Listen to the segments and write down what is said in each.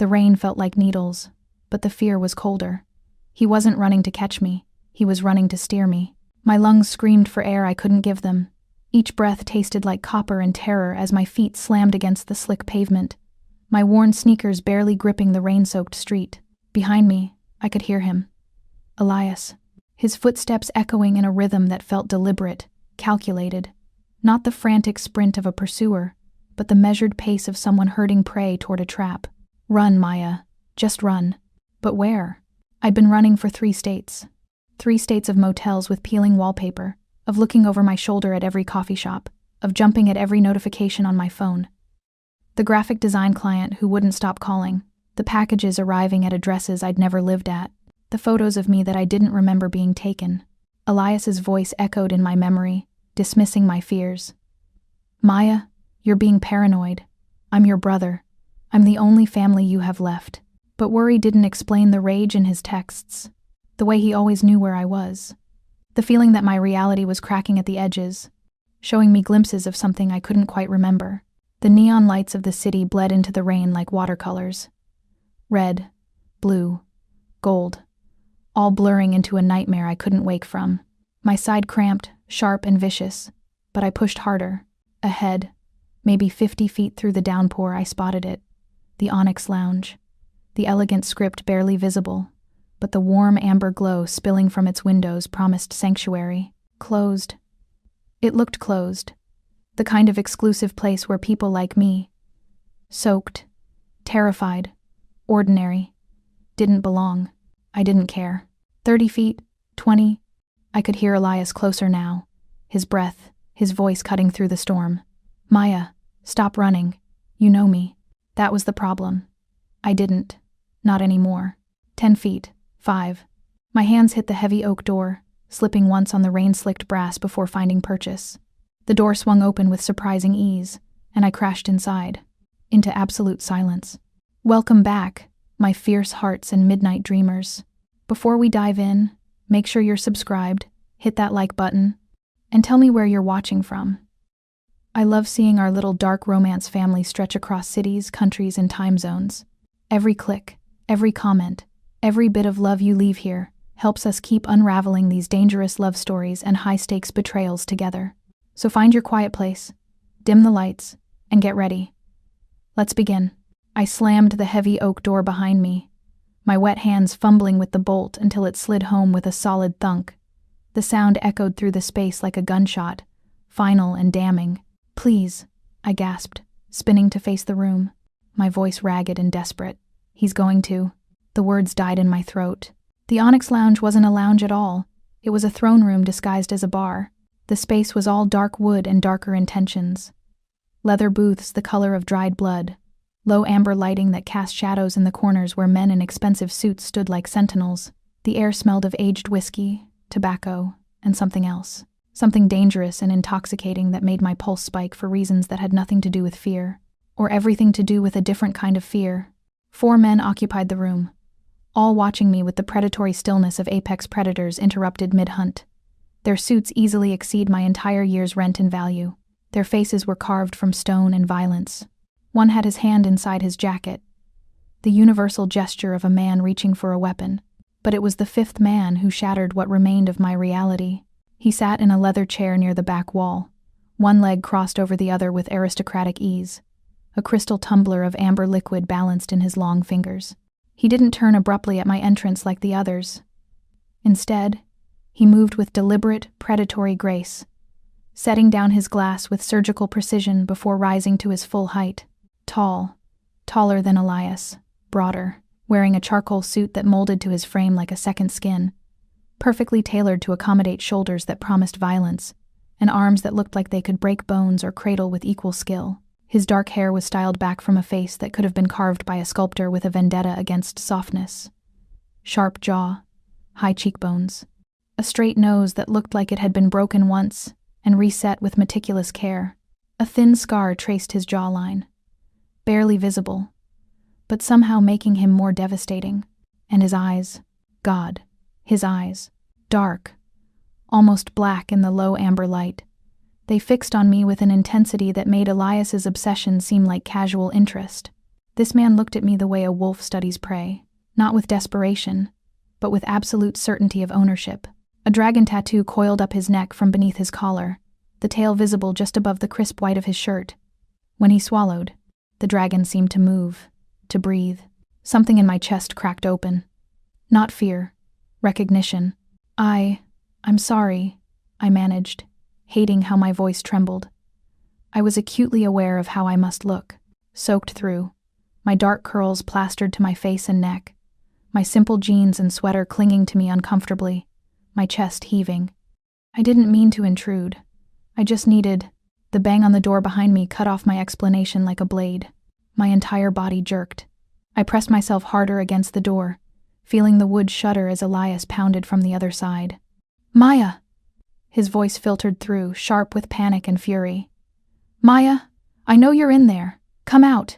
The rain felt like needles, but the fear was colder. He wasn't running to catch me, he was running to steer me. My lungs screamed for air I couldn't give them. Each breath tasted like copper and terror as my feet slammed against the slick pavement, my worn sneakers barely gripping the rain-soaked street. Behind me, I could hear him. Elias. His footsteps echoing in a rhythm that felt deliberate, calculated. Not the frantic sprint of a pursuer, but the measured pace of someone herding prey toward a trap. Run, Maya. Just run. But where? I'd been running for 3 states. 3 states of motels with peeling wallpaper, of looking over my shoulder at every coffee shop, of jumping at every notification on my phone. The graphic design client who wouldn't stop calling, the packages arriving at addresses I'd never lived at, the photos of me that I didn't remember being taken. Elias's voice echoed in my memory, dismissing my fears. Maya, you're being paranoid. I'm your brother. I'm the only family you have left. But worry didn't explain the rage in his texts, the way he always knew where I was. The feeling that my reality was cracking at the edges, showing me glimpses of something I couldn't quite remember. The neon lights of the city bled into the rain like watercolors. Red, blue, gold, all blurring into a nightmare I couldn't wake from. My side cramped, sharp and vicious, but I pushed harder. Ahead, maybe 50 feet through the downpour, I spotted it. The Onyx Lounge. The elegant script barely visible, but the warm amber glow spilling from its windows promised sanctuary. Closed. It looked closed. The kind of exclusive place where people like me, soaked, terrified, ordinary, didn't belong. I didn't care. 30 feet, 20. I could hear Elias closer now, his breath, his voice cutting through the storm. Maya, stop running. You know me. That was the problem. I didn't. Not anymore. 10 feet. 5. My hands hit the heavy oak door, slipping once on the rain-slicked brass before finding purchase. The door swung open with surprising ease, and I crashed inside, into absolute silence. Welcome back, my fierce hearts and midnight dreamers. Before we dive in, make sure you're subscribed, hit that like button, and tell me where you're watching from. I love seeing our little dark romance family stretch across cities, countries, and time zones. Every click, every comment, every bit of love you leave here helps us keep unraveling these dangerous love stories and high-stakes betrayals together. So find your quiet place, dim the lights, and get ready. Let's begin. I slammed the heavy oak door behind me, my wet hands fumbling with the bolt until it slid home with a solid thunk. The sound echoed through the space like a gunshot, final and damning. Please, I gasped, spinning to face the room, my voice ragged and desperate. He's going to. The words died in my throat. The Onyx Lounge wasn't a lounge at all. It was a throne room disguised as a bar. The space was all dark wood and darker intentions. Leather booths the color of dried blood. Low amber lighting that cast shadows in the corners where men in expensive suits stood like sentinels. The air smelled of aged whiskey, tobacco, and something else. Something dangerous and intoxicating that made my pulse spike for reasons that had nothing to do with fear, or everything to do with a different kind of fear. 4 men occupied the room, all watching me with the predatory stillness of apex predators interrupted mid-hunt. Their suits easily exceed my entire year's rent in value. Their faces were carved from stone and violence. One had his hand inside his jacket, the universal gesture of a man reaching for a weapon. But it was the 5th man who shattered what remained of my reality. He sat in a leather chair near the back wall, one leg crossed over the other with aristocratic ease, a crystal tumbler of amber liquid balanced in his long fingers. He didn't turn abruptly at my entrance like the others. Instead, he moved with deliberate, predatory grace, setting down his glass with surgical precision before rising to his full height. Tall, taller than Elias, broader, wearing a charcoal suit that molded to his frame like a second skin, perfectly tailored to accommodate shoulders that promised violence, and arms that looked like they could break bones or cradle with equal skill. His dark hair was styled back from a face that could have been carved by a sculptor with a vendetta against softness. Sharp jaw, high cheekbones, a straight nose that looked like it had been broken once and reset with meticulous care. A thin scar traced his jawline, barely visible, but somehow making him more devastating. And his eyes, God, his eyes, dark, almost black in the low amber light. They fixed on me with an intensity that made Elias's obsession seem like casual interest. This man looked at me the way a wolf studies prey, not with desperation, but with absolute certainty of ownership. A dragon tattoo coiled up his neck from beneath his collar, the tail visible just above the crisp white of his shirt. When he swallowed, the dragon seemed to move, to breathe. Something in my chest cracked open. Not fear, recognition. I'm sorry, I managed, hating how my voice trembled. I was acutely aware of how I must look, soaked through, my dark curls plastered to my face and neck, my simple jeans and sweater clinging to me uncomfortably, my chest heaving. I didn't mean to intrude. I just needed. The bang on the door behind me cut off my explanation like a blade. My entire body jerked. I pressed myself harder against the door, feeling the wood shudder as Elias pounded from the other side. Maya! His voice filtered through, sharp with panic and fury. Maya, I know you're in there. Come out.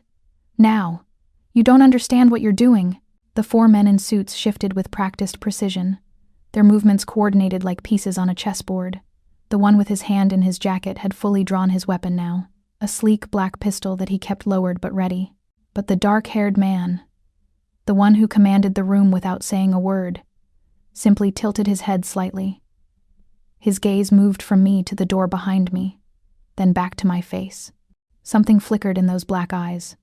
Now. You don't understand what you're doing. The 4 men in suits shifted with practiced precision, their movements coordinated like pieces on a chessboard. The one with his hand in his jacket had fully drawn his weapon now, a sleek black pistol that he kept lowered but ready. But the dark-haired man, the one who commanded the room without saying a word, simply tilted his head slightly. His gaze moved from me to the door behind me, then back to my face. Something flickered in those black eyes.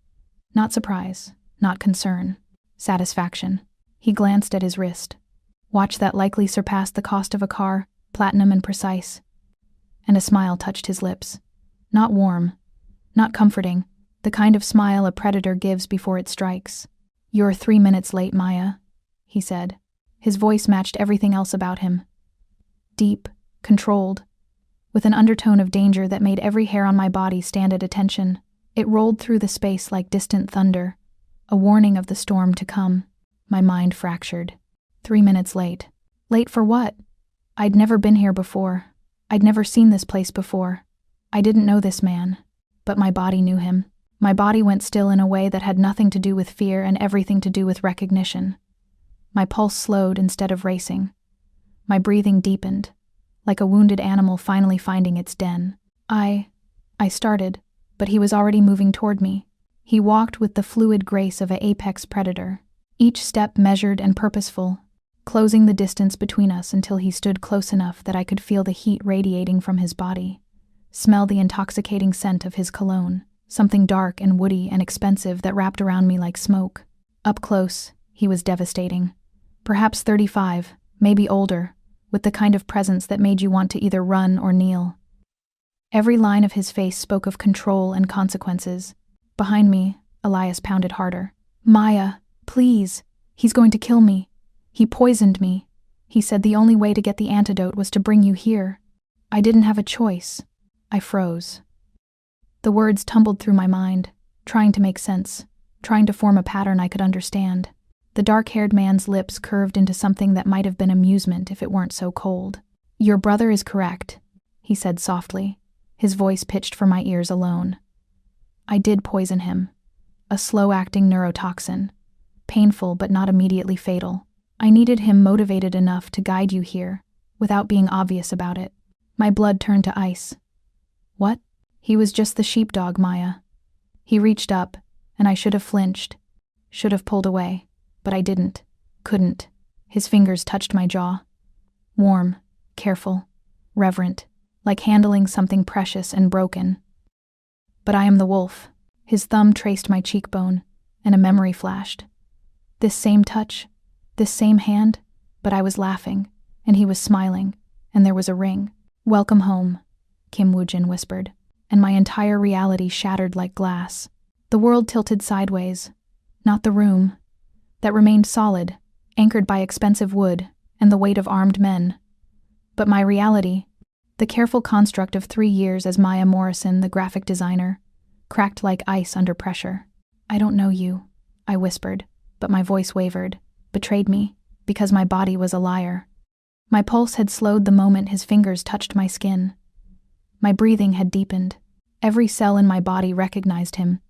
Not surprise, not concern, satisfaction. He glanced at his wrist. Watch that likely surpassed the cost of a car, platinum and precise. And a smile touched his lips. Not warm, not comforting, the kind of smile a predator gives before it strikes. You're 3 minutes late, Maya, he said. His voice matched everything else about him. Deep, controlled, with an undertone of danger that made every hair on my body stand at attention. It rolled through the space like distant thunder, a warning of the storm to come. My mind fractured. 3 minutes late. Late for what? I'd never been here before. I'd never seen this place before. I didn't know this man, but my body knew him. My body went still in a way that had nothing to do with fear and everything to do with recognition. My pulse slowed instead of racing. My breathing deepened, like a wounded animal finally finding its den. I started, but he was already moving toward me. He walked with the fluid grace of an apex predator, each step measured and purposeful, closing the distance between us until he stood close enough that I could feel the heat radiating from his body, smell the intoxicating scent of his cologne, something dark and woody and expensive that wrapped around me like smoke. Up close, he was devastating. Perhaps 35, maybe older, with the kind of presence that made you want to either run or kneel. Every line of his face spoke of control and consequences. Behind me, Elias pounded harder. Maya, please, he's going to kill me. He poisoned me. He said the only way to get the antidote was to bring you here. I didn't have a choice. I froze. The words tumbled through my mind, trying to make sense, trying to form a pattern I could understand. The dark-haired man's lips curved into something that might have been amusement if it weren't so cold. Your brother is correct, he said softly, his voice pitched for my ears alone. I did poison him. A slow-acting neurotoxin. Painful but not immediately fatal. I needed him motivated enough to guide you here, without being obvious about it. My blood turned to ice. What? He was just the sheepdog, Maya. He reached up, and I should have flinched, should have pulled away. But I didn't, couldn't. His fingers touched my jaw. Warm, careful, reverent, like handling something precious and broken. But I am the wolf. His thumb traced my cheekbone, and a memory flashed. This same touch, this same hand, but I was laughing, and he was smiling, and there was a ring. Welcome home, Kim Woo-jin whispered, and my entire reality shattered like glass. The world tilted sideways, not the room, that remained solid, anchored by expensive wood and the weight of armed men. But my reality, the careful construct of 3 years as Maya Morrison, the graphic designer, cracked like ice under pressure. I don't know you, I whispered, but my voice wavered, betrayed me, because my body was a liar. My pulse had slowed the moment his fingers touched my skin. My breathing had deepened. Every cell in my body recognized him,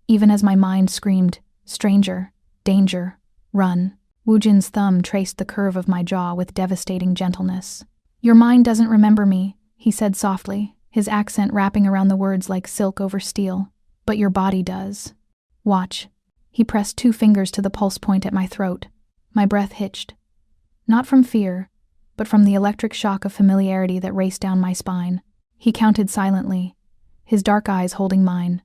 even as my mind screamed, stranger, danger, run. Woo-jin's thumb traced the curve of my jaw with devastating gentleness. Your mind doesn't remember me, he said softly, his accent wrapping around the words like silk over steel. But your body does. Watch. He pressed 2 fingers to the pulse point at my throat. My breath hitched. Not from fear, but from the electric shock of familiarity that raced down my spine. He counted silently, his dark eyes holding mine,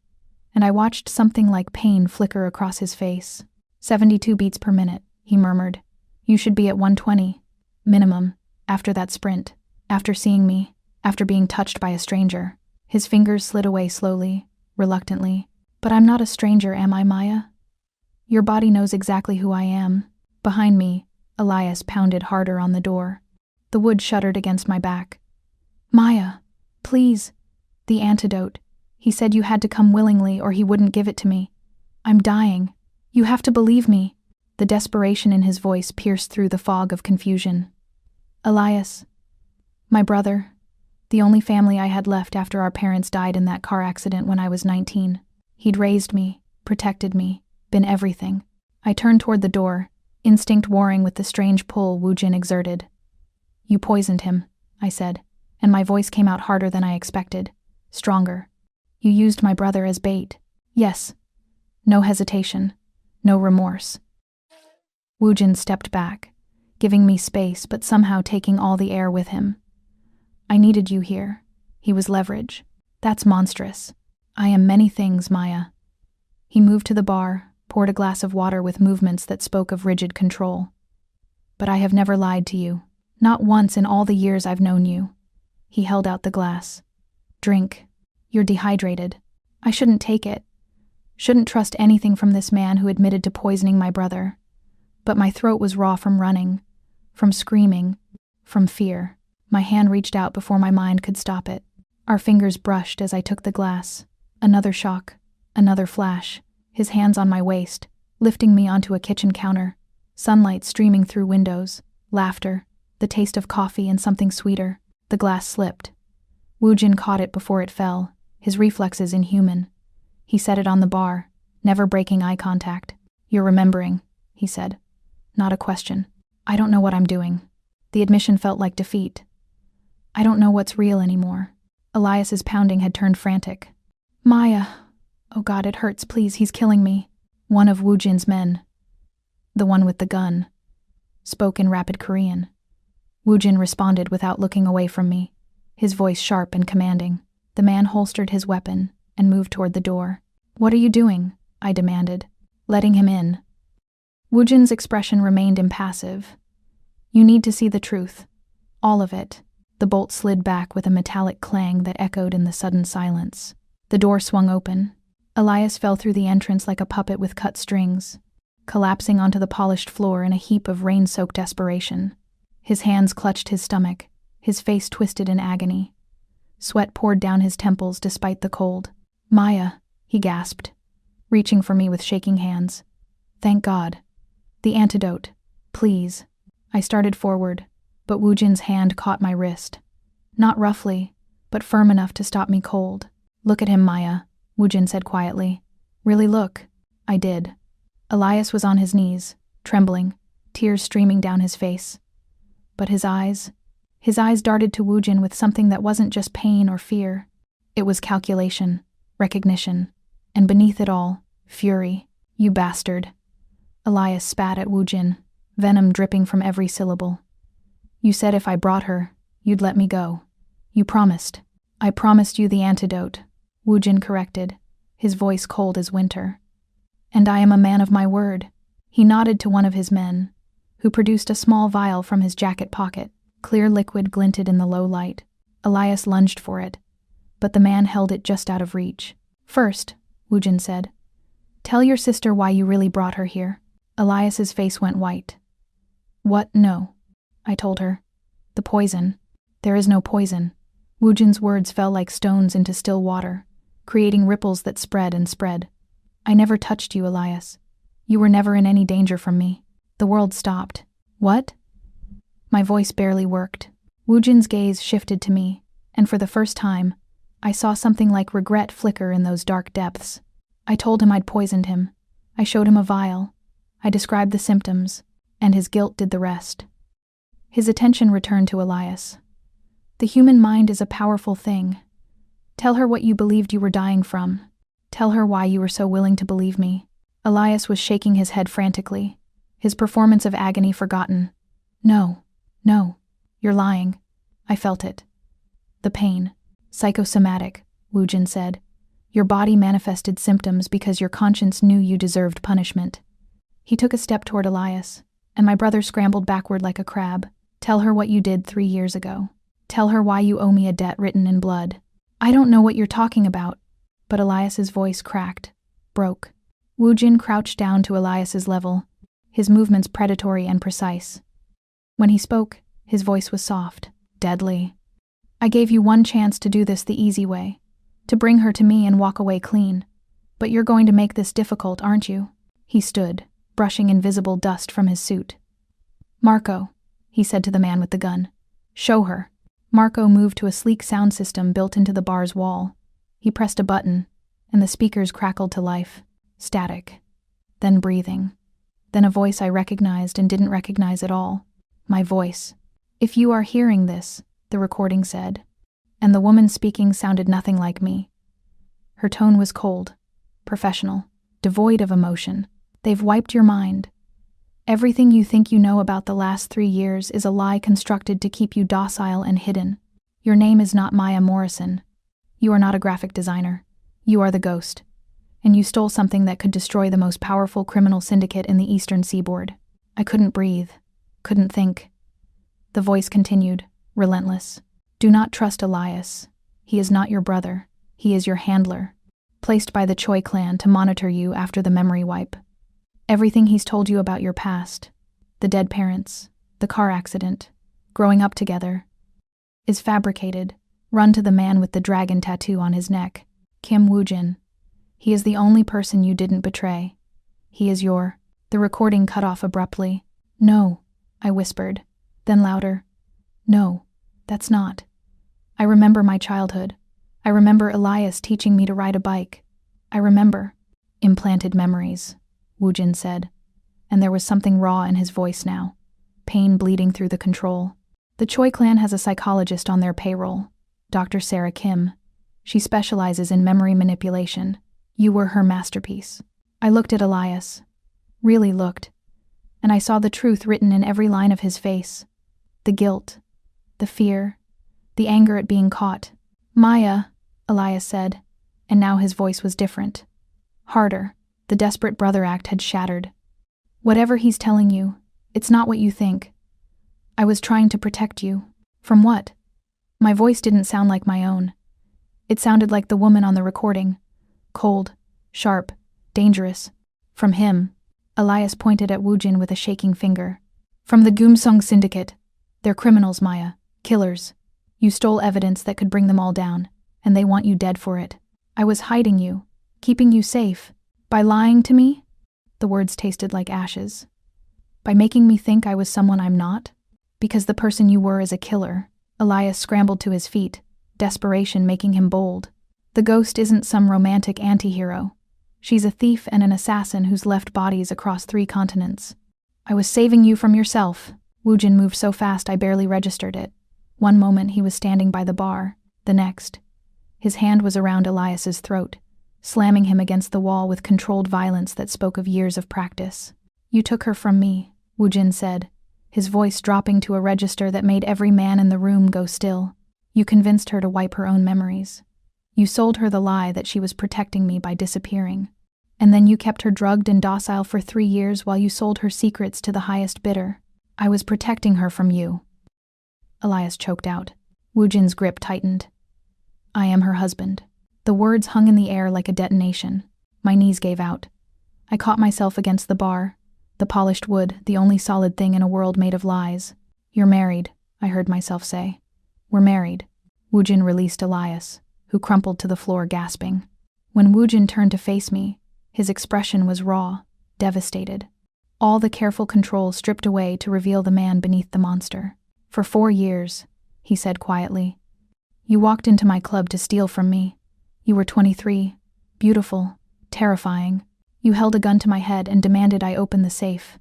and I watched something like pain flicker across his face. 72 beats per minute, he murmured. You should be at 120. Minimum, after that sprint, after seeing me, after being touched by a stranger. His fingers slid away slowly, reluctantly. But I'm not a stranger, am I, Maya? Your body knows exactly who I am. Behind me, Elias pounded harder on the door. The wood shuddered against my back. Maya, please. The antidote. He said you had to come willingly or he wouldn't give it to me. I'm dying. You have to believe me. The desperation in his voice pierced through the fog of confusion. Elias. My brother. The only family I had left after our parents died in that car accident when I was 19. He'd raised me, protected me, been everything. I turned toward the door, instinct warring with the strange pull Woojin exerted. You poisoned him, I said, and my voice came out harder than I expected, stronger. You used my brother as bait. Yes. No hesitation, no remorse. Woojin stepped back, giving me space but somehow taking all the air with him. I needed you here. He was leverage. That's monstrous. I am many things, Maya. He moved to the bar, poured a glass of water with movements that spoke of rigid control. But I have never lied to you. Not once in all the years I've known you. He held out the glass. Drink. You're dehydrated. I shouldn't take it. Shouldn't trust anything from this man who admitted to poisoning my brother. But my throat was raw from running, from screaming, from fear. My hand reached out before my mind could stop it. Our fingers brushed as I took the glass. Another shock, another flash, his hands on my waist, lifting me onto a kitchen counter, sunlight streaming through windows, laughter, the taste of coffee and something sweeter. The glass slipped. Woojin caught it before it fell, his reflexes inhuman. He set it on the bar, never breaking eye contact. You're remembering, he said. Not a question. I don't know what I'm doing. The admission felt like defeat. I don't know what's real anymore. Elias's pounding had turned frantic. Maya. Oh God, it hurts, please, he's killing me. One of Woojin's men. The one with the gun. Spoke in rapid Korean. Woojin responded without looking away from me, his voice sharp and commanding. The man holstered his weapon and moved toward the door. What are you doing? I demanded, letting him in. Woojin's expression remained impassive. You need to see the truth. All of it. The bolt slid back with a metallic clang that echoed in the sudden silence. The door swung open. Elias fell through the entrance like a puppet with cut strings, collapsing onto the polished floor in a heap of rain-soaked desperation. His hands clutched his stomach, his face twisted in agony. Sweat poured down his temples despite the cold. Maya, he gasped, reaching for me with shaking hands. Thank God. The antidote. Please. I started forward, but Woojin's hand caught my wrist. Not roughly, but firm enough to stop me cold. Look at him, Maya, Woojin said quietly. Really look. I did. Elias was on his knees, trembling, tears streaming down his face. But his eyes darted to Woojin with something that wasn't just pain or fear. It was calculation, recognition, and beneath it all, fury. You bastard. Elias spat at Woojin, venom dripping from every syllable. You said if I brought her, you'd let me go. You promised. I promised you the antidote, Woojin corrected, his voice cold as winter. And I am a man of my word. He nodded to one of his men, who produced a small vial from his jacket pocket. Clear liquid glinted in the low light. Elias lunged for it, but the man held it just out of reach. First, Woojin said, tell your sister why you really brought her here. Elias's face went white. What? No. I told her. The poison. There is no poison. Woojin's words fell like stones into still water, creating ripples that spread and spread. I never touched you, Elias. You were never in any danger from me. The world stopped. What? My voice barely worked. Woojin's gaze shifted to me, and for the first time, I saw something like regret flicker in those dark depths. I told him I'd poisoned him. I showed him a vial. I described the symptoms, and his guilt did the rest. His attention returned to Elias. The human mind is a powerful thing. Tell her what you believed you were dying from. Tell her why you were so willing to believe me. Elias was shaking his head frantically, his performance of agony forgotten. No, no, you're lying. I felt it. The pain. Psychosomatic, Woojin said. Your body manifested symptoms because your conscience knew you deserved punishment. He took a step toward Elias, and my brother scrambled backward like a crab. Tell her what you did 3 years ago. Tell her why you owe me a debt written in blood. I don't know what you're talking about. But Elias's voice cracked, broke. Woojin crouched down to Elias's level, his movements predatory and precise. When he spoke, his voice was soft, deadly. I gave you one chance to do this the easy way, to bring her to me and walk away clean. But you're going to make this difficult, aren't you? He stood, brushing invisible dust from his suit. Marco, he said to the man with the gun. Show her. Marco moved to a sleek sound system built into the bar's wall. He pressed a button, and the speakers crackled to life. Static. Then breathing. Then a voice I recognized and didn't recognize at all. My voice. If you are hearing this, the recording said. And the woman speaking sounded nothing like me. Her tone was cold, professional, devoid of emotion. They've wiped your mind. Everything you think you know about the last 3 years is a lie constructed to keep you docile and hidden. Your name is not Maya Morrison. You are not a graphic designer. You are the ghost. And you stole something that could destroy the most powerful criminal syndicate in the eastern seaboard. I couldn't breathe. Couldn't think. The voice continued, relentless. Do not trust Elias. He is not your brother. He is your handler, placed by the Choi clan to monitor you after the memory wipe. Everything he's told you about your past, the dead parents, the car accident, growing up together, is fabricated, run to the man with the dragon tattoo on his neck, Kim Woojin. He is the only person you didn't betray. He is your... The recording cut off abruptly. No, I whispered, then louder. No, that's not. I remember my childhood. I remember Elias teaching me to ride a bike. I remember. Implanted memories, Woojin said, and there was something raw in his voice now, pain bleeding through the control. The Choi clan has a psychologist on their payroll, Dr. Sarah Kim. She specializes in memory manipulation. You were her masterpiece. I looked at Elias, really looked, and I saw the truth written in every line of his face. The guilt, the fear, the anger at being caught. Maya, Elias said, and now his voice was different. Harder. The desperate brother act had shattered. Whatever he's telling you, it's not what you think. I was trying to protect you. From what? My voice didn't sound like my own. It sounded like the woman on the recording. Cold, sharp, dangerous. From him. Elias pointed at Woojin with a shaking finger. From the Gumsung Syndicate. They're criminals, Maya. Killers. You stole evidence that could bring them all down, and they want you dead for it. I was hiding you, keeping you safe. By lying to me? The words tasted like ashes. By making me think I was someone I'm not? Because the person you were is a killer. Elias scrambled to his feet, desperation making him bold. The ghost isn't some romantic anti-hero. She's a thief and an assassin who's left bodies across 3 continents. I was saving you from yourself. Woojin moved so fast I barely registered it. One moment he was standing by the bar, the next. His hand was around Elias's throat, slamming him against the wall with controlled violence that spoke of years of practice. You took her from me, Woojin said, his voice dropping to a register that made every man in the room go still. You convinced her to wipe her own memories. You sold her the lie that she was protecting me by disappearing. And then you kept her drugged and docile for 3 years while you sold her secrets to the highest bidder. I was protecting her from you. Elias choked out. Woojin's grip tightened. I am her husband. The words hung in the air like a detonation. My knees gave out. I caught myself against the bar, the polished wood, the only solid thing in a world made of lies. You're married, I heard myself say. We're married. Woojin released Elias, who crumpled to the floor gasping. When Woojin turned to face me, his expression was raw, devastated. All the careful control stripped away to reveal the man beneath the monster. For 4 years, he said quietly. You walked into my club to steal from me. You were 23, beautiful, terrifying. You held a gun to my head and demanded I open the safe.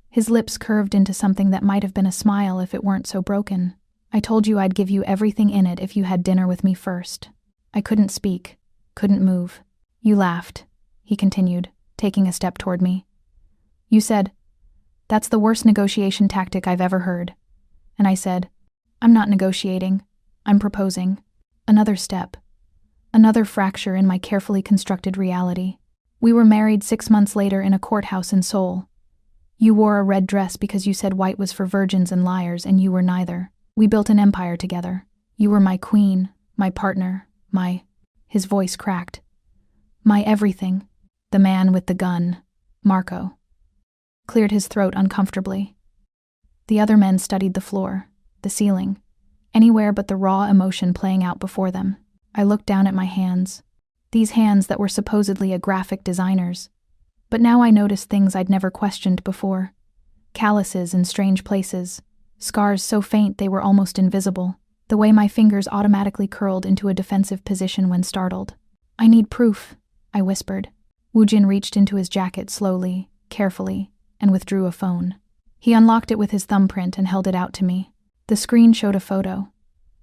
His lips curved into something that might have been a smile if it weren't so broken. I told you I'd give you everything in it if you had dinner with me first. I couldn't speak, couldn't move. You laughed, he continued, taking a step toward me. You said, "That's the worst negotiation tactic I've ever heard." And I said, "I'm not negotiating. I'm proposing." Another step. Another fracture in my carefully constructed reality. We were married 6 months later in a courthouse in Seoul. You wore a red dress because you said white was for virgins and liars, and you were neither. We built an empire together. You were my queen, my partner, my— His voice cracked. My everything. The man with the gun, Marco, cleared his throat uncomfortably. The other men studied the floor, the ceiling, anywhere but the raw emotion playing out before them. I looked down at my hands, these hands that were supposedly a graphic designer's. But now I noticed things I'd never questioned before. Calluses in strange places, scars so faint they were almost invisible, the way my fingers automatically curled into a defensive position when startled. "I need proof," I whispered. Woojin reached into his jacket slowly, carefully, and withdrew a phone. He unlocked it with his thumbprint and held it out to me. The screen showed a photo.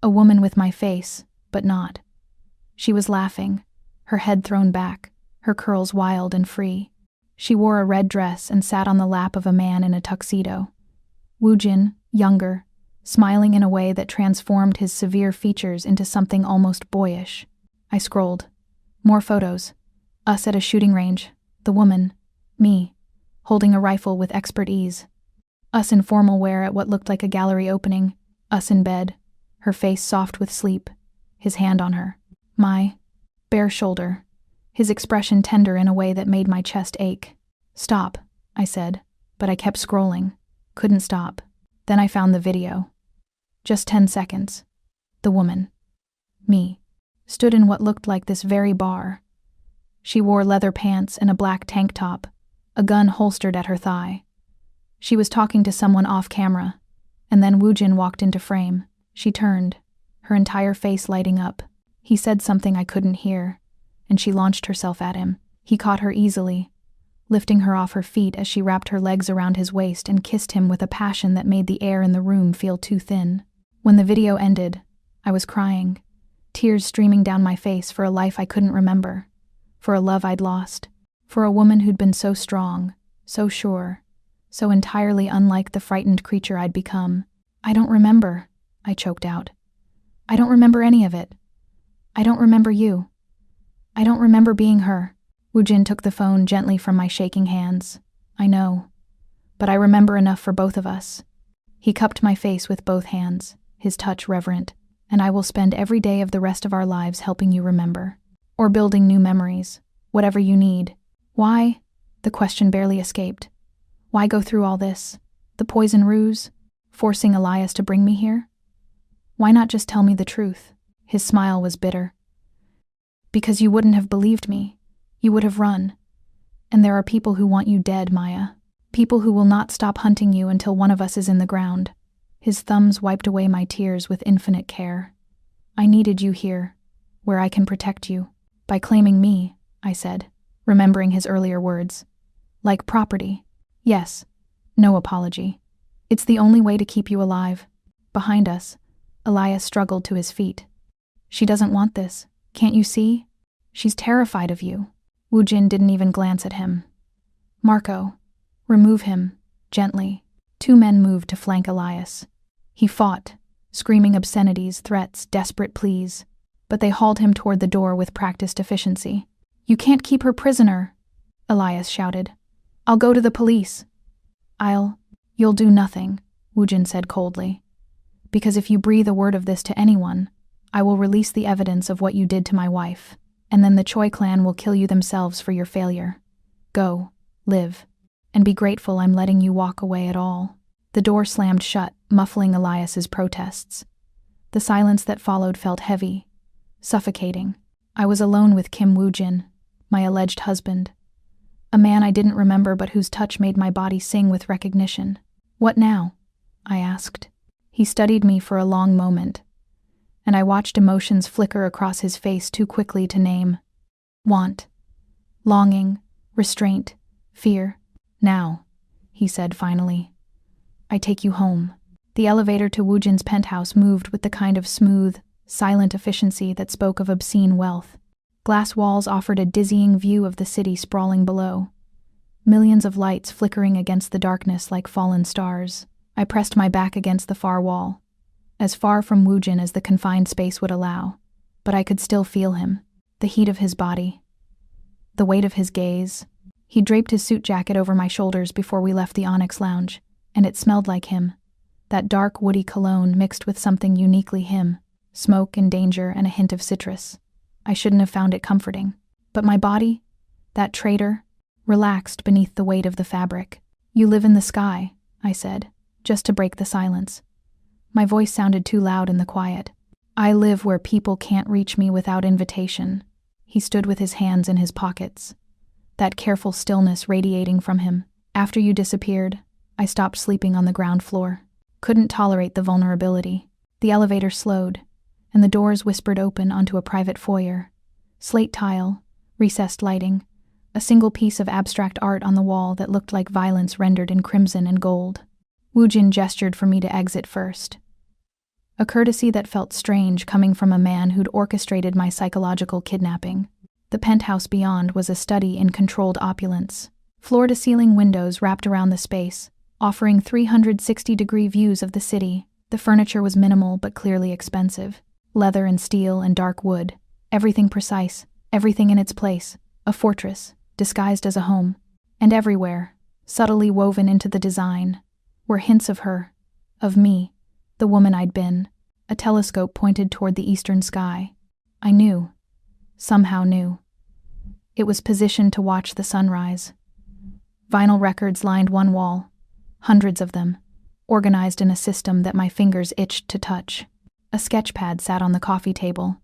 A woman with my face, but not. She was laughing, her head thrown back, her curls wild and free. She wore a red dress and sat on the lap of a man in a tuxedo. Woojin, younger, smiling in a way that transformed his severe features into something almost boyish. I scrolled. More photos. Us at a shooting range. The woman. Me. Holding a rifle with expert ease. Us in formal wear at what looked like a gallery opening. Us in bed. Her face soft with sleep. His hand on her. My bare shoulder. His expression tender in a way that made my chest ache. "Stop," I said, but I kept scrolling. Couldn't stop. Then I found the video. Just 10 seconds. The woman. Me. Stood in what looked like this very bar. She wore leather pants and a black tank top, a gun holstered at her thigh. She was talking to someone off camera, and then Woojin walked into frame. She turned, her entire face lighting up. He said something I couldn't hear, and she launched herself at him. He caught her easily, lifting her off her feet as she wrapped her legs around his waist and kissed him with a passion that made the air in the room feel too thin. When the video ended, I was crying, tears streaming down my face for a life I couldn't remember, for a love I'd lost, for a woman who'd been so strong, so sure, so entirely unlike the frightened creature I'd become. "I don't remember," I choked out. "I don't remember any of it. I don't remember you. I don't remember being her." Woojin took the phone gently from my shaking hands. "I know, but I remember enough for both of us." He cupped my face with both hands, his touch reverent. "And I will spend every day of the rest of our lives helping you remember. Or building new memories, whatever you need." "Why?" The question barely escaped. "Why go through all this? The poison ruse? Forcing Elias to bring me here? Why not just tell me the truth?" His smile was bitter. "Because you wouldn't have believed me. You would have run. And there are people who want you dead, Maya. People who will not stop hunting you until one of us is in the ground." His thumbs wiped away my tears with infinite care. "I needed you here, where I can protect you. By claiming me," I said, remembering his earlier words. "Like property. Yes. No apology. It's the only way to keep you alive." Behind us, Elias struggled to his feet. "She doesn't want this. Can't you see? She's terrified of you." Woojin didn't even glance at him. "Marco, remove him, gently." 2 men moved to flank Elias. He fought, screaming obscenities, threats, desperate pleas, but they hauled him toward the door with practiced efficiency. "You can't keep her prisoner," Elias shouted. "I'll go to the police." You'll do nothing," Woojin said coldly. "Because if you breathe a word of this to anyone, I will release the evidence of what you did to my wife, and then the Choi clan will kill you themselves for your failure. Go, live, and be grateful I'm letting you walk away at all." The door slammed shut, muffling Elias's protests. The silence that followed felt heavy, suffocating. I was alone with Kim Woojin, my alleged husband. A man I didn't remember but whose touch made my body sing with recognition. "What now?" I asked. He studied me for a long moment, and I watched emotions flicker across his face too quickly to name. Want, longing, restraint, fear. "Now," he said finally, "I take you home." The elevator to Woojin's penthouse moved with the kind of smooth, silent efficiency that spoke of obscene wealth. Glass walls offered a dizzying view of the city sprawling below. millions of lights flickering against the darkness like fallen stars. I pressed my back against the far wall, as far from Woojin as the confined space would allow, but I could still feel him, the heat of his body, the weight of his gaze. He draped his suit jacket over my shoulders before we left the Onyx Lounge, and it smelled like him, that dark woody cologne mixed with something uniquely him, smoke and danger and a hint of citrus. I shouldn't have found it comforting, but my body, that traitor, relaxed beneath the weight of the fabric. "You live in the sky," I said, just to break the silence. My voice sounded too loud in the quiet. "I live where people can't reach me without invitation." He stood with his hands in his pockets, that careful stillness radiating from him. "After you disappeared, I stopped sleeping on the ground floor. Couldn't tolerate the vulnerability." The elevator slowed, and the doors whispered open onto a private foyer. Slate tile, recessed lighting, a single piece of abstract art on the wall that looked like violence rendered in crimson and gold. Woojin gestured for me to exit first, a courtesy that felt strange coming from a man who'd orchestrated my psychological kidnapping. The penthouse beyond was a study in controlled opulence. Floor-to-ceiling windows wrapped around the space, offering 360-degree views of the city. The furniture was minimal but clearly expensive. Leather and steel and dark wood. Everything precise, everything in its place. A fortress, disguised as a home. And everywhere, subtly woven into the design, were hints of her, of me, the woman I'd been. A telescope pointed toward the eastern sky. I knew, somehow knew. It was positioned to watch the sunrise. Vinyl records lined one wall, hundreds of them, organized in a system that my fingers itched to touch. A sketch pad sat on the coffee table,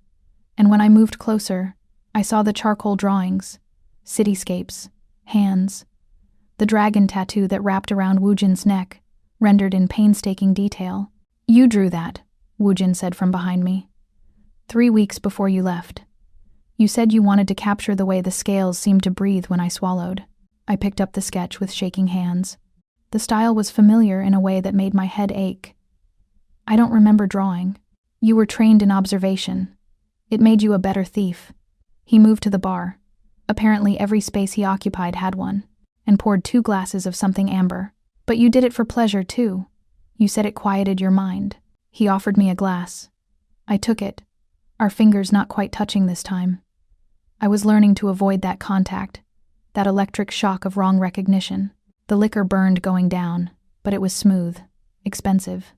and when I moved closer, I saw the charcoal drawings, cityscapes, hands, the dragon tattoo that wrapped around Woojin's neck, rendered in painstaking detail. "You drew that," Woojin said from behind me. 3 weeks before you left. You said you wanted to capture the way the scales seemed to breathe when I swallowed." I picked up the sketch with shaking hands. The style was familiar in a way that made my head ache. "I don't remember drawing." "You were trained in observation. It made you a better thief." He moved to the bar. Apparently every space he occupied had one, and poured 2 glasses of something amber. "But you did it for pleasure, too. You said it quieted your mind." He offered me a glass. I took it, our fingers not quite touching this time. I was learning to avoid that contact, that electric shock of wrong recognition. The liquor burned going down, but it was smooth, expensive.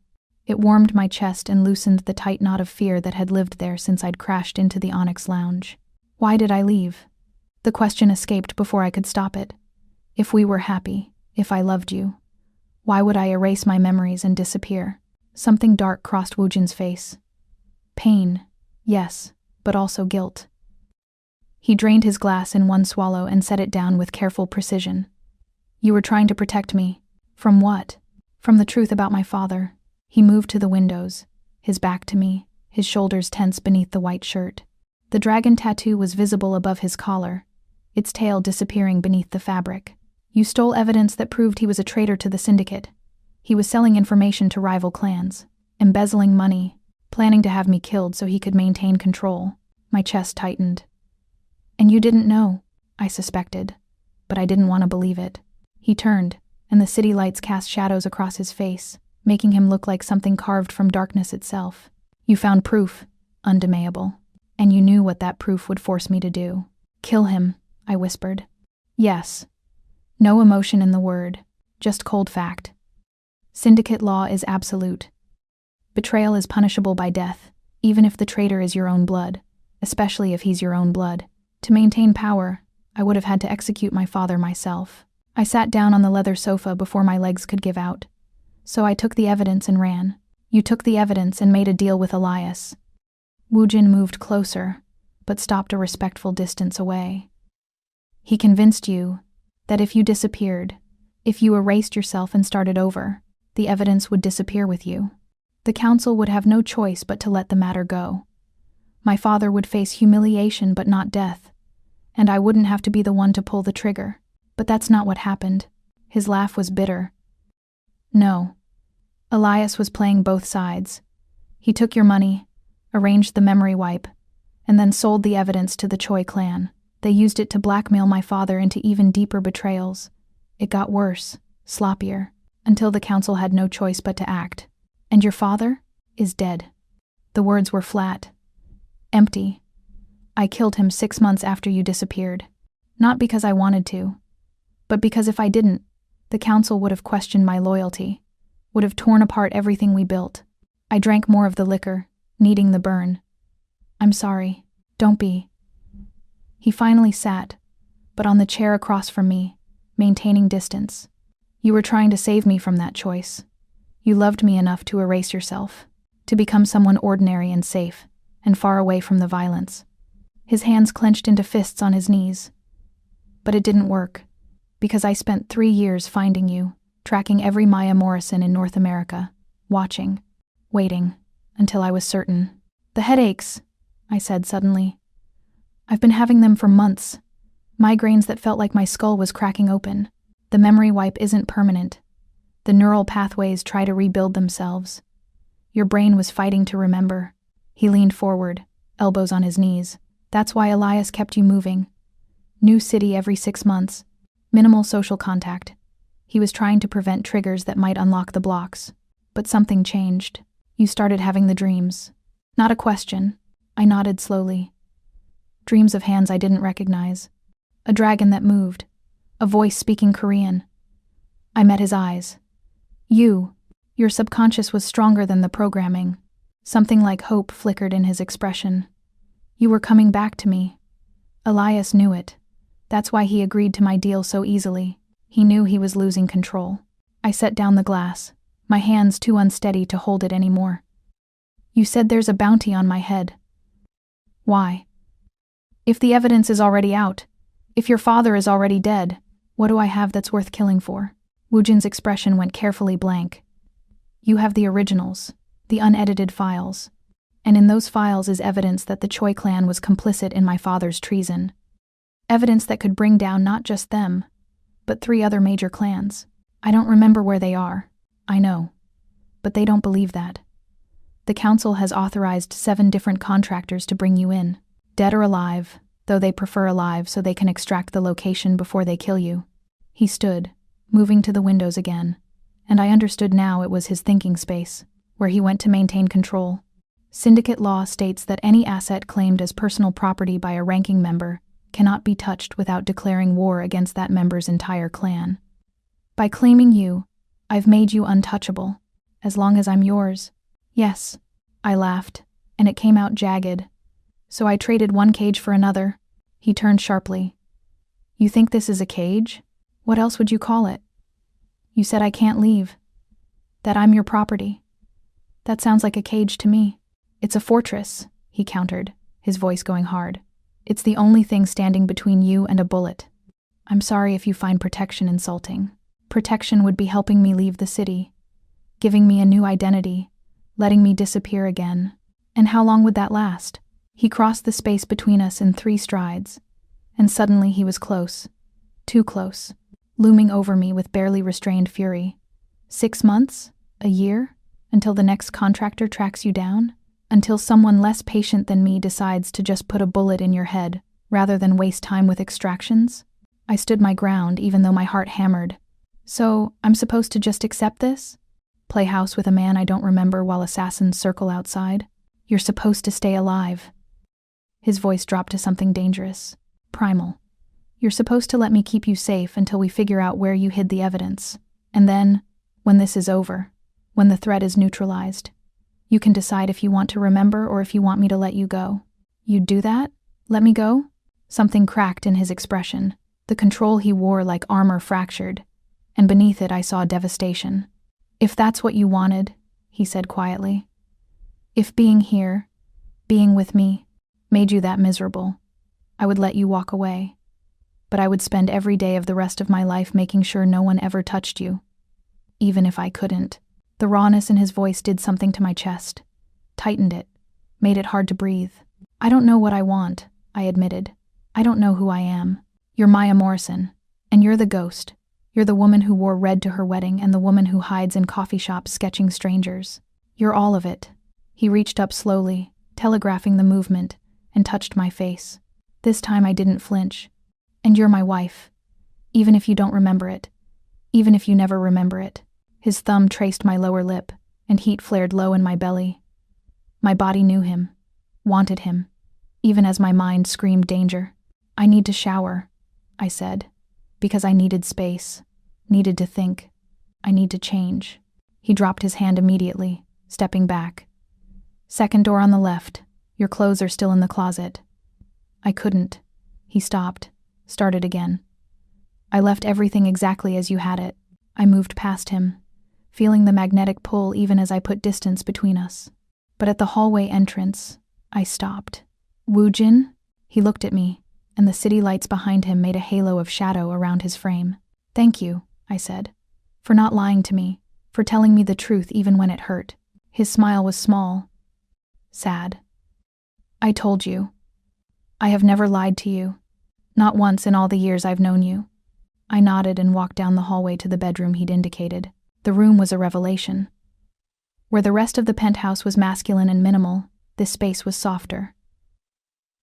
It warmed my chest and loosened the tight knot of fear that had lived there since I'd crashed into the Onyx Lounge. Why did I leave? The question escaped before I could stop it. If we were happy, if I loved you, why would I erase my memories and disappear? Something dark crossed Woojin's face. Pain, yes, but also guilt. He drained his glass in one swallow and set it down with careful precision. "You were trying to protect me. From what?" "From the truth about my father." He moved to the windows, his back to me, his shoulders tense beneath the white shirt. The dragon tattoo was visible above his collar, its tail disappearing beneath the fabric. "You stole evidence that proved he was a traitor to the syndicate. He was selling information to rival clans, embezzling money, planning to have me killed so he could maintain control." My chest tightened. "And you didn't know?" I suspected, but I didn't want to believe it. He turned, and the city lights cast shadows across his face, making him look like something carved from darkness itself. "You found proof, undeniable, and you knew what that proof would force me to do." "Kill him," I whispered. "Yes." No emotion in the word, just cold fact. Syndicate law is absolute. Betrayal is punishable by death, even if the traitor is your own blood, especially if he's your own blood. To maintain power, I would have had to execute my father myself. I sat down on the leather sofa before my legs could give out. "So I took the evidence and ran." "You took the evidence and made a deal with Elias." Woojin moved closer, but stopped a respectful distance away. "He convinced you that if you disappeared, if you erased yourself and started over, the evidence would disappear with you. The council would have no choice but to let the matter go. My father would face humiliation but not death, and I wouldn't have to be the one to pull the trigger. But that's not what happened." His laugh was bitter. "No. Elias was playing both sides. He took your money, arranged the memory wipe, and then sold the evidence to the Choi clan. They used it to blackmail my father into even deeper betrayals, It got worse, sloppier, until the council had no choice but to act. And your father is dead. The words were flat, empty. I killed him 6 months after you disappeared. Not because I wanted to, but because if I didn't, the council would have questioned my loyalty, would have torn apart everything we built. I drank more of the liquor, needing the burn. I'm sorry. Don't be. He finally sat, but on the chair across from me, maintaining distance. You were trying to save me from that choice. You loved me enough to erase yourself, to become someone ordinary and safe, and far away from the violence. His hands clenched into fists on his knees. But it didn't work, because I spent 3 years finding you, tracking every Maya Morrison in North America, watching, waiting, until I was certain. The headaches, I said suddenly. I've been having them for months. Migraines that felt like my skull was cracking open. The memory wipe isn't permanent. The neural pathways try to rebuild themselves. Your brain was fighting to remember. He leaned forward, elbows on his knees. That's why Elias kept you moving. New city every 6 months. Minimal social contact. He was trying to prevent triggers that might unlock the blocks. But something changed. You started having the dreams. Not a question. I nodded slowly. Dreams of hands I didn't recognize. A dragon that moved. A voice speaking Korean. I met his eyes. Your subconscious was stronger than the programming. Something like hope flickered in his expression. You were coming back to me. Elias knew it. That's why he agreed to my deal so easily. He knew he was losing control. I set down the glass, my hands too unsteady to hold it anymore. You said there's a bounty on my head. Why? If the evidence is already out, if your father is already dead, what do I have that's worth killing for? Woojin's expression went carefully blank. You have the originals, the unedited files. And in those files is evidence that the Choi clan was complicit in my father's treason. Evidence that could bring down not just them, but 3 other major clans. I don't remember where they are, I know. But they don't believe that. The council has authorized 7 different contractors to bring you in, dead or alive, though they prefer alive so they can extract the location before they kill you. He stood, moving to the windows again, and I understood now it was his thinking space, where he went to maintain control. Syndicate law states that any asset claimed as personal property by a ranking member cannot be touched without declaring war against that member's entire clan. By claiming you, I've made you untouchable, as long as I'm yours. Yes, I laughed, and it came out jagged. So I traded one cage for another. He turned sharply. You think this is a cage? What else would you call it? You said I can't leave. That I'm your property. That sounds like a cage to me. It's a fortress, he countered, his voice going hard. It's the only thing standing between you and a bullet. I'm sorry if you find protection insulting. Protection would be helping me leave the city, giving me a new identity, letting me disappear again. And how long would that last? He crossed the space between us in 3 strides, and suddenly he was close. Too close, looming over me with barely restrained fury. 6 months? A year? Until the next contractor tracks you down? Until someone less patient than me decides to just put a bullet in your head, rather than waste time with extractions? I stood my ground even though my heart hammered. So, I'm supposed to just accept this? Play house with a man I don't remember while assassins circle outside? You're supposed to stay alive. His voice dropped to something dangerous, primal. You're supposed to let me keep you safe until we figure out where you hid the evidence. And then, when this is over, when the threat is neutralized, you can decide if you want to remember or if you want me to let you go. You'd do that? Let me go? Something cracked in his expression. The control he wore like armor fractured, and beneath it I saw devastation. If that's what you wanted, he said quietly. If being here, being with me, made you that miserable, I would let you walk away. But I would spend every day of the rest of my life making sure no one ever touched you. Even if I couldn't. The rawness in his voice did something to my chest, tightened it, made it hard to breathe. I don't know what I want, I admitted. I don't know who I am. You're Maya Morrison, and you're the ghost. You're the woman who wore red to her wedding and the woman who hides in coffee shops sketching strangers. You're all of it. He reached up slowly, telegraphing the movement, and touched my face. This time I didn't flinch. And you're my wife. Even if you don't remember it, even if you never remember it. His thumb traced my lower lip, and heat flared low in my belly. My body knew him, wanted him, even as my mind screamed danger. I need to shower, I said, because I needed space, needed to think. I need to change. He dropped his hand immediately, stepping back. Second door on the left. Your clothes are still in the closet. I couldn't. He stopped, started again. I left everything exactly as you had it. I moved past him, feeling the magnetic pull even as I put distance between us. But at the hallway entrance, I stopped. Woojin? He looked at me, and the city lights behind him made a halo of shadow around his frame. Thank you, I said, for not lying to me, for telling me the truth even when it hurt. His smile was small, sad. I told you. I have never lied to you. Not once in all the years I've known you. I nodded and walked down the hallway to the bedroom he'd indicated. The room was a revelation. Where the rest of the penthouse was masculine and minimal, this space was softer.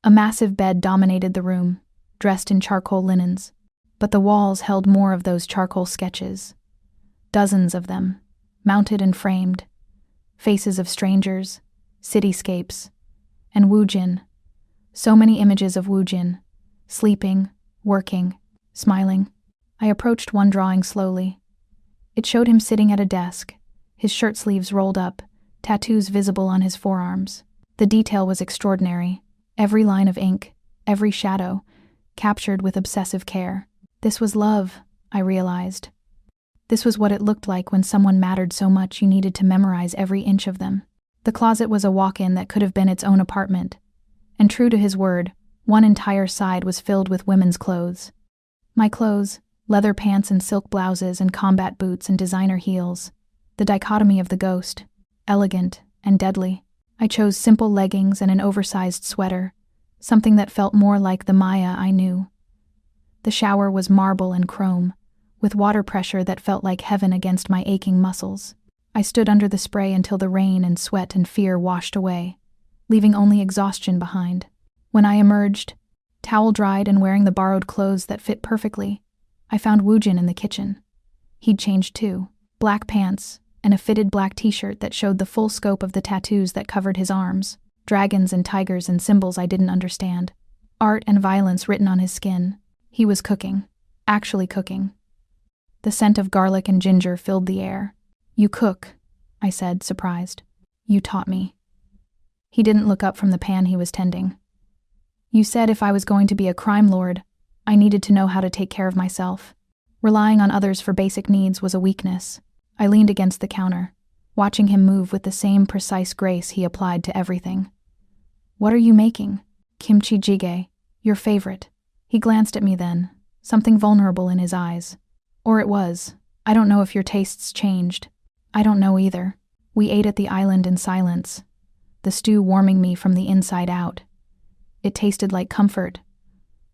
A massive bed dominated the room, dressed in charcoal linens, but the walls held more of those charcoal sketches. Dozens of them, mounted and framed. Faces of strangers, cityscapes, and Woojin. So many images of Woojin, sleeping, working, smiling. I approached one drawing slowly. It showed him sitting at a desk, his shirt sleeves rolled up, tattoos visible on his forearms. The detail was extraordinary. Every line of ink, every shadow, captured with obsessive care. This was love, I realized. This was what it looked like when someone mattered so much you needed to memorize every inch of them. The closet was a walk-in that could have been its own apartment. And true to his word, one entire side was filled with women's clothes. My clothes, leather pants and silk blouses and combat boots and designer heels. The dichotomy of the ghost, elegant and deadly. I chose simple leggings and an oversized sweater, something that felt more like the Maya I knew. The shower was marble and chrome, with water pressure that felt like heaven against my aching muscles. I stood under the spray until the rain and sweat and fear washed away, leaving only exhaustion behind. When I emerged, towel-dried and wearing the borrowed clothes that fit perfectly, I found Woojin in the kitchen. He'd changed too. Black pants and a fitted black t-shirt that showed the full scope of the tattoos that covered his arms. Dragons and tigers and symbols I didn't understand. Art and violence written on his skin. He was cooking. Actually cooking. The scent of garlic and ginger filled the air. You cook, I said, surprised. You taught me. He didn't look up from the pan he was tending. You said if I was going to be a crime lord, I needed to know how to take care of myself. Relying on others for basic needs was a weakness. I leaned against the counter, watching him move with the same precise grace he applied to everything. What are you making? Kimchi jjigae, your favorite. He glanced at me then, something vulnerable in his eyes. Or it was. I don't know if your tastes changed. I don't know either. We ate at the island in silence, the stew warming me from the inside out. It tasted like comfort,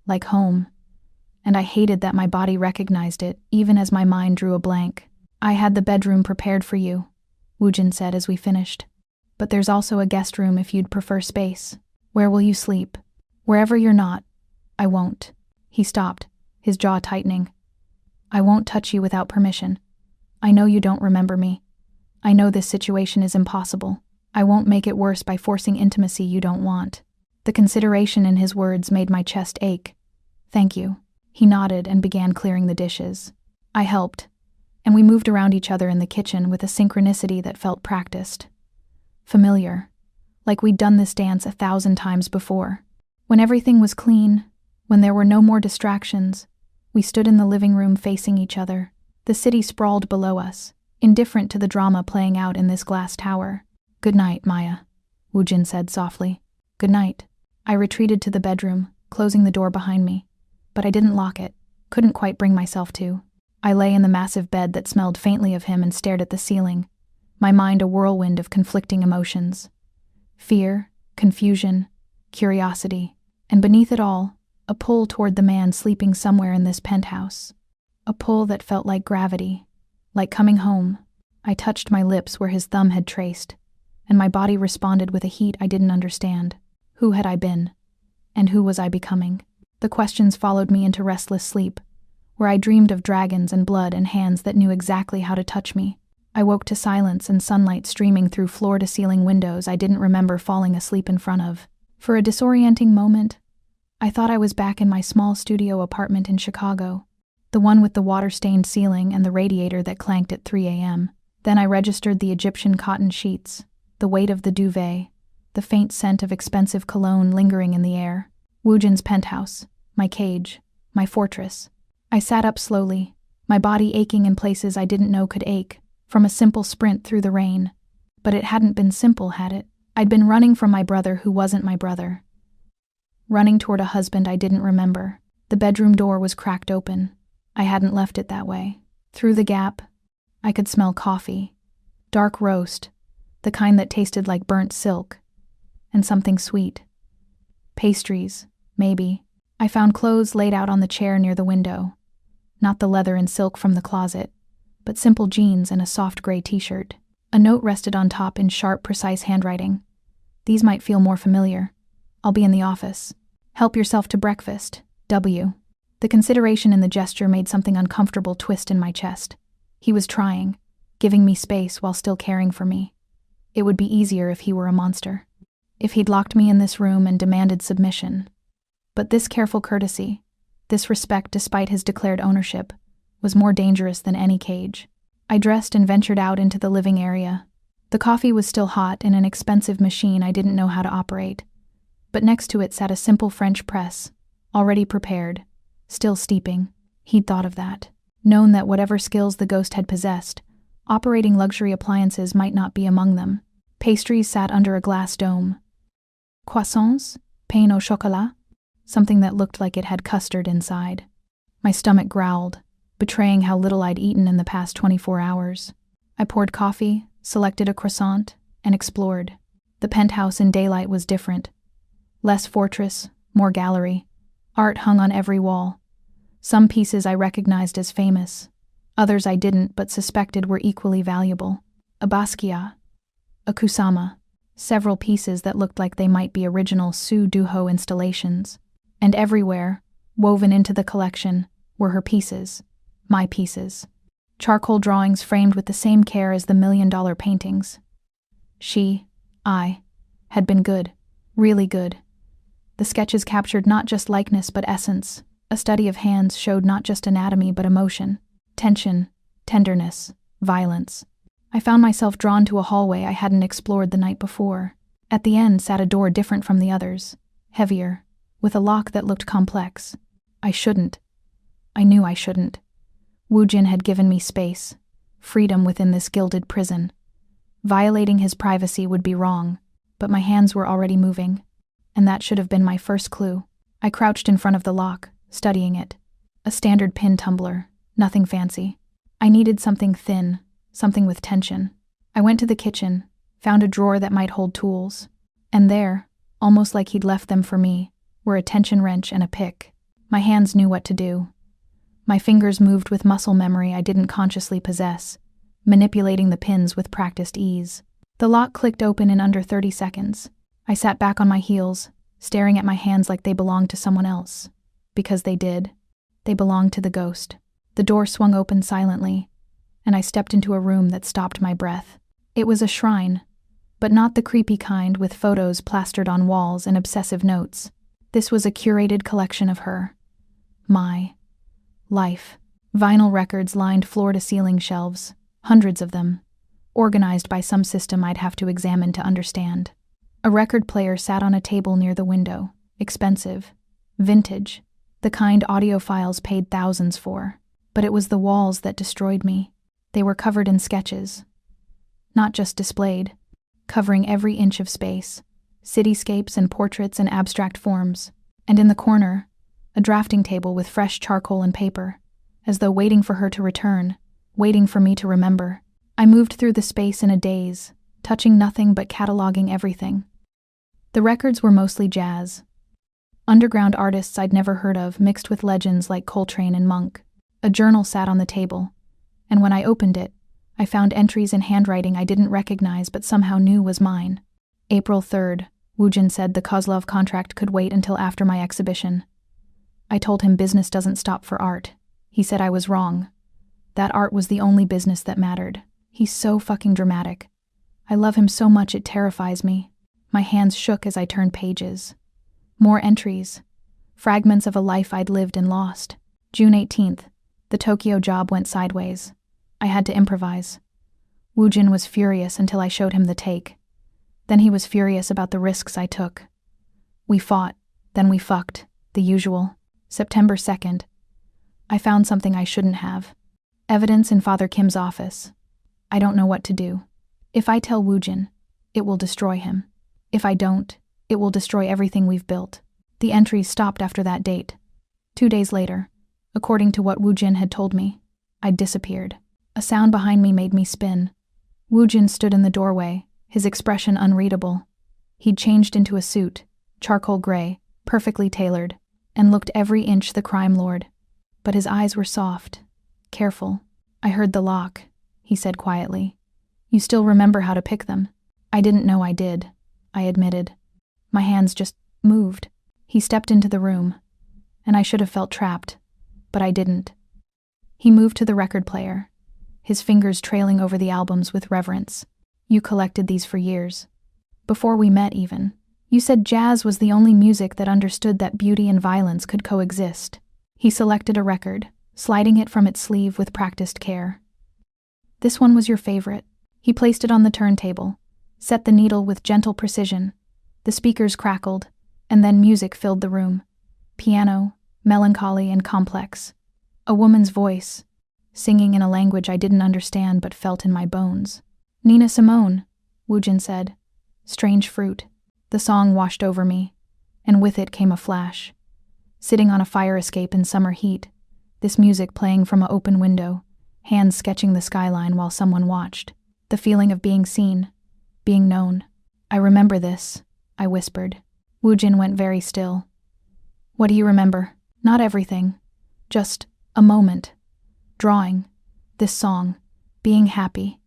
like home, and I hated that my body recognized it, even as my mind drew a blank. I had the bedroom prepared for you, Woojin said as we finished. But there's also a guest room if you'd prefer space. Where will you sleep? Wherever you're not. I won't. He stopped, his jaw tightening. I won't touch you without permission. I know you don't remember me. I know this situation is impossible. I won't make it worse by forcing intimacy you don't want. The consideration in his words made my chest ache. Thank you. He nodded and began clearing the dishes. I helped, and we moved around each other in the kitchen with a synchronicity that felt practiced. Familiar, like we'd done this dance 1,000 times before. When everything was clean, when there were no more distractions, we stood in the living room facing each other. The city sprawled below us, indifferent to the drama playing out in this glass tower. Good night, Maya, Woojin said softly. Good night. I retreated to the bedroom, closing the door behind me. But I didn't lock it, couldn't quite bring myself to. I lay in the massive bed that smelled faintly of him and stared at the ceiling, my mind a whirlwind of conflicting emotions. Fear, confusion, curiosity, and beneath it all, a pull toward the man sleeping somewhere in this penthouse. A pull that felt like gravity, like coming home. I touched my lips where his thumb had traced, and my body responded with a heat I didn't understand. Who had I been? And who was I becoming? The questions followed me into restless sleep, where I dreamed of dragons and blood and hands that knew exactly how to touch me. I woke to silence and sunlight streaming through floor-to-ceiling windows I didn't remember falling asleep in front of. For a disorienting moment, I thought I was back in my small studio apartment in Chicago, the one with the water-stained ceiling and the radiator that clanked at 3 a.m. Then I registered the Egyptian cotton sheets, the weight of the duvet, the faint scent of expensive cologne lingering in the air. Woojin's penthouse, my cage, my fortress. I sat up slowly, my body aching in places I didn't know could ache, from a simple sprint through the rain. But it hadn't been simple, had it? I'd been running from my brother who wasn't my brother. Running toward a husband I didn't remember. The bedroom door was cracked open. I hadn't left it that way. Through the gap, I could smell coffee, dark roast, the kind that tasted like burnt silk, and something sweet. Pastries, maybe. I found clothes laid out on the chair near the window. Not the leather and silk from the closet, but simple jeans and a soft gray t-shirt. A note rested on top in sharp, precise handwriting. These might feel more familiar. I'll be in the office. Help yourself to breakfast. W. The consideration in the gesture made something uncomfortable twist in my chest. He was trying, giving me space while still caring for me. It would be easier if he were a monster. If he'd locked me in this room and demanded submission. But this careful courtesy, this respect despite his declared ownership, was more dangerous than any cage. I dressed and ventured out into the living area. The coffee was still hot in an expensive machine I didn't know how to operate. But next to it sat a simple French press, already prepared, still steeping. He'd thought of that. Known that whatever skills the ghost had possessed, operating luxury appliances might not be among them. Pastries sat under a glass dome. Croissants, pain au chocolat, something that looked like it had custard inside. My stomach growled, betraying how little I'd eaten in the past 24 hours. I poured coffee, selected a croissant, and explored. The penthouse in daylight was different. Less fortress, more gallery. Art hung on every wall. Some pieces I recognized as famous. Others I didn't but suspected were equally valuable. A Basquiat, a Kusama, several pieces that looked like they might be original Su Duho installations. And everywhere, woven into the collection, were her pieces. My pieces. Charcoal drawings framed with the same care as the $1,000,000 paintings. I, had been good, really good. The sketches captured not just likeness but essence. A study of hands showed not just anatomy but emotion, tension, tenderness, violence. I found myself drawn to a hallway I hadn't explored the night before. At the end sat a door different from the others, heavier, with a lock that looked complex. I knew I shouldn't. Woojin had given me space, freedom within this gilded prison. Violating his privacy would be wrong, but my hands were already moving, and that should have been my first clue. I crouched in front of the lock, studying it. A standard pin tumbler, nothing fancy. I needed something thin, something with tension. I went to the kitchen, found a drawer that might hold tools, and there, almost like he'd left them for me, were a tension wrench and a pick. My hands knew what to do. My fingers moved with muscle memory I didn't consciously possess, manipulating the pins with practiced ease. The lock clicked open in under 30 seconds. I sat back on my heels, staring at my hands like they belonged to someone else. Because they did. They belonged to the ghost. The door swung open silently, and I stepped into a room that stopped my breath. It was a shrine, but not the creepy kind with photos plastered on walls and obsessive notes. This was a curated collection of her. My life. Vinyl records lined floor-to-ceiling shelves, hundreds of them, organized by some system I'd have to examine to understand. A record player sat on a table near the window, expensive, vintage, the kind audiophiles paid thousands for. But it was the walls that destroyed me. They were covered in sketches. Not just displayed, covering every inch of space, cityscapes and portraits and abstract forms. And in the corner, a drafting table with fresh charcoal and paper, as though waiting for her to return, waiting for me to remember. I moved through the space in a daze, touching nothing but cataloging everything. The records were mostly jazz. Underground artists I'd never heard of mixed with legends like Coltrane and Monk. A journal sat on the table, and when I opened it, I found entries in handwriting I didn't recognize but somehow knew was mine. April 3rd, Woojin said the Kozlov contract could wait until after my exhibition. I told him business doesn't stop for art. He said I was wrong. That art was the only business that mattered. He's so fucking dramatic. I love him so much it terrifies me. My hands shook as I turned pages. More entries. Fragments of a life I'd lived and lost. June 18th. The Tokyo job went sideways. I had to improvise. Woojin was furious until I showed him the take. Then he was furious about the risks I took. We fought, then we fucked, the usual. September 2nd. I found something I shouldn't have. Evidence in Father Kim's office. I don't know what to do. If I tell Woojin, it will destroy him. If I don't, it will destroy everything we've built. The entries stopped after that date. 2 days later, according to what Woojin had told me, I'd disappeared. A sound behind me made me spin. Woojin stood in the doorway, his expression unreadable. He'd changed into a suit, charcoal gray, perfectly tailored, and looked every inch the crime lord. But his eyes were soft, careful. I heard the lock, he said quietly. You still remember how to pick them? I didn't know I did, I admitted. My hands just moved. He stepped into the room, and I should have felt trapped, but I didn't. He moved to the record player, his fingers trailing over the albums with reverence. You collected these for years. Before we met even. You said jazz was the only music that understood that beauty and violence could coexist. He selected a record, sliding it from its sleeve with practiced care. This one was your favorite. He placed it on the turntable, set the needle with gentle precision. The speakers crackled, and then music filled the room. Piano, melancholy and complex. A woman's voice, singing in a language I didn't understand but felt in my bones. Nina Simone, Woojin said. Strange fruit. The song washed over me, and with it came a flash. Sitting on a fire escape in summer heat, this music playing from an open window, hands sketching the skyline while someone watched. The feeling of being seen, being known. I remember this, I whispered. Woojin went very still. What do you remember? Not everything. Just a moment. Drawing. This song. Being happy.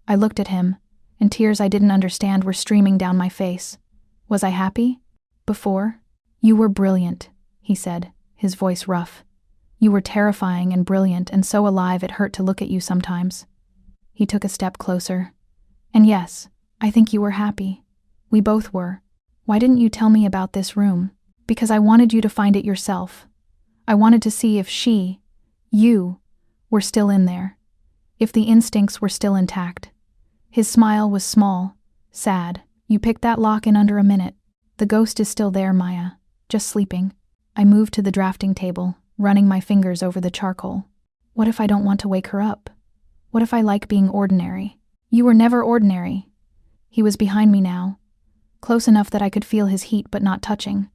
I looked at him, and tears I didn't understand were streaming down my face. Was I happy? Before? You were brilliant, he said, his voice rough. You were terrifying and brilliant and so alive it hurt to look at you sometimes. He took a step closer. And yes, I think you were happy. We both were. Why didn't you tell me about this room? Because I wanted you to find it yourself. I wanted to see if you, were still in there. If the instincts were still intact. His smile was small, sad. You picked that lock in under a minute. The ghost is still there, Maya. Just sleeping. I moved to the drafting table, running my fingers over the charcoal. What if I don't want to wake her up? What if I like being ordinary? You were never ordinary. He was behind me now, close enough that I could feel his heat but not touching.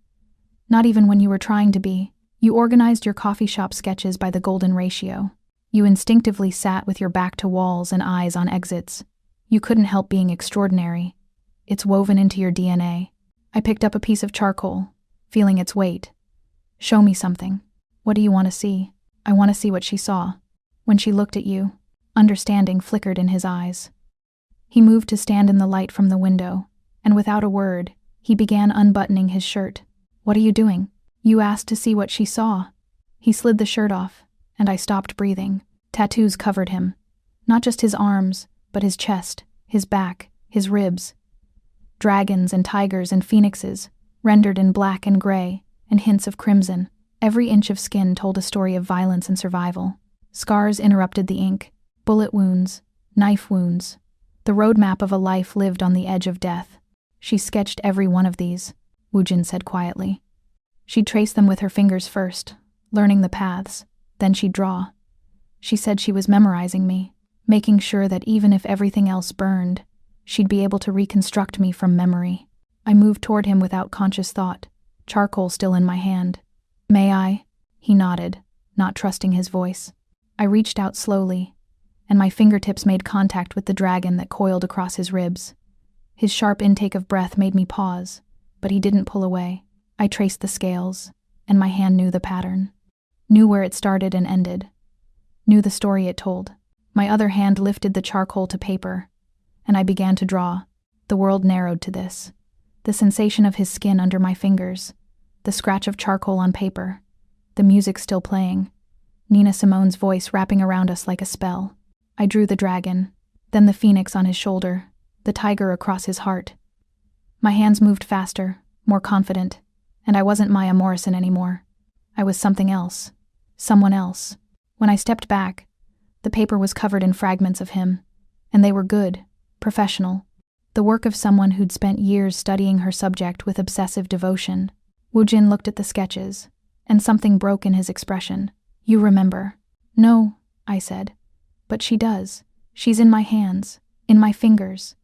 Not even when you were trying to be. You organized your coffee shop sketches by the golden ratio. You instinctively sat with your back to walls and eyes on exits. You couldn't help being extraordinary. It's woven into your DNA. I picked up a piece of charcoal, feeling its weight. Show me something. What do you want to see? I want to see what she saw. When she looked at you, understanding flickered in his eyes. He moved to stand in the light from the window, and without a word, he began unbuttoning his shirt. What are you doing? You asked to see what she saw. He slid the shirt off, and I stopped breathing. Tattoos covered him. Not just his arms, but his chest, his back, his ribs. Dragons and tigers and phoenixes, rendered in black and gray, and hints of crimson. Every inch of skin told a story of violence and survival. Scars interrupted the ink. Bullet wounds, knife wounds. The roadmap of a life lived on the edge of death. She sketched every one of these, Woojin said quietly. She'd trace them with her fingers first, learning the paths. Then she'd draw. She said she was memorizing me, making sure that even if everything else burned, she'd be able to reconstruct me from memory. I moved toward him without conscious thought, charcoal still in my hand. May I? He nodded, not trusting his voice. I reached out slowly, and my fingertips made contact with the dragon that coiled across his ribs. His sharp intake of breath made me pause, but he didn't pull away. I traced the scales, and my hand knew the pattern. Knew where it started and ended. Knew the story it told. My other hand lifted the charcoal to paper, and I began to draw. The world narrowed to this. The sensation of his skin under my fingers, the scratch of charcoal on paper, the music still playing. Nina Simone's voice wrapping around us like a spell. I drew the dragon, then the phoenix on his shoulder, the tiger across his heart. My hands moved faster, more confident, and I wasn't Maya Morrison anymore. I was something else. Someone else. When I stepped back, the paper was covered in fragments of him, and they were good, professional. The work of someone who'd spent years studying her subject with obsessive devotion. Woojin looked at the sketches, and something broke in his expression. You remember? No, I said. But she does. She's in my hands, in my fingers.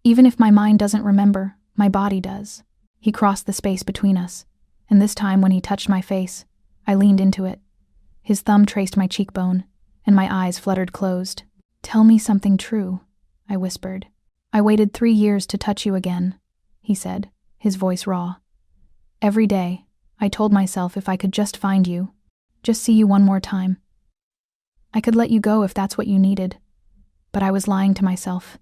Even if my mind doesn't remember, my body does. He crossed the space between us, and this time when he touched my face, I leaned into it. His thumb traced my cheekbone, and my eyes fluttered closed. Tell me something true, I whispered. I waited 3 years to touch you again, he said, his voice raw. Every day, I told myself if I could just find you, just see you one more time. I could let you go if that's what you needed, but I was lying to myself.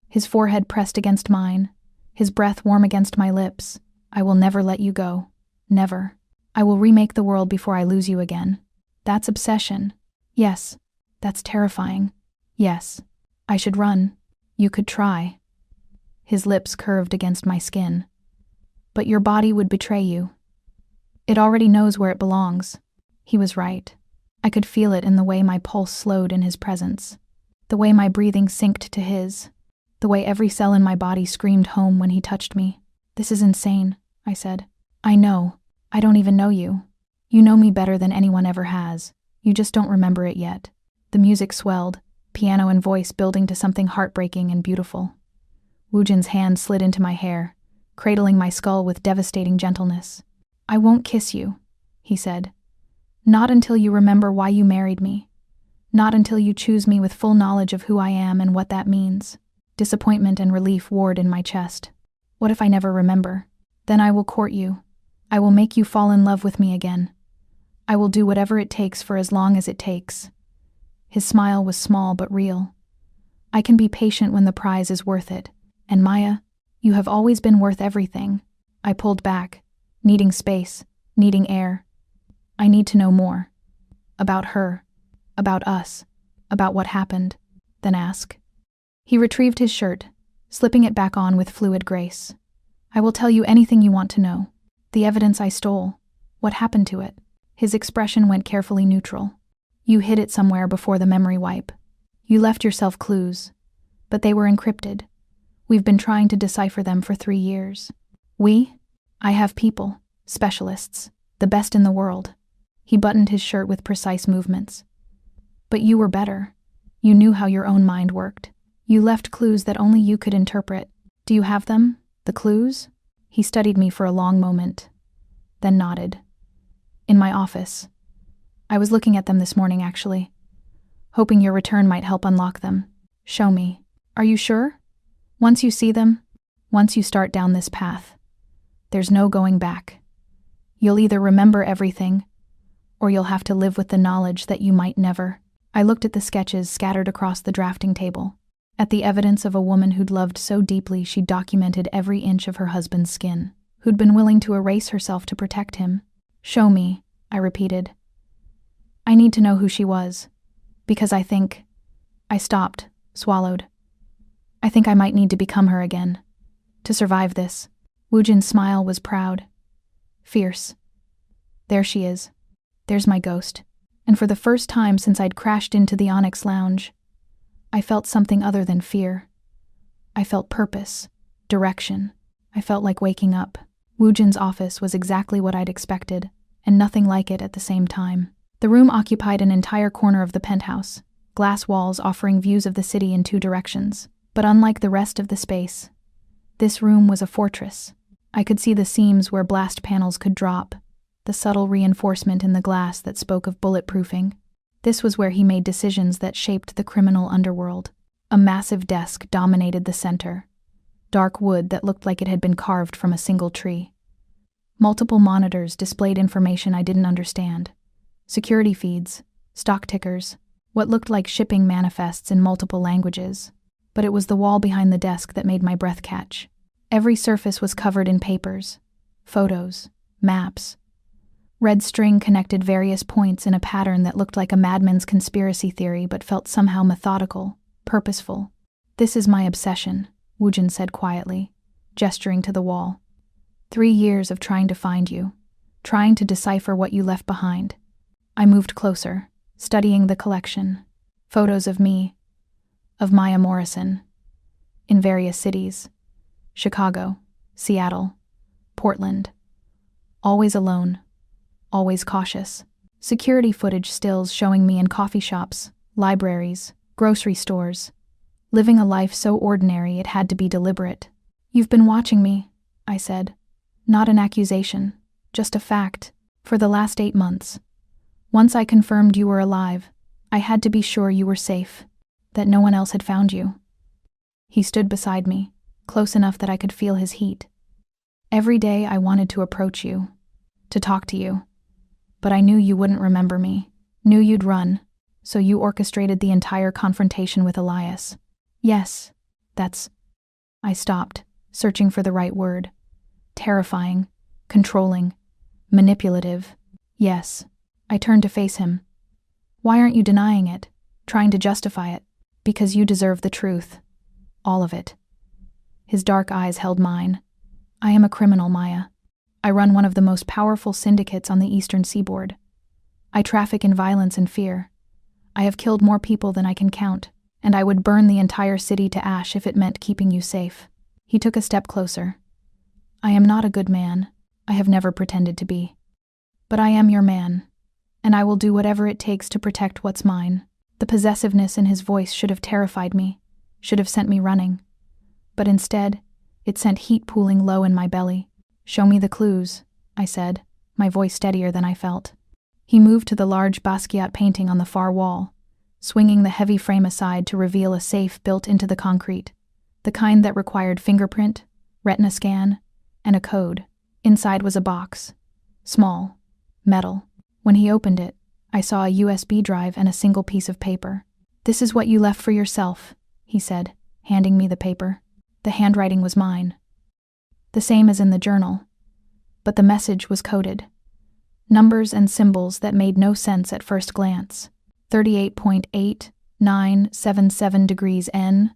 His forehead pressed against mine, his breath warm against my lips. I will never let you go. Never. I will remake the world before I lose you again. That's obsession. Yes. That's terrifying. Yes. I should run. You could try. His lips curved against my skin. But your body would betray you. It already knows where it belongs. He was right. I could feel it in the way my pulse slowed in his presence, the way my breathing synced to his, the way every cell in my body screamed home when he touched me. This is insane, I said. I know. I don't even know you. You know me better than anyone ever has. You just don't remember it yet. The music swelled, piano and voice building to something heartbreaking and beautiful. Woojin's hand slid into my hair, cradling my skull with devastating gentleness. I won't kiss you, he said. Not until you remember why you married me. Not until you choose me with full knowledge of who I am and what that means. Disappointment and relief warred in my chest. What if I never remember? Then I will court you. I will make you fall in love with me again. I will do whatever it takes for as long as it takes. His smile was small but real. I can be patient when the prize is worth it. And Maya, you have always been worth everything. I pulled back, needing space, needing air. I need to know more. About her, about us, about what happened, then ask. He retrieved his shirt, slipping it back on with fluid grace. I will tell you anything you want to know. The evidence I stole, what happened to it. His expression went carefully neutral. You hid it somewhere before the memory wipe. You left yourself clues, but they were encrypted. We've been trying to decipher them for 3 years. I have people, specialists, the best in the world. He buttoned his shirt with precise movements. But you were better. You knew how your own mind worked. You left clues that only you could interpret. Do you have them? The clues? He studied me for a long moment, then nodded. In my office. I was looking at them this morning, actually, hoping your return might help unlock them. Show me. Are you sure? Once you see them, once you start down this path, there's no going back. You'll either remember everything, or you'll have to live with the knowledge that you might never. I looked at the sketches scattered across the drafting table, at the evidence of a woman who'd loved so deeply she documented every inch of her husband's skin, who'd been willing to erase herself to protect him. Show me, I repeated. I need to know who she was, because I stopped, swallowed. I think I might need to become her again, to survive this. Woojin's smile was proud, fierce. There she is. There's my ghost. And for the first time since I'd crashed into the Onyx Lounge, I felt something other than fear. I felt purpose, direction. I felt like waking up. Woojin's office was exactly what I'd expected, and nothing like it at the same time. The room occupied an entire corner of the penthouse, glass walls offering views of the city in 2 directions. But unlike the rest of the space, this room was a fortress. I could see the seams where blast panels could drop, the subtle reinforcement in the glass that spoke of bulletproofing. This was where he made decisions that shaped the criminal underworld. A massive desk dominated the center, dark wood that looked like it had been carved from a single tree. Multiple monitors displayed information I didn't understand. Security feeds, stock tickers, what looked like shipping manifests in multiple languages. But it was the wall behind the desk that made my breath catch. Every surface was covered in papers, photos, maps. Red string connected various points in a pattern that looked like a madman's conspiracy theory but felt somehow methodical, purposeful. "This is my obsession," Woojin said quietly, gesturing to the wall. 3 years of trying to find you, trying to decipher what you left behind. I moved closer, studying the collection. Photos of me, of Maya Morrison, in various cities. Chicago, Seattle, Portland. Always alone, always cautious. Security footage stills showing me in coffee shops, libraries, grocery stores. Living a life so ordinary it had to be deliberate. "You've been watching me," I said. Not an accusation, just a fact. For the last 8 months. Once I confirmed you were alive, I had to be sure you were safe, that no one else had found you. He stood beside me, close enough that I could feel his heat. "Every day I wanted to approach you, to talk to you. But I knew you wouldn't remember me, knew you'd run, so you orchestrated the entire confrontation with Elias." "Yes, that's..." I stopped, searching for the right word. Terrifying, controlling, manipulative. "Yes." I turned to face him. "Why aren't you denying it, trying to justify it?" "Because you deserve the truth. All of it." His dark eyes held mine. "I am a criminal, Maya. I run one of the most powerful syndicates on the eastern seaboard. I traffic in violence and fear. I have killed more people than I can count, and I would burn the entire city to ash if it meant keeping you safe." He took a step closer. "I am not a good man. I have never pretended to be. But I am your man, and I will do whatever it takes to protect what's mine." The possessiveness in his voice should have terrified me, should have sent me running. But instead, it sent heat pooling low in my belly. "Show me the clues," I said, my voice steadier than I felt. He moved to the large Basquiat painting on the far wall, swinging the heavy frame aside to reveal a safe built into the concrete, the kind that required fingerprint, retina scan, and a code. Inside was a box, small, metal. When he opened it, I saw a USB drive and a single piece of paper. "This is what you left for yourself," he said, handing me the paper. The handwriting was mine. The same as in the journal, but the message was coded. Numbers and symbols that made no sense at first glance. 38.8977 degrees N,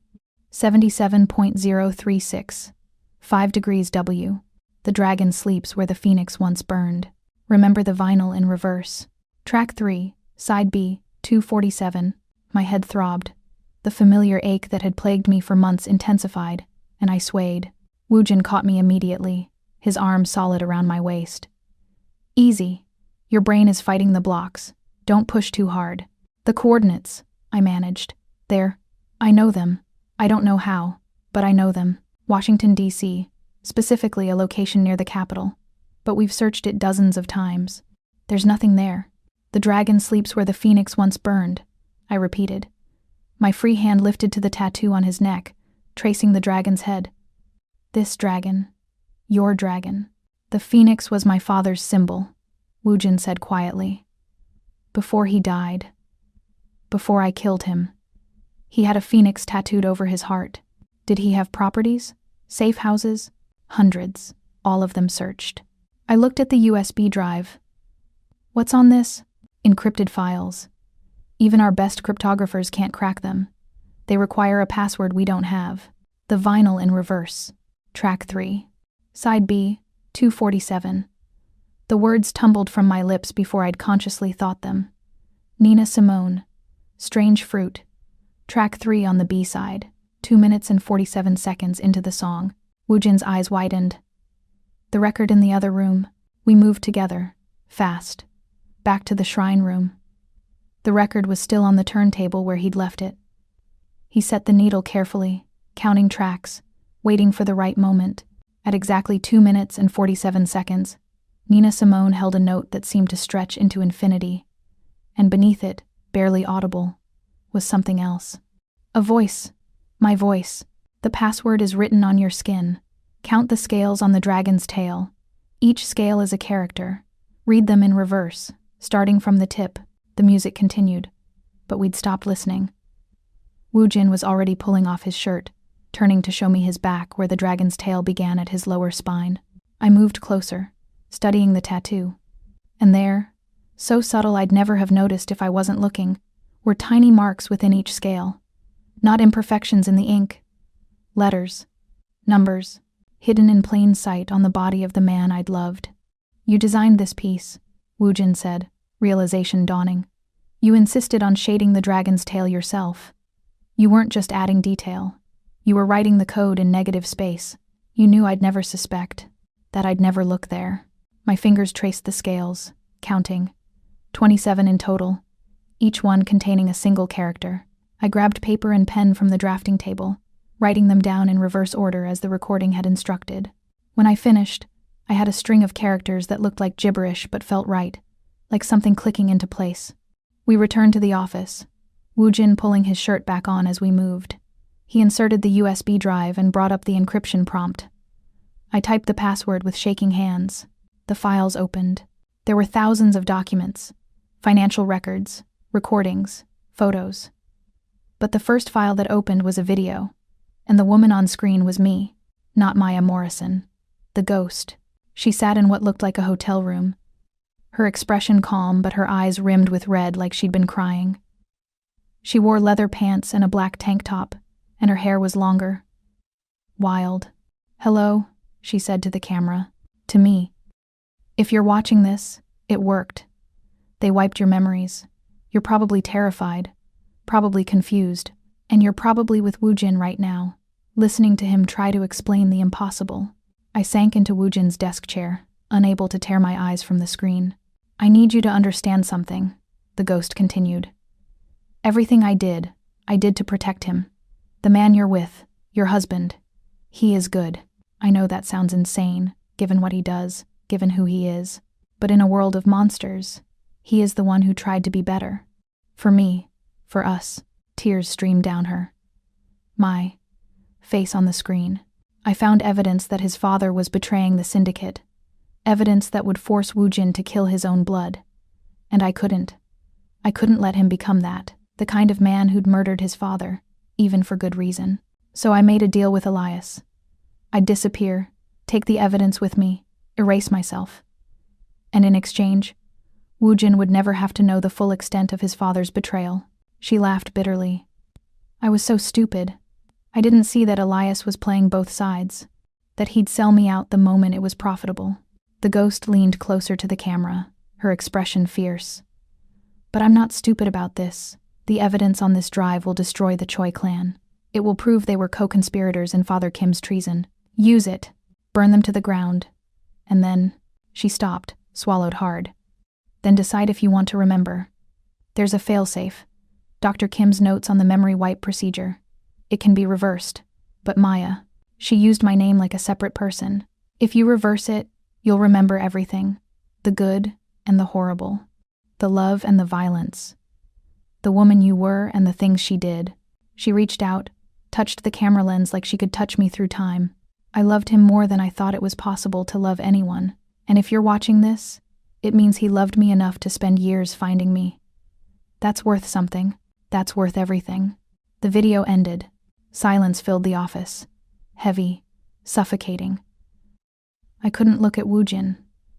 77.036, 5 degrees W. The dragon sleeps where the phoenix once burned. Remember the vinyl in reverse. Track 3, Side B, 247. My head throbbed. The familiar ache that had plagued me for months intensified, and I swayed. Woojin caught me immediately, his arm solid around my waist. "Easy. Your brain is fighting the blocks. Don't push too hard." "The coordinates," I managed. "There. I know them. I don't know how, but I know them. Washington, D.C., specifically a location near the Capitol. But we've searched it dozens of times. There's nothing there." "The dragon sleeps where the phoenix once burned," I repeated. My free hand lifted to the tattoo on his neck, tracing the dragon's head. "This dragon. Your dragon. The phoenix was my father's symbol," Woojin said quietly. "Before he died. Before I killed him. He had a phoenix tattooed over his heart. Did he have properties? Safe houses? Hundreds. All of them searched." I looked at the USB drive. "What's on this?" "Encrypted files. Even our best cryptographers can't crack them. They require a password we don't have." The vinyl in reverse. Track 3. Side B, 247. The words tumbled from my lips before I'd consciously thought them. Nina Simone. Strange Fruit. Track 3 on the B side, 2 minutes and 47 seconds into the song. Woojin's eyes widened. The record in the other room. We moved together, fast, back to the shrine room. The record was still on the turntable where he'd left it. He set the needle carefully, counting tracks, waiting for the right moment. At exactly 2 minutes and 47 seconds, Nina Simone held a note that seemed to stretch into infinity, and beneath it, barely audible, was something else. A voice. My voice. "The password is written on your skin. Count the scales on the dragon's tail. Each scale is a character. Read them in reverse, starting from the tip." The music continued, but we'd stopped listening. Woojin was already pulling off his shirt, turning to show me his back where the dragon's tail began at his lower spine. I moved closer, studying the tattoo. And there, so subtle I'd never have noticed if I wasn't looking, were tiny marks within each scale. Not imperfections in the ink. Letters. Numbers. Hidden in plain sight on the body of the man I'd loved. "You designed this piece," Woojin said, realization dawning. "You insisted on shading the dragon's tail yourself. You weren't just adding detail. You were writing the code in negative space. You knew I'd never suspect, that I'd never look there." My fingers traced the scales, counting. 27 in total, each one containing a single character. I grabbed paper and pen from the drafting table, writing them down in reverse order as the recording had instructed. When I finished, I had a string of characters that looked like gibberish but felt right, like something clicking into place. We returned to the office, Woojin pulling his shirt back on as we moved. He inserted the USB drive and brought up the encryption prompt. I typed the password with shaking hands. The files opened. There were thousands of documents, financial records, recordings, photos. But the first file that opened was a video, and the woman on screen was me, not Maya Morrison, the ghost. She sat in what looked like a hotel room, her expression calm but her eyes rimmed with red like she'd been crying. She wore leather pants and a black tank top, and her hair was longer. Wild. "Hello," she said to the camera, to me. "If you're watching this, it worked. They wiped your memories. You're probably terrified, probably confused, and you're probably with Woojin right now, listening to him try to explain the impossible." I sank into Woojin's desk chair, unable to tear my eyes from the screen. "I need you to understand something," the ghost continued. "Everything I did to protect him. The man you're with, your husband, he is good. I know that sounds insane, given what he does, given who he is. But in a world of monsters, he is the one who tried to be better. For me, for us." Tears streamed down her. My face on the screen. I found evidence that his father was betraying the syndicate. Evidence that would force Woojin to kill his own blood. And I couldn't. I couldn't let him become that, the kind of man who'd murdered his father, even for good reason. So I made a deal with Elias. I'd disappear, take the evidence with me, erase myself. And in exchange, Woojin would never have to know the full extent of his father's betrayal. She laughed bitterly. "I was so stupid. I didn't see that Elias was playing both sides, that he'd sell me out the moment it was profitable." The ghost leaned closer to the camera, her expression fierce. "But I'm not stupid about this. The evidence on this drive will destroy the Choi clan. It will prove they were co-conspirators in Father Kim's treason. Use it. Burn them to the ground. And then..." She stopped, swallowed hard. "Then decide if you want to remember. There's a failsafe. Dr. Kim's notes on the memory wipe procedure. It can be reversed. But Maya, she used my name like a separate person. If you reverse it, you'll remember everything. The good and the horrible. The love and the violence. The woman you were and the things she did." She reached out, touched the camera lens like she could touch me through time. "I loved him more than I thought it was possible to love anyone. And if you're watching this, it means he loved me enough to spend years finding me. That's worth something. That's worth everything." The video ended. Silence filled the office. Heavy, suffocating. I couldn't look at Woojin,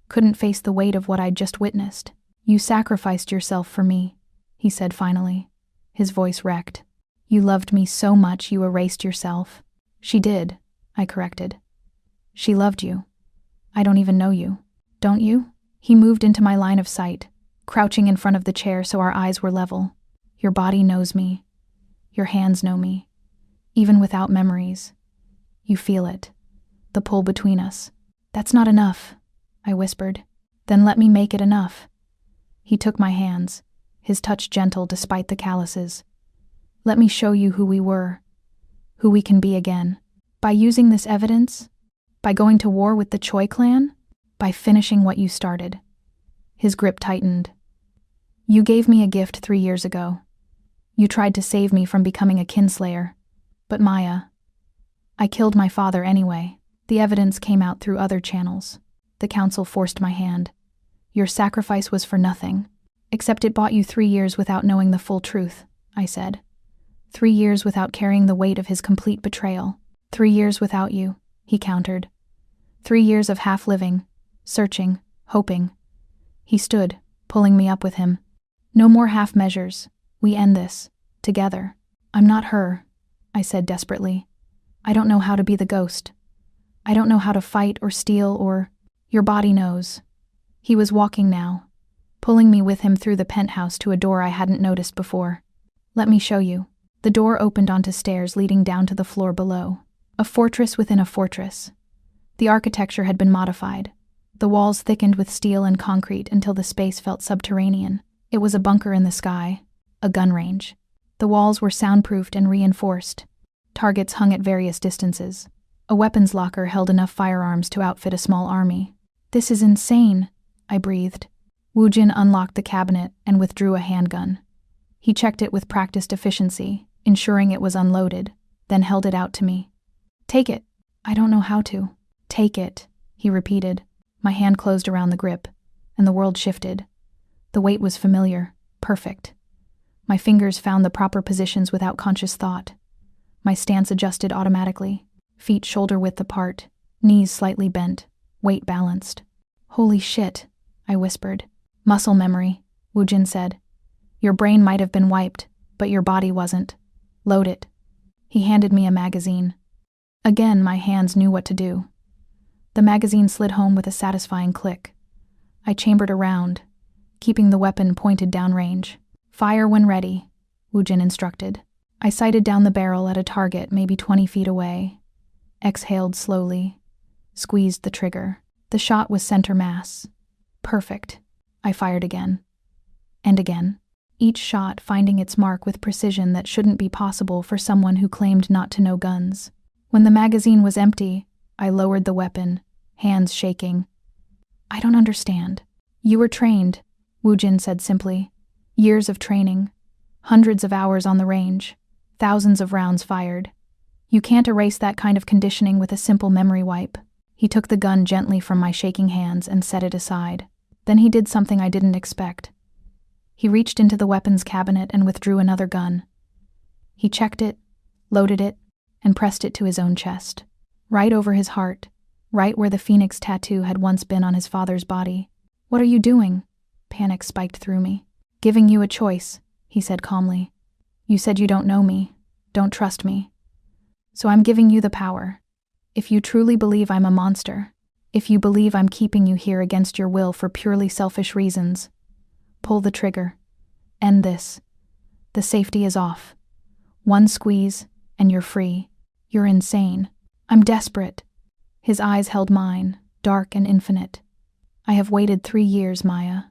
couldn't face the weight of what I'd just witnessed. "You sacrificed yourself for me," he said finally, his voice wrecked. "You loved me so much you erased yourself." "She did," I corrected. "She loved you. I don't even know you. Don't you?" He moved into my line of sight, crouching in front of the chair so our eyes were level. "Your body knows me. Your hands know me. Even without memories. You feel it. The pull between us." "That's not enough," I whispered. "Then let me make it enough." He took my hands, his touch gentle despite the calluses. "Let me show you who we were, who we can be again. By using this evidence, by going to war with the Choi clan, by finishing what you started." His grip tightened. "You gave me a gift 3 years ago. You tried to save me from becoming a kinslayer. But Maya, I killed my father anyway. The evidence came out through other channels. The council forced my hand. Your sacrifice was for nothing. Except it bought you 3 years without knowing the full truth," I said. 3 years without carrying the weight of his complete betrayal. 3 years without you," he countered. 3 years of half-living, searching, hoping. He stood, pulling me up with him. No more half measures. We end this. Together. I'm not her, I said desperately. I don't know how to be the ghost. I don't know how to fight or steal or… Your body knows. He was walking now, pulling me with him through the penthouse to a door I hadn't noticed before. Let me show you. The door opened onto stairs leading down to the floor below. A fortress within a fortress. The architecture had been modified. The walls thickened with steel and concrete until the space felt subterranean. It was a bunker in the sky, a gun range. The walls were soundproofed and reinforced. Targets hung at various distances. A weapons locker held enough firearms to outfit a small army. This is insane, I breathed. Woojin unlocked the cabinet and withdrew a handgun. He checked it with practiced efficiency, ensuring it was unloaded, then held it out to me. Take it. I don't know how to. Take it, he repeated. My hand closed around the grip, and the world shifted. The weight was familiar, perfect. My fingers found the proper positions without conscious thought. My stance adjusted automatically, feet shoulder-width apart, knees slightly bent, weight balanced. Holy shit, I whispered. Muscle memory, Woojin said. Your brain might have been wiped, but your body wasn't. Load it. He handed me a magazine. Again, my hands knew what to do. The magazine slid home with a satisfying click. I chambered around, keeping the weapon pointed downrange. Fire when ready, Woojin instructed. I sighted down the barrel at a target maybe 20 feet away. Exhaled slowly. Squeezed the trigger. The shot was center mass. Perfect. I fired again. And again. Each shot finding its mark with precision that shouldn't be possible for someone who claimed not to know guns. When the magazine was empty, I lowered the weapon, hands shaking. I don't understand. You were trained, Woojin said simply. Years of training. Hundreds of hours on the range. Thousands of rounds fired. You can't erase that kind of conditioning with a simple memory wipe. He took the gun gently from my shaking hands and set it aside. Then he did something I didn't expect. He reached into the weapons cabinet and withdrew another gun. He checked it, loaded it, and pressed it to his own chest. Right over his heart, right where the phoenix tattoo had once been on his father's body. What are you doing? Panic spiked through me. Giving you a choice, he said calmly. You said you don't know me, don't trust me. So I'm giving you the power. If you truly believe I'm a monster, if you believe I'm keeping you here against your will for purely selfish reasons, pull the trigger. End this. The safety is off. One squeeze, and you're free. You're insane. I'm desperate. His eyes held mine, dark and infinite. I have waited 3 years, Maya.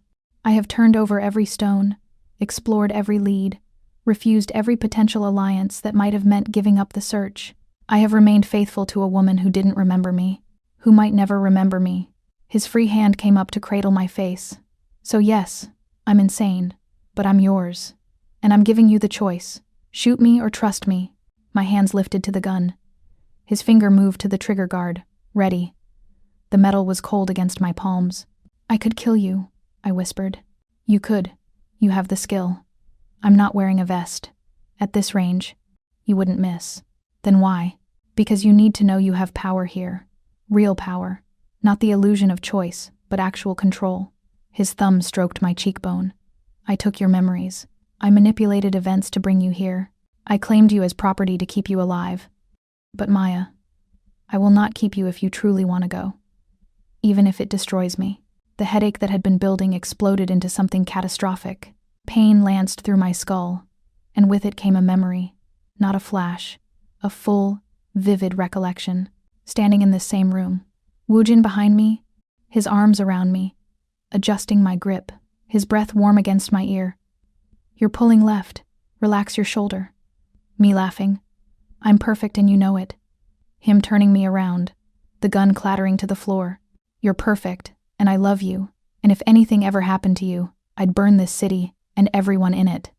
I have turned over every stone, explored every lead, refused every potential alliance that might have meant giving up the search. I have remained faithful to a woman who didn't remember me, who might never remember me. His free hand came up to cradle my face. So yes, I'm insane, but I'm yours. And I'm giving you the choice. Shoot me or trust me. My hands lifted to the gun. His finger moved to the trigger guard, ready. The metal was cold against my palms. I could kill you, I whispered. You could. You have the skill. I'm not wearing a vest. At this range, you wouldn't miss. Then why? Because you need to know you have power here. Real power. Not the illusion of choice, but actual control. His thumb stroked my cheekbone. I took your memories. I manipulated events to bring you here. I claimed you as property to keep you alive. But Maya, I will not keep you if you truly want to go. Even if it destroys me. The headache that had been building exploded into something catastrophic. Pain lanced through my skull, and with it came a memory. Not a flash. A full, vivid recollection. Standing in this same room. Woojin behind me, his arms around me, adjusting my grip, his breath warm against my ear. You're pulling left. Relax your shoulder. Me laughing. I'm perfect and you know it. Him turning me around, the gun clattering to the floor. You're perfect, and I love you, and if anything ever happened to you, I'd burn this city and everyone in it.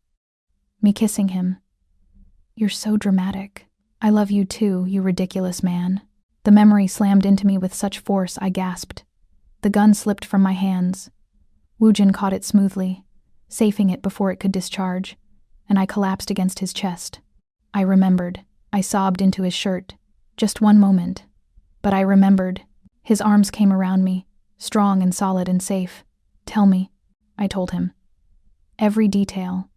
Me kissing him. You're so dramatic. I love you too, you ridiculous man. The memory slammed into me with such force I gasped. The gun slipped from my hands. Woojin caught it smoothly, safing it before it could discharge, and I collapsed against his chest. I remembered. I sobbed into his shirt. Just one moment. But I remembered. His arms came around me, strong and solid and safe. Tell me, I told him. Every detail.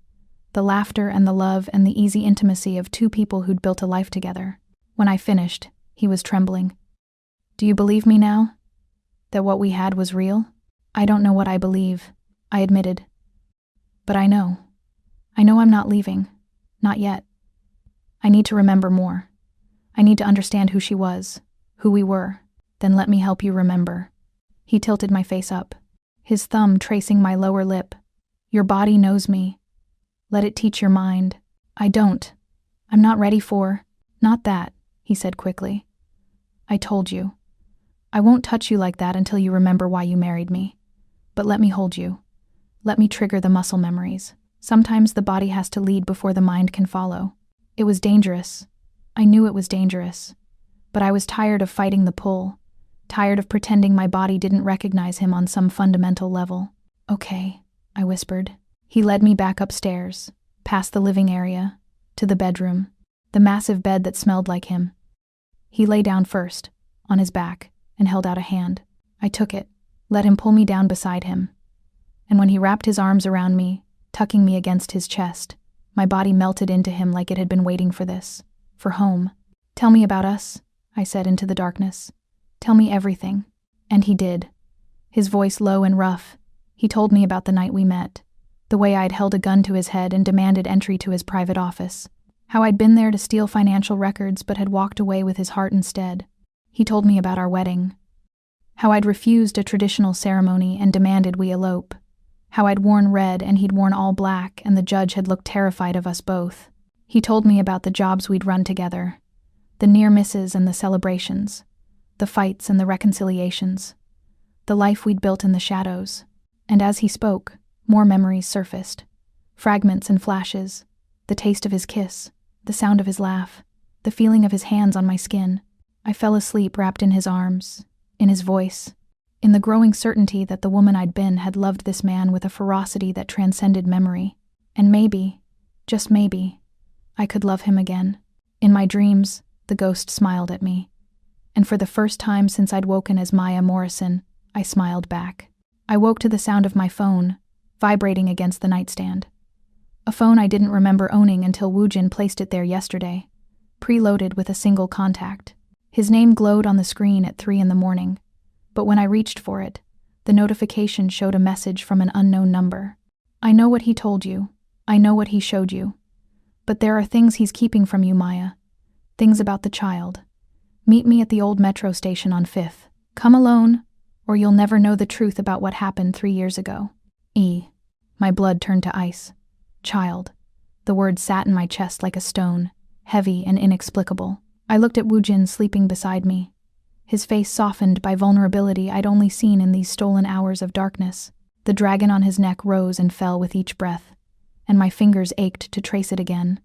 The laughter and the love and the easy intimacy of two people who'd built a life together. When I finished, he was trembling. Do you believe me now? That what we had was real? I don't know what I believe, I admitted. But I know. I know I'm not leaving. Not yet. I need to remember more. I need to understand who she was, who we were. Then let me help you remember. He tilted my face up, his thumb tracing my lower lip. Your body knows me. Let it teach your mind. I don't. I'm not ready for. Not that, he said quickly. I told you. I won't touch you like that until you remember why you married me. But let me hold you. Let me trigger the muscle memories. Sometimes the body has to lead before the mind can follow. It was dangerous. I knew it was dangerous. But I was tired of fighting the pull, tired of pretending my body didn't recognize him on some fundamental level. Okay, I whispered. He led me back upstairs, past the living area, to the bedroom, the massive bed that smelled like him. He lay down first, on his back, and held out a hand. I took it, let him pull me down beside him. And when he wrapped his arms around me, tucking me against his chest, my body melted into him like it had been waiting for this, for home. Tell me about us, I said into the darkness. Tell me everything. And he did. His voice low and rough, he told me about the night we met, the way I'd held a gun to his head and demanded entry to his private office, how I'd been there to steal financial records but had walked away with his heart instead. He told me about our wedding, how I'd refused a traditional ceremony and demanded we elope, how I'd worn red and he'd worn all black and the judge had looked terrified of us both. He told me about the jobs we'd run together, the near misses and the celebrations, the fights and the reconciliations, the life we'd built in the shadows. And as he spoke, more memories surfaced, fragments and flashes, the taste of his kiss, the sound of his laugh, the feeling of his hands on my skin. I fell asleep wrapped in his arms, in his voice, in the growing certainty that the woman I'd been had loved this man with a ferocity that transcended memory. And maybe, just maybe, I could love him again. In my dreams, the ghost smiled at me. And for the first time since I'd woken as Maya Morrison, I smiled back. I woke to the sound of my phone, vibrating against the nightstand. A phone I didn't remember owning until Woojin placed it there yesterday, preloaded with a single contact. His name glowed on the screen at 3 a.m, but when I reached for it, the notification showed a message from an unknown number. I know what he told you. I know what he showed you. But there are things he's keeping from you, Maya. Things about the child. Meet me at the old metro station on 5th. Come alone, or you'll never know the truth about what happened 3 years ago. My blood turned to ice. Child. The word sat in my chest like a stone, heavy and inexplicable. I looked at Woojin sleeping beside me, his face softened by vulnerability I'd only seen in these stolen hours of darkness. The dragon on his neck rose and fell with each breath, and my fingers ached to trace it again,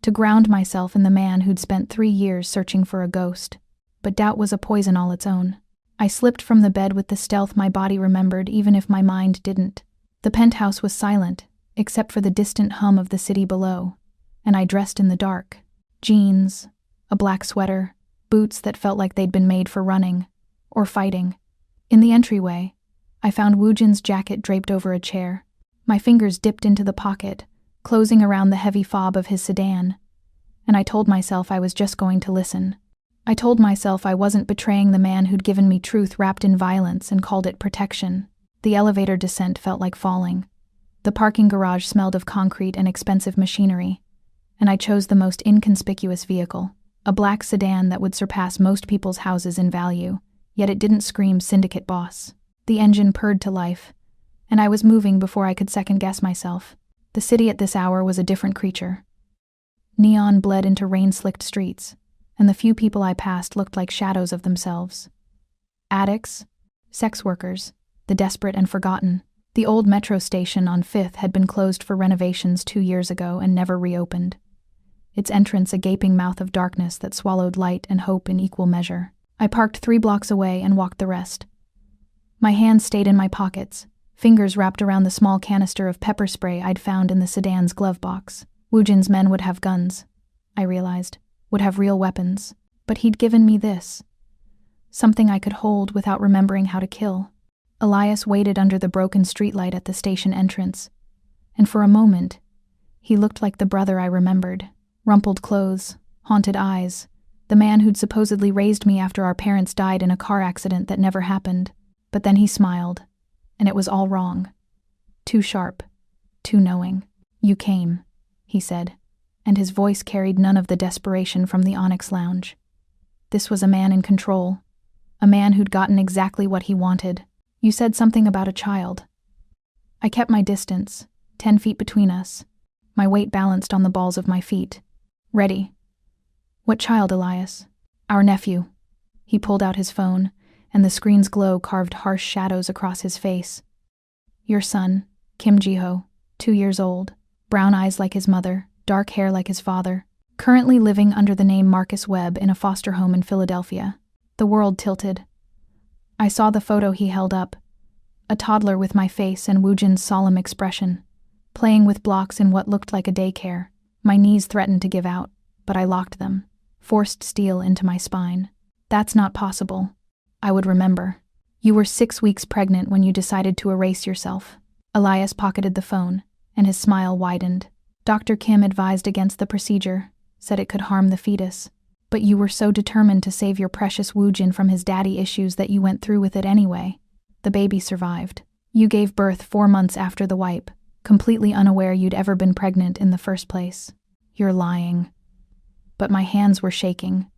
to ground myself in the man who'd spent 3 years searching for a ghost. But doubt was a poison all its own. I slipped from the bed with the stealth my body remembered even if my mind didn't. The penthouse was silent, except for the distant hum of the city below, and I dressed in the dark. Jeans, a black sweater, boots that felt like they'd been made for running, or fighting. In the entryway, I found Woojin's jacket draped over a chair. My fingers dipped into the pocket, closing around the heavy fob of his sedan, and I told myself I was just going to listen. I told myself I wasn't betraying the man who'd given me truth wrapped in violence and called it protection. The elevator descent felt like falling. The parking garage smelled of concrete and expensive machinery, and I chose the most inconspicuous vehicle, a black sedan that would surpass most people's houses in value, yet it didn't scream syndicate boss. The engine purred to life, and I was moving before I could second-guess myself. The city at this hour was a different creature. Neon bled into rain-slicked streets, and the few people I passed looked like shadows of themselves. Addicts, sex workers, the desperate and forgotten. The old metro station on 5th had been closed for renovations 2 years ago and never reopened, its entrance a gaping mouth of darkness that swallowed light and hope in equal measure. I parked 3 blocks away and walked the rest. My hands stayed in my pockets, fingers wrapped around the small canister of pepper spray I'd found in the sedan's glove box. Woojin's men would have guns, I realized, would have real weapons, but he'd given me this. Something I could hold without remembering how to kill. Elias waited under the broken streetlight at the station entrance, and for a moment, he looked like the brother I remembered. Rumpled clothes, haunted eyes, the man who'd supposedly raised me after our parents died in a car accident that never happened. But then he smiled, and it was all wrong. Too sharp, too knowing. "You came," he said, and his voice carried none of the desperation from the Onyx Lounge. This was a man in control, a man who'd gotten exactly what he wanted. "You said something about a child." I kept my distance, 10 feet between us, my weight balanced on the balls of my feet. "Ready." "What child, Elias?" "Our nephew." He pulled out his phone, and the screen's glow carved harsh shadows across his face. "Your son, Kim Ji-ho, 2 years old, brown eyes like his mother, dark hair like his father, currently living under the name Marcus Webb in a foster home in Philadelphia." The world tilted. I saw the photo he held up, a toddler with my face and Woojin's solemn expression, playing with blocks in what looked like a daycare. My knees threatened to give out, but I locked them, forced steel into my spine. "That's not possible." I would remember. "You were 6 weeks pregnant when you decided to erase yourself." Elias pocketed the phone, and his smile widened. "Dr. Kim advised against the procedure, said it could harm the fetus. But you were so determined to save your precious Woojin from his daddy issues that you went through with it anyway. The baby survived. You gave birth 4 months after the wipe, completely unaware you'd ever been pregnant in the first place." "You're lying." But my hands were shaking.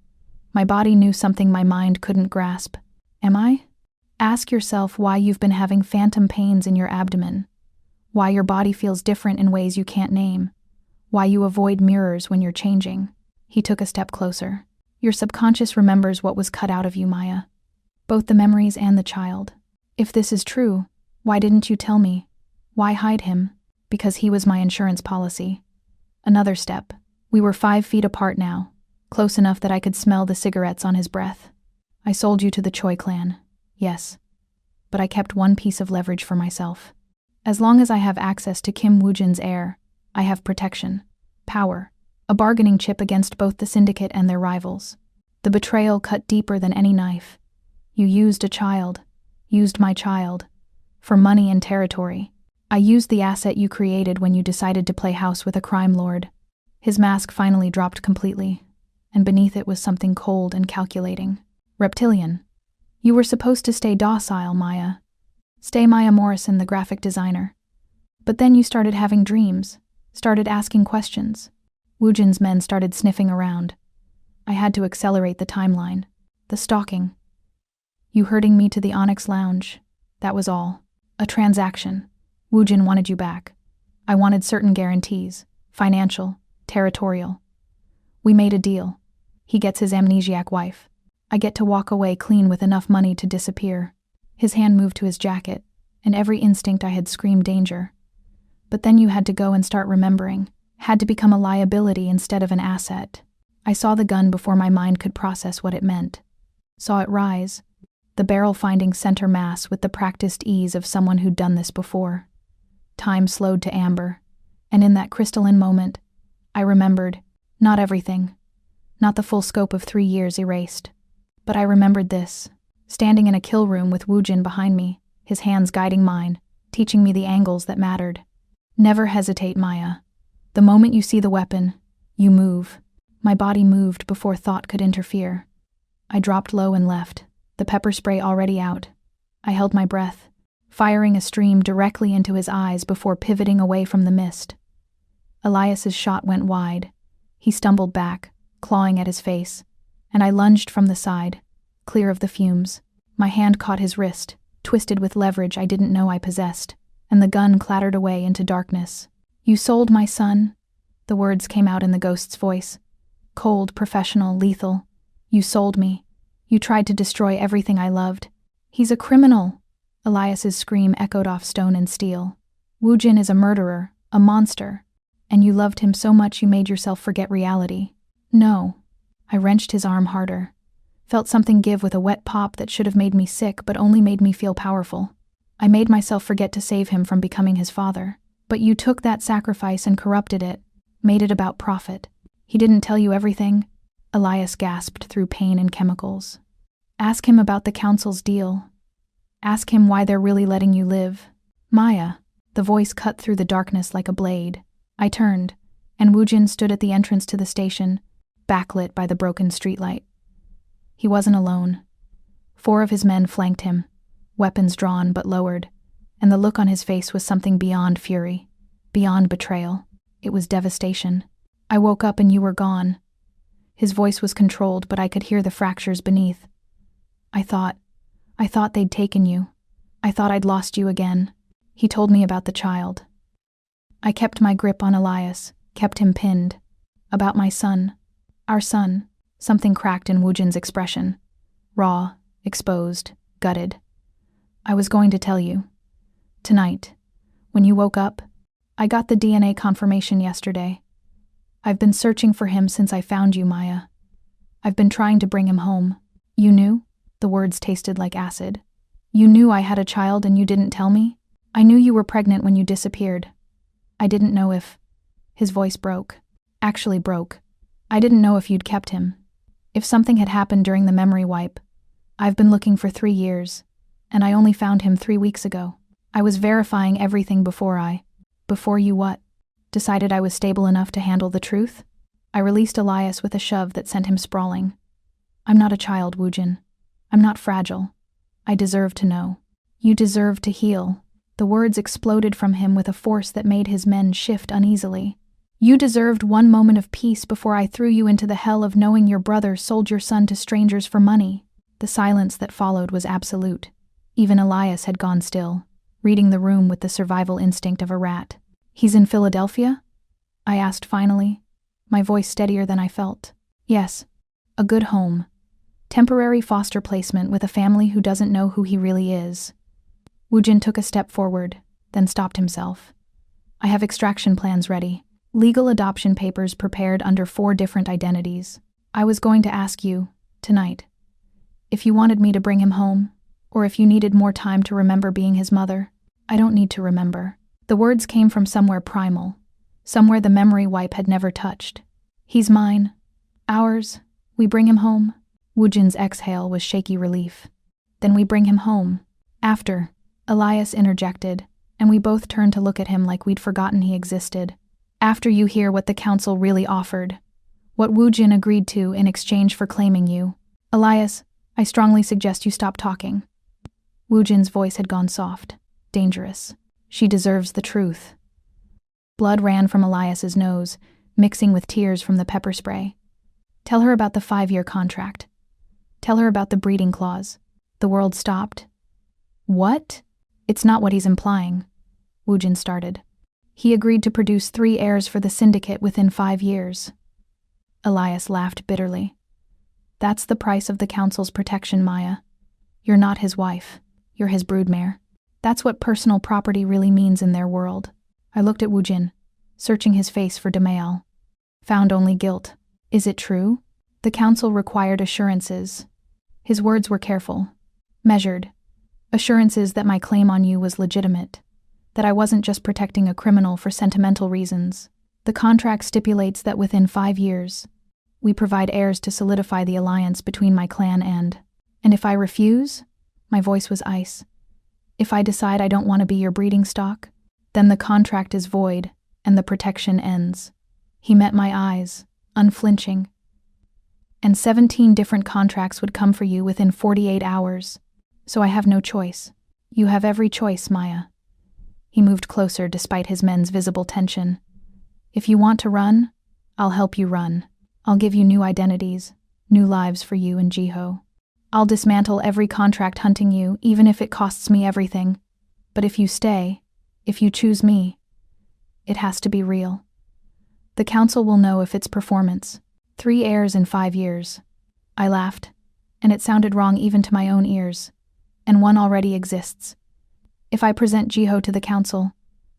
My body knew something my mind couldn't grasp. "Am I?" Ask yourself why you've been having phantom pains in your abdomen, why your body feels different in ways you can't name, why you avoid mirrors when you're changing. He took a step closer. "Your subconscious remembers what was cut out of you, Maya. Both the memories and the child. If this is true, why didn't you tell me? Why hide him?" "Because he was my insurance policy." Another step. We were 5 feet apart now, close enough that I could smell the cigarettes on his breath. "I sold you to the Choi clan. Yes. But I kept one piece of leverage for myself. As long as I have access to Kim Woojin's heir, I have protection, power, a bargaining chip against both the syndicate and their rivals. The betrayal cut deeper than any knife. You used a child, used my child, for money and territory. I used the asset you created when you decided to play house with a crime lord." His mask finally dropped completely, and beneath it was something cold and calculating. "Reptilian. You were supposed to stay docile, Maya. Stay Maya Morrison, the graphic designer. But then you started having dreams, started asking questions. Woojin's men started sniffing around. I had to accelerate the timeline. The stalking. You herding me to the Onyx Lounge. That was all. A transaction. Woojin wanted you back. I wanted certain guarantees. Financial, territorial. We made a deal. He gets his amnesiac wife. I get to walk away clean with enough money to disappear." His hand moved to his jacket, and every instinct I had screamed danger. "But then you had to go and start remembering. Had to become a liability instead of an asset." I saw the gun before my mind could process what it meant. Saw it rise, the barrel finding center mass with the practiced ease of someone who'd done this before. Time slowed to amber, and in that crystalline moment, I remembered, not everything, not the full scope of 3 years erased. But I remembered this, standing in a kill room with Woojin behind me, his hands guiding mine, teaching me the angles that mattered. "Never hesitate, Maya. The moment you see the weapon, you move." My body moved before thought could interfere. I dropped low and left, the pepper spray already out. I held my breath, firing a stream directly into his eyes before pivoting away from the mist. Elias's shot went wide. He stumbled back, clawing at his face, and I lunged from the side, clear of the fumes. My hand caught his wrist, twisted with leverage I didn't know I possessed, and the gun clattered away into darkness. "You sold my son?" The words came out in the ghost's voice. Cold, professional, lethal. "You sold me. You tried to destroy everything I loved." "He's a criminal!" Elias's scream echoed off stone and steel. "Woojin is a murderer, a monster. And you loved him so much you made yourself forget reality." "No." I wrenched his arm harder. Felt something give with a wet pop that should have made me sick but only made me feel powerful. I made myself forget to save him from becoming his father. But you took that sacrifice and corrupted it, made it about profit. He didn't tell you everything? Elias gasped through pain and chemicals. "Ask him about the council's deal." Ask him why they're really letting you live. Maya. The voice cut through the darkness like a blade. I turned, and Woojin stood at the entrance to the station, backlit by the broken streetlight. He wasn't alone. 4 of his men flanked him, weapons drawn but lowered, and the look on his face was something beyond fury, beyond betrayal. It was devastation. I woke up and you were gone. His voice was controlled, but I could hear the fractures beneath. I thought they'd taken you. I thought I'd lost you again. He told me about the child. I kept my grip on Elias, kept him pinned. About my son. Our son. Something cracked in Woojin's expression. Raw, exposed, gutted. I was going to tell you. Tonight, when you woke up, I got the DNA confirmation yesterday. I've been searching for him since I found you, Maya. I've been trying to bring him home. You knew? The words tasted like acid. You knew I had a child and you didn't tell me? I knew you were pregnant when you disappeared. I didn't know if... His voice broke. Actually broke. I didn't know if you'd kept him. If something had happened during the memory wipe. I've been looking for 3 years, and I only found him 3 weeks ago. I was verifying everything before you what? Decided I was stable enough to handle the truth? I released Elias with a shove that sent him sprawling. I'm not a child, Woojin. I'm not fragile. I deserve to know. You deserve to heal. The words exploded from him with a force that made his men shift uneasily. You deserved 1 moment of peace before I threw you into the hell of knowing your brother sold your son to strangers for money. The silence that followed was absolute. Even Elias had gone still, reading the room with the survival instinct of a rat. He's in Philadelphia? I asked finally, my voice steadier than I felt. Yes. A good home. Temporary foster placement with a family who doesn't know who he really is. Woojin took a step forward, then stopped himself. I have extraction plans ready. Legal adoption papers prepared under 4 different identities. I was going to ask you, tonight, if you wanted me to bring him home, or if you needed more time to remember being his mother. I don't need to remember. The words came from somewhere primal, somewhere the memory wipe had never touched. He's mine. Ours. We bring him home. Woojin's exhale was shaky relief. Then we bring him home. After, Elias interjected, and we both turned to look at him like we'd forgotten he existed. After you hear what the council really offered, what Woojin agreed to in exchange for claiming you. Elias, I strongly suggest you stop talking. Woojin's voice had gone soft, dangerous. She deserves the truth. Blood ran from Elias's nose, mixing with tears from the pepper spray. Tell her about the 5-year contract. Tell her about the breeding clause. The world stopped. What? It's not what he's implying. Woojin started. He agreed to produce 3 heirs for the syndicate within 5 years. Elias laughed bitterly. That's the price of the council's protection, Maya. You're not his wife. You're his broodmare. That's what personal property really means in their world. I looked at Woojin, searching his face for Betrayal. Found only guilt. Is it true? The council required assurances. His words were careful, measured. Assurances that my claim on you was legitimate, that I wasn't just protecting a criminal for sentimental reasons. The contract stipulates that within 5 years, we provide heirs to solidify the alliance between my clan and if I refuse, my voice was ice. If I decide I don't want to be your breeding stock, then the contract is void and the protection ends. He met my eyes, unflinching. And 17 different contracts would come for you within 48 hours. So I have no choice. You have every choice, Maya. He moved closer despite his men's visible tension. If you want to run, I'll help you run. I'll give you new identities, new lives for you and Jiho. I'll dismantle every contract hunting you, even if it costs me everything. But if you stay, if you choose me, it has to be real. The council will know if it's performance. 3 heirs in 5 years. I laughed, and it sounded wrong even to my own ears. And one already exists. If I present Jiho to the council,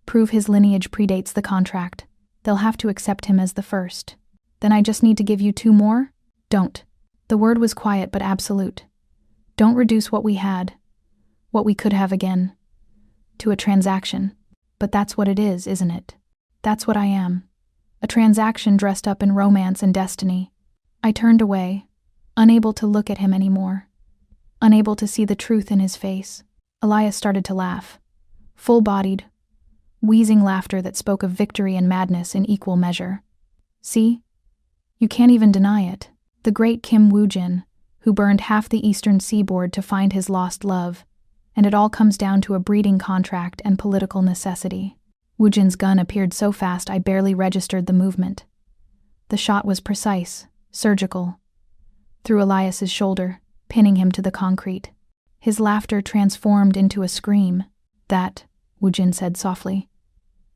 prove his lineage predates the contract, they'll have to accept him as the first. Then I just need to give you 2 more? Don't. The word was quiet but absolute. Don't reduce what we had, what we could have again, to a transaction. But that's what it is, isn't it? That's what I am. A transaction dressed up in romance and destiny. I turned away, unable to look at him anymore, unable to see the truth in his face. Elias started to laugh. Full-bodied, wheezing laughter that spoke of victory and madness in equal measure. See? You can't even deny it. The great Kim Woo-jin, who burned half the eastern seaboard to find his lost love, and it all comes down to a breeding contract and political necessity. Woo-jin's gun appeared so fast I barely registered the movement. The shot was precise, surgical, through Elias's shoulder, pinning him to the concrete. His laughter transformed into a scream. That, Woo-jin said softly,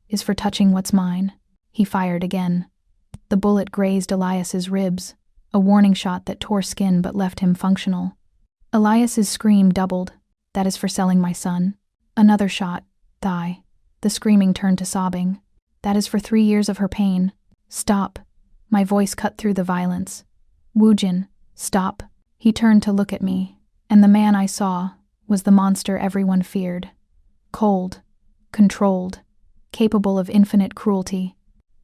is for touching what's mine. He fired again. The bullet grazed Elias's ribs, a warning shot that tore skin but left him functional. Elias's scream doubled. That is for selling my son. Another shot, thigh. The screaming turned to sobbing. That is for 3 years of her pain. Stop. My voice cut through the violence. Woo-jin, stop. He turned to look at me, and the man I saw was the monster everyone feared. Cold, controlled, capable of infinite cruelty.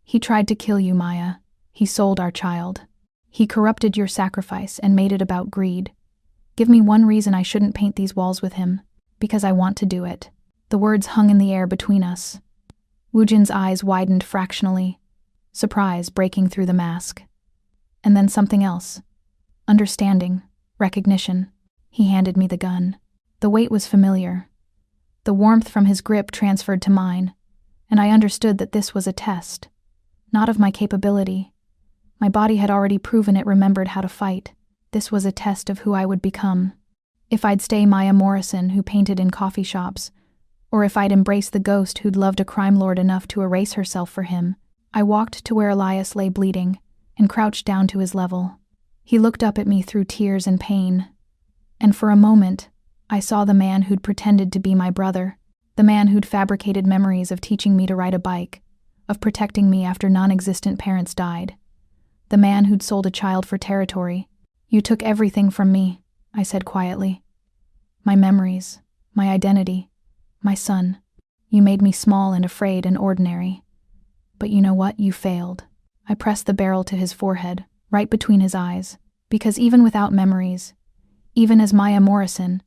He tried to kill you, Maya. He sold our child. He corrupted your sacrifice and made it about greed. Give me one reason I shouldn't paint these walls with him, because I want to do it. The words hung in the air between us. Woo-jin's eyes widened fractionally, surprise breaking through the mask. And then something else. Understanding, recognition. He handed me the gun. The weight was familiar. The warmth from his grip transferred to mine, and I understood that this was a test. Not of my capability. My body had already proven it remembered how to fight. This was a test of who I would become. If I'd stay Maya Morrison, who painted in coffee shops, or if I'd embrace the ghost who'd loved a crime lord enough to erase herself for him. I walked to where Elias lay bleeding and crouched down to his level. He looked up at me through tears and pain, and for a moment, I saw the man who'd pretended to be my brother, the man who'd fabricated memories of teaching me to ride a bike, of protecting me after non-existent parents died, the man who'd sold a child for territory. You took everything from me, I said quietly. My memories, my identity, my son. You made me small and afraid and ordinary. But you know what? You failed. I pressed the barrel to his forehead, right between his eyes, because even without memories, even as Maya Morrison,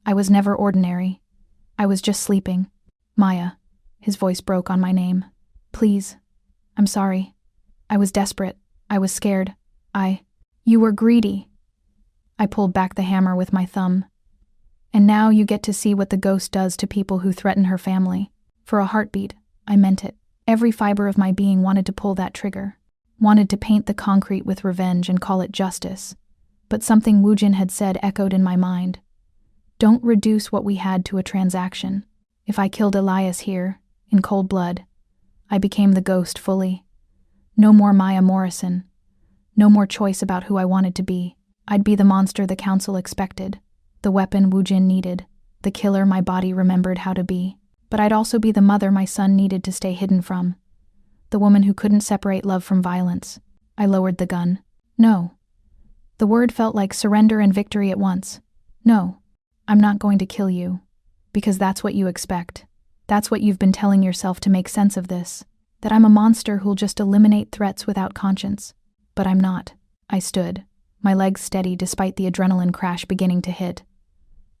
I was never ordinary. I was just sleeping. Maya, his voice broke on my name. Please. I'm sorry. I was desperate. I was scared. You were greedy. I pulled back the hammer with my thumb. And now you get to see what the ghost does to people who threaten her family. For a heartbeat, I meant it. Every fiber of my being wanted to pull that trigger, wanted to paint the concrete with revenge and call it justice. But something Woo-jin had said echoed in my mind. Don't reduce what we had to a transaction. If I killed Elias here, in cold blood, I became the ghost fully. No more Maya Morrison. No more choice about who I wanted to be. I'd be the monster the council expected, the weapon Woo-jin needed, the killer my body remembered how to be. But I'd also be the mother my son needed to stay hidden from, the woman who couldn't separate love from violence. I lowered the gun. No. The word felt like surrender and victory at once. No, I'm not going to kill you, because that's what you expect. That's what you've been telling yourself to make sense of this, that I'm a monster who'll just eliminate threats without conscience. But I'm not. I stood, my legs steady despite the adrenaline crash beginning to hit.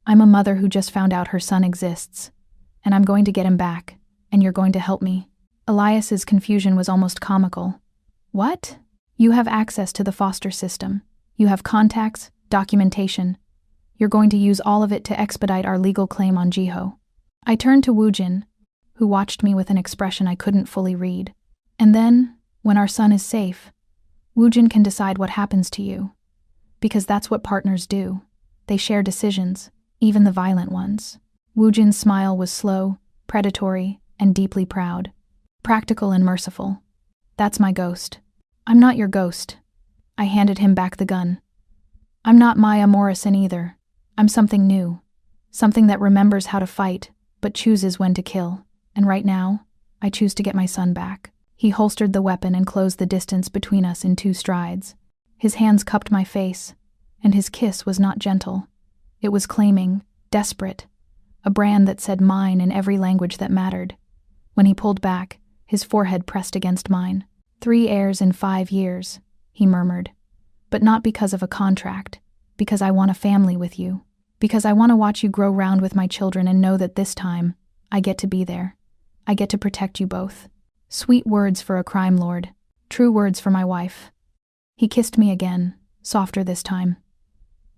I'm a mother who just found out her son exists, and I'm going to get him back, and you're going to help me. Elias's confusion was almost comical. What? You have access to the foster system. You have contacts, documentation. You're going to use all of it to expedite our legal claim on Jiho. I turned to Woo-jin, who watched me with an expression I couldn't fully read. And then, when our son is safe, Woo-jin can decide what happens to you. Because that's what partners do. They share decisions, even the violent ones. Woo-jin's smile was slow, predatory, and deeply proud. Practical and merciful. That's my ghost. I'm not your ghost. I handed him back the gun. I'm not Maya Morrison either. I'm something new. Something that remembers how to fight, but chooses when to kill. And right now, I choose to get my son back. He holstered the weapon and closed the distance between us in 2 strides. His hands cupped my face, and his kiss was not gentle. It was claiming, desperate, a brand that said mine in every language that mattered. When he pulled back, his forehead pressed against mine. 3 heirs in 5 years, he murmured. But not because of a contract, because I want a family with you. Because I want to watch you grow round with my children and know that this time, I get to be there. I get to protect you both. Sweet words for a crime lord. True words for my wife. He kissed me again, softer this time.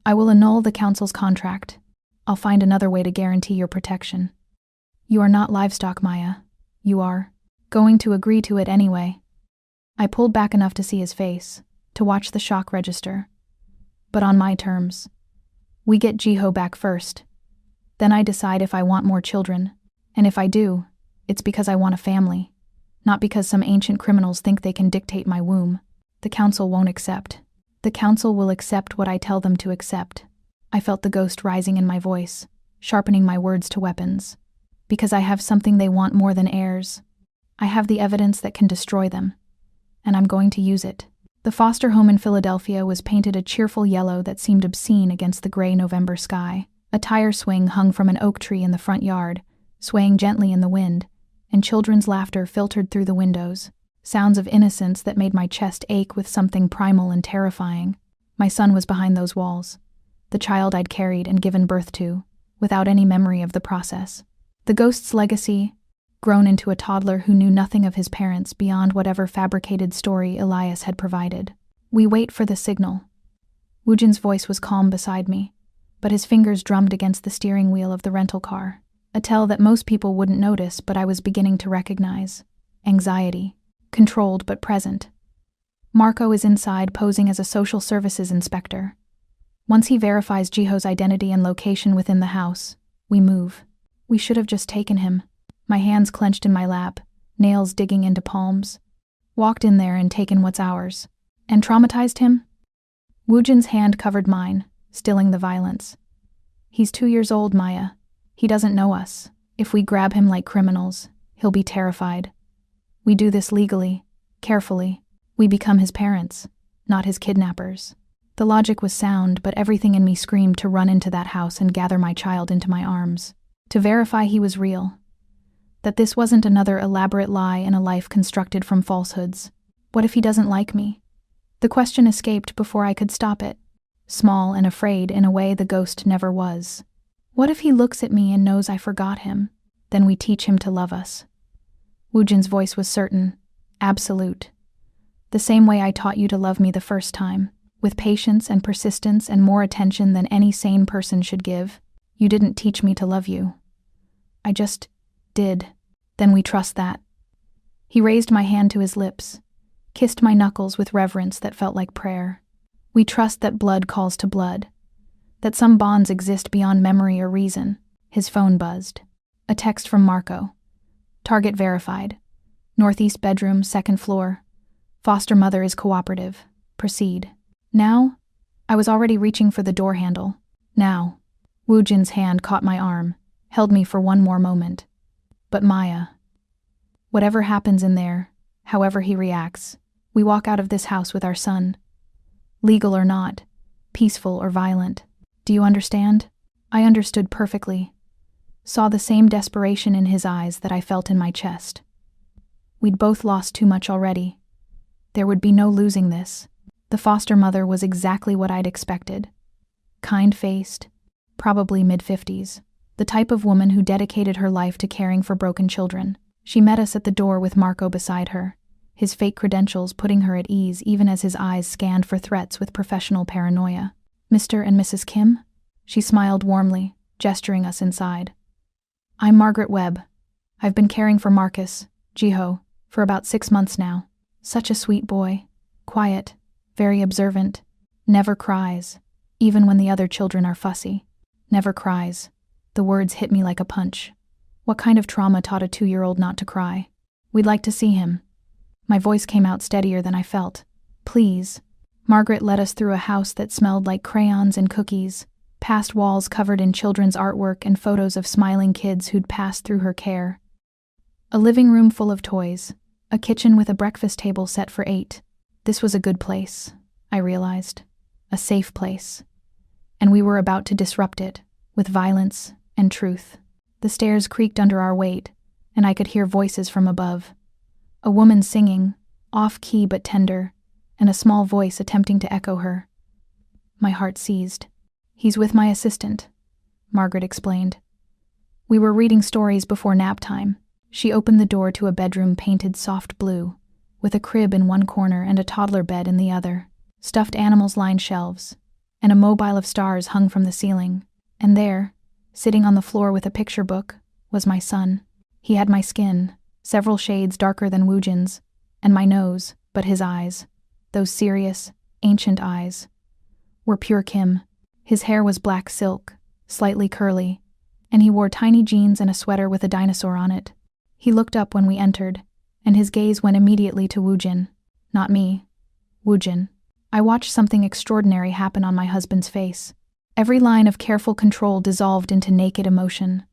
I will annul the council's contract. I'll find another way to guarantee your protection. You are not livestock, Maya. You are going to agree to it anyway. I pulled back enough to see his face, to watch the shock register. But on my terms. We get Jiho back first. Then I decide if I want more children. And if I do, it's because I want a family. Not because some ancient criminals think they can dictate my womb. The council won't accept. The council will accept what I tell them to accept. I felt the ghost rising in my voice, sharpening my words to weapons. Because I have something they want more than heirs. I have the evidence that can destroy them. And I'm going to use it. The foster home in Philadelphia was painted a cheerful yellow that seemed obscene against the gray November sky. A tire swing hung from an oak tree in the front yard, swaying gently in the wind, and children's laughter filtered through the windows. Sounds of innocence that made my chest ache with something primal and terrifying. My son was behind those walls. The child I'd carried and given birth to, without any memory of the process. The ghost's legacy, grown into a toddler who knew nothing of his parents beyond whatever fabricated story Elias had provided. We wait for the signal. Woojin's voice was calm beside me, but his fingers drummed against the steering wheel of the rental car. A tell that most people wouldn't notice, but I was beginning to recognize. Anxiety. Controlled but present. Marco is inside, posing as a social services inspector. Once he verifies Jiho's identity and location within the house, we move. We should have just taken him. My hands clenched in my lap, nails digging into palms. Walked in there and taken what's ours. And traumatized him? Woojin's hand covered mine, stilling the violence. He's 2 years old, Maya. He doesn't know us. If we grab him like criminals, he'll be terrified. We do this legally, carefully. We become his parents, not his kidnappers. The logic was sound, but everything in me screamed to run into that house and gather my child into my arms. To verify he was real. That this wasn't another elaborate lie in a life constructed from falsehoods. What if he doesn't like me? The question escaped before I could stop it. Small and afraid in a way the ghost never was. What if he looks at me and knows I forgot him? Then we teach him to love us. Woojin's voice was certain, absolute. The same way I taught you to love me the first time, with patience and persistence and more attention than any sane person should give. You didn't teach me to love you. I just did. Then we trust that. He raised my hand to his lips, kissed my knuckles with reverence that felt like prayer. We trust that blood calls to blood, that some bonds exist beyond memory or reason. His phone buzzed. A text from Marco. Target verified. Northeast bedroom, 2nd floor. Foster mother is cooperative. Proceed. Now? I was already reaching for the door handle. Now. Woojin's hand caught my arm, held me for one more moment. But Maya. Whatever happens in there, however he reacts, we walk out of this house with our son. Legal or not, peaceful or violent. Do you understand? I understood perfectly. Saw the same desperation in his eyes that I felt in my chest. We'd both lost too much already. There would be no losing this. The foster mother was exactly what I'd expected. Kind-faced, probably mid-50s. The type of woman who dedicated her life to caring for broken children. She met us at the door with Marco beside her, his fake credentials putting her at ease even as his eyes scanned for threats with professional paranoia. Mr. and Mrs. Kim? She smiled warmly, gesturing us inside. I'm Margaret Webb. I've been caring for Marcus, Jiho, for about 6 months now. Such a sweet boy. Quiet, very observant. Never cries, even when the other children are fussy. Never cries. The words hit me like a punch. What kind of trauma taught a 2-year-old not to cry? We'd like to see him. My voice came out steadier than I felt. Please. Margaret led us through a house that smelled like crayons and cookies, past walls covered in children's artwork and photos of smiling kids who'd passed through her care. A living room full of toys, a kitchen with a breakfast table set for 8. This was a good place, I realized. A safe place. And we were about to disrupt it, with violence and truth. The stairs creaked under our weight, and I could hear voices from above. A woman singing, off-key but tender, and a small voice attempting to echo her. My heart seized. He's with my assistant, Margaret explained. We were reading stories before nap time. She opened the door to a bedroom painted soft blue, with a crib in one corner and a toddler bed in the other. Stuffed animals lined shelves, and a mobile of stars hung from the ceiling. And there, sitting on the floor with a picture book, was my son. He had my skin, several shades darker than Woojin's, and my nose, but his eyes, those serious, ancient eyes, were pure Kim. His hair was black silk, slightly curly, and he wore tiny jeans and a sweater with a dinosaur on it. He looked up when we entered, and his gaze went immediately to Woojin. Not me. Woojin. I watched something extraordinary happen on my husband's face. Every line of careful control dissolved into naked emotion.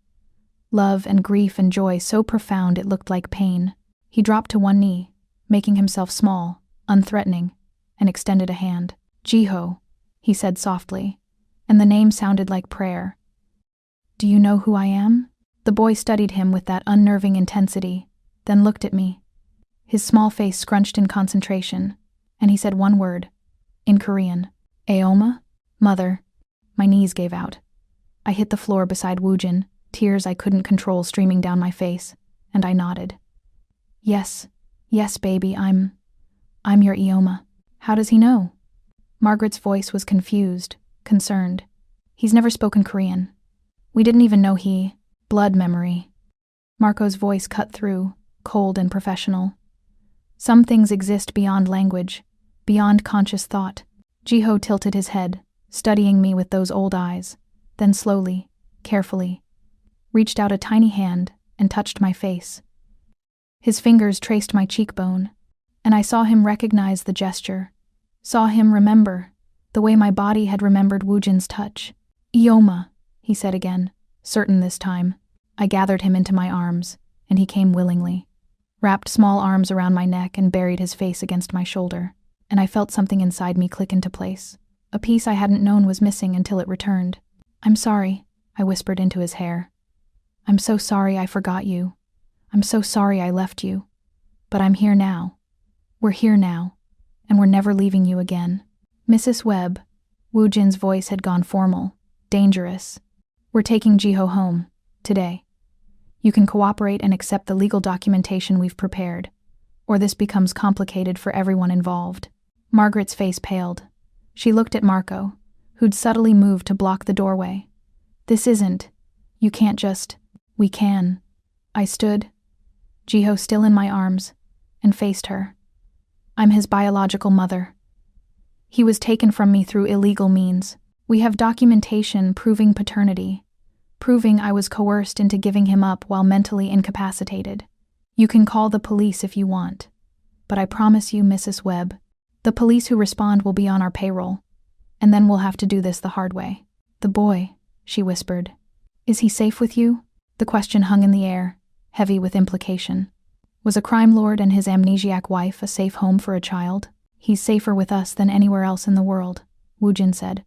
Love and grief and joy so profound it looked like pain. He dropped to one knee, making himself small, unthreatening, and extended a hand. Jiho, he said softly, and the name sounded like prayer. Do you know who I am? The boy studied him with that unnerving intensity, then looked at me. His small face scrunched in concentration, and he said one word, in Korean. Aoma? Mother. My knees gave out. I hit the floor beside Woojin, tears I couldn't control streaming down my face, and I nodded. Yes, baby, I'm your Aoma. How does he know? Margaret's voice was confused, concerned. He's never spoken Korean. We didn't even know he. Blood memory. Marco's voice cut through, cold and professional. Some things exist beyond language, beyond conscious thought. Jiho tilted his head, studying me with those old eyes, then slowly, carefully, reached out a tiny hand and touched my face. His fingers traced my cheekbone, and I saw him recognize the gesture, saw him remember, the way my body had remembered Woojin's touch. Aoma, he said again, certain this time. I gathered him into my arms, and he came willingly, wrapped small arms around my neck and buried his face against my shoulder, and I felt something inside me click into place. A piece I hadn't known was missing until it returned. I'm sorry, I whispered into his hair. I'm so sorry I forgot you. I'm so sorry I left you. But I'm here now. We're here now, and we're never leaving you again. Mrs. Webb, Woojin's voice had gone formal, dangerous. We're taking Jiho home, today. You can cooperate and accept the legal documentation we've prepared, or this becomes complicated for everyone involved. Margaret's face paled. She looked at Marco, who'd subtly moved to block the doorway. This isn't. You can't just. We can. I stood, Jiho still in my arms, and faced her. I'm his biological mother. He was taken from me through illegal means. We have documentation proving paternity, proving I was coerced into giving him up while mentally incapacitated. You can call the police if you want, but I promise you, Mrs. Webb, the police who respond will be on our payroll, and then we'll have to do this the hard way. The boy, she whispered. Is he safe with you? The question hung in the air, heavy with implication. Was a crime lord and his amnesiac wife a safe home for a child? He's safer with us than anywhere else in the world, Woojin said.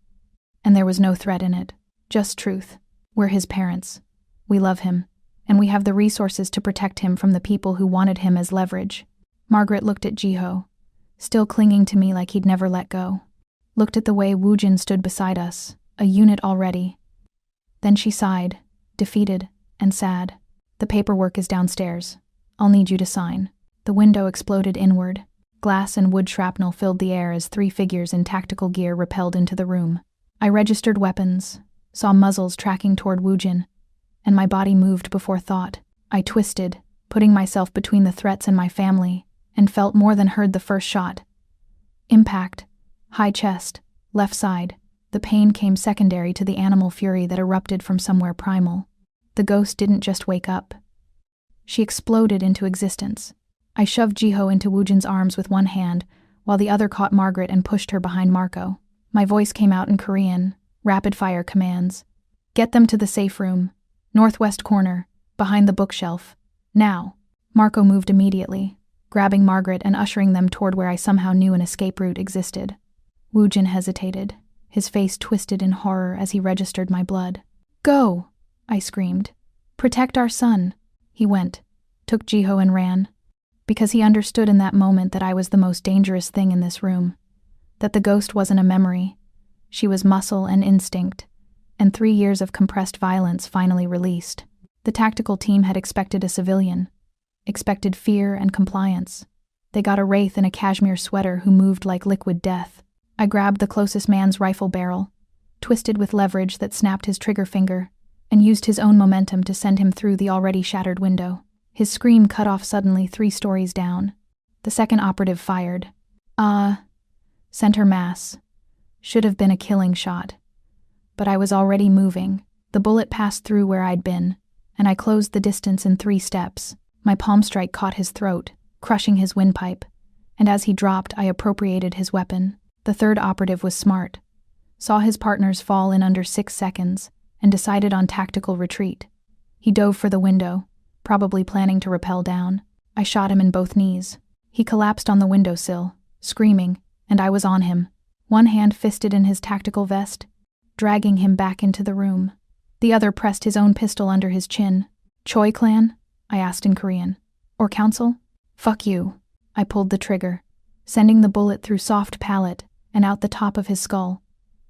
And there was no threat in it, just truth. We're his parents. We love him, and we have the resources to protect him from the people who wanted him as leverage. Margaret looked at Jiho, still clinging to me like he'd never let go. Looked at the way Woojin stood beside us, a unit already. Then she sighed, defeated and sad. The paperwork is downstairs. I'll need you to sign. The window exploded inward. Glass and wood shrapnel filled the air as 3 figures in tactical gear rappelled into the room. I registered weapons, saw muzzles tracking toward Woojin, and my body moved before thought. I twisted, putting myself between the threats and my family, and felt more than heard the first shot. Impact, high chest, left side. The pain came secondary to the animal fury that erupted from somewhere primal. The ghost didn't just wake up. She exploded into existence. I shoved Jiho into Woojin's arms with one hand, while the other caught Margaret and pushed her behind Marco. My voice came out in Korean, rapid-fire commands. Get them to the safe room. Northwest corner, behind the bookshelf. Now. Marco moved immediately, grabbing Margaret and ushering them toward where I somehow knew an escape route existed. Woojin hesitated, his face twisted in horror as he registered my blood. Go! I screamed. Protect our son. He went, took Jiho and ran, because he understood in that moment that I was the most dangerous thing in this room, that the ghost wasn't a memory. She was muscle and instinct, and 3 years of compressed violence finally released. The tactical team had expected a civilian, expected fear and compliance. They got a wraith in a cashmere sweater who moved like liquid death. I grabbed the closest man's rifle barrel, twisted with leverage that snapped his trigger finger, and used his own momentum to send him through the already shattered window. His scream cut off suddenly 3 stories down. The second operative fired. Center mass. Should have been a killing shot. But I was already moving. The bullet passed through where I'd been, and I closed the distance in 3 steps. My palm strike caught his throat, crushing his windpipe, and as he dropped, I appropriated his weapon. The third operative was smart. Saw his partners fall in under 6 seconds, and decided on tactical retreat. He dove for the window, probably planning to rappel down. I shot him in both knees. He collapsed on the windowsill, screaming, and I was on him, one hand fisted in his tactical vest, dragging him back into the room. The other pressed his own pistol under his chin. "Choi clan?" I asked in Korean. "Or council?" "Fuck you." I pulled the trigger, sending the bullet through soft palate and out the top of his skull.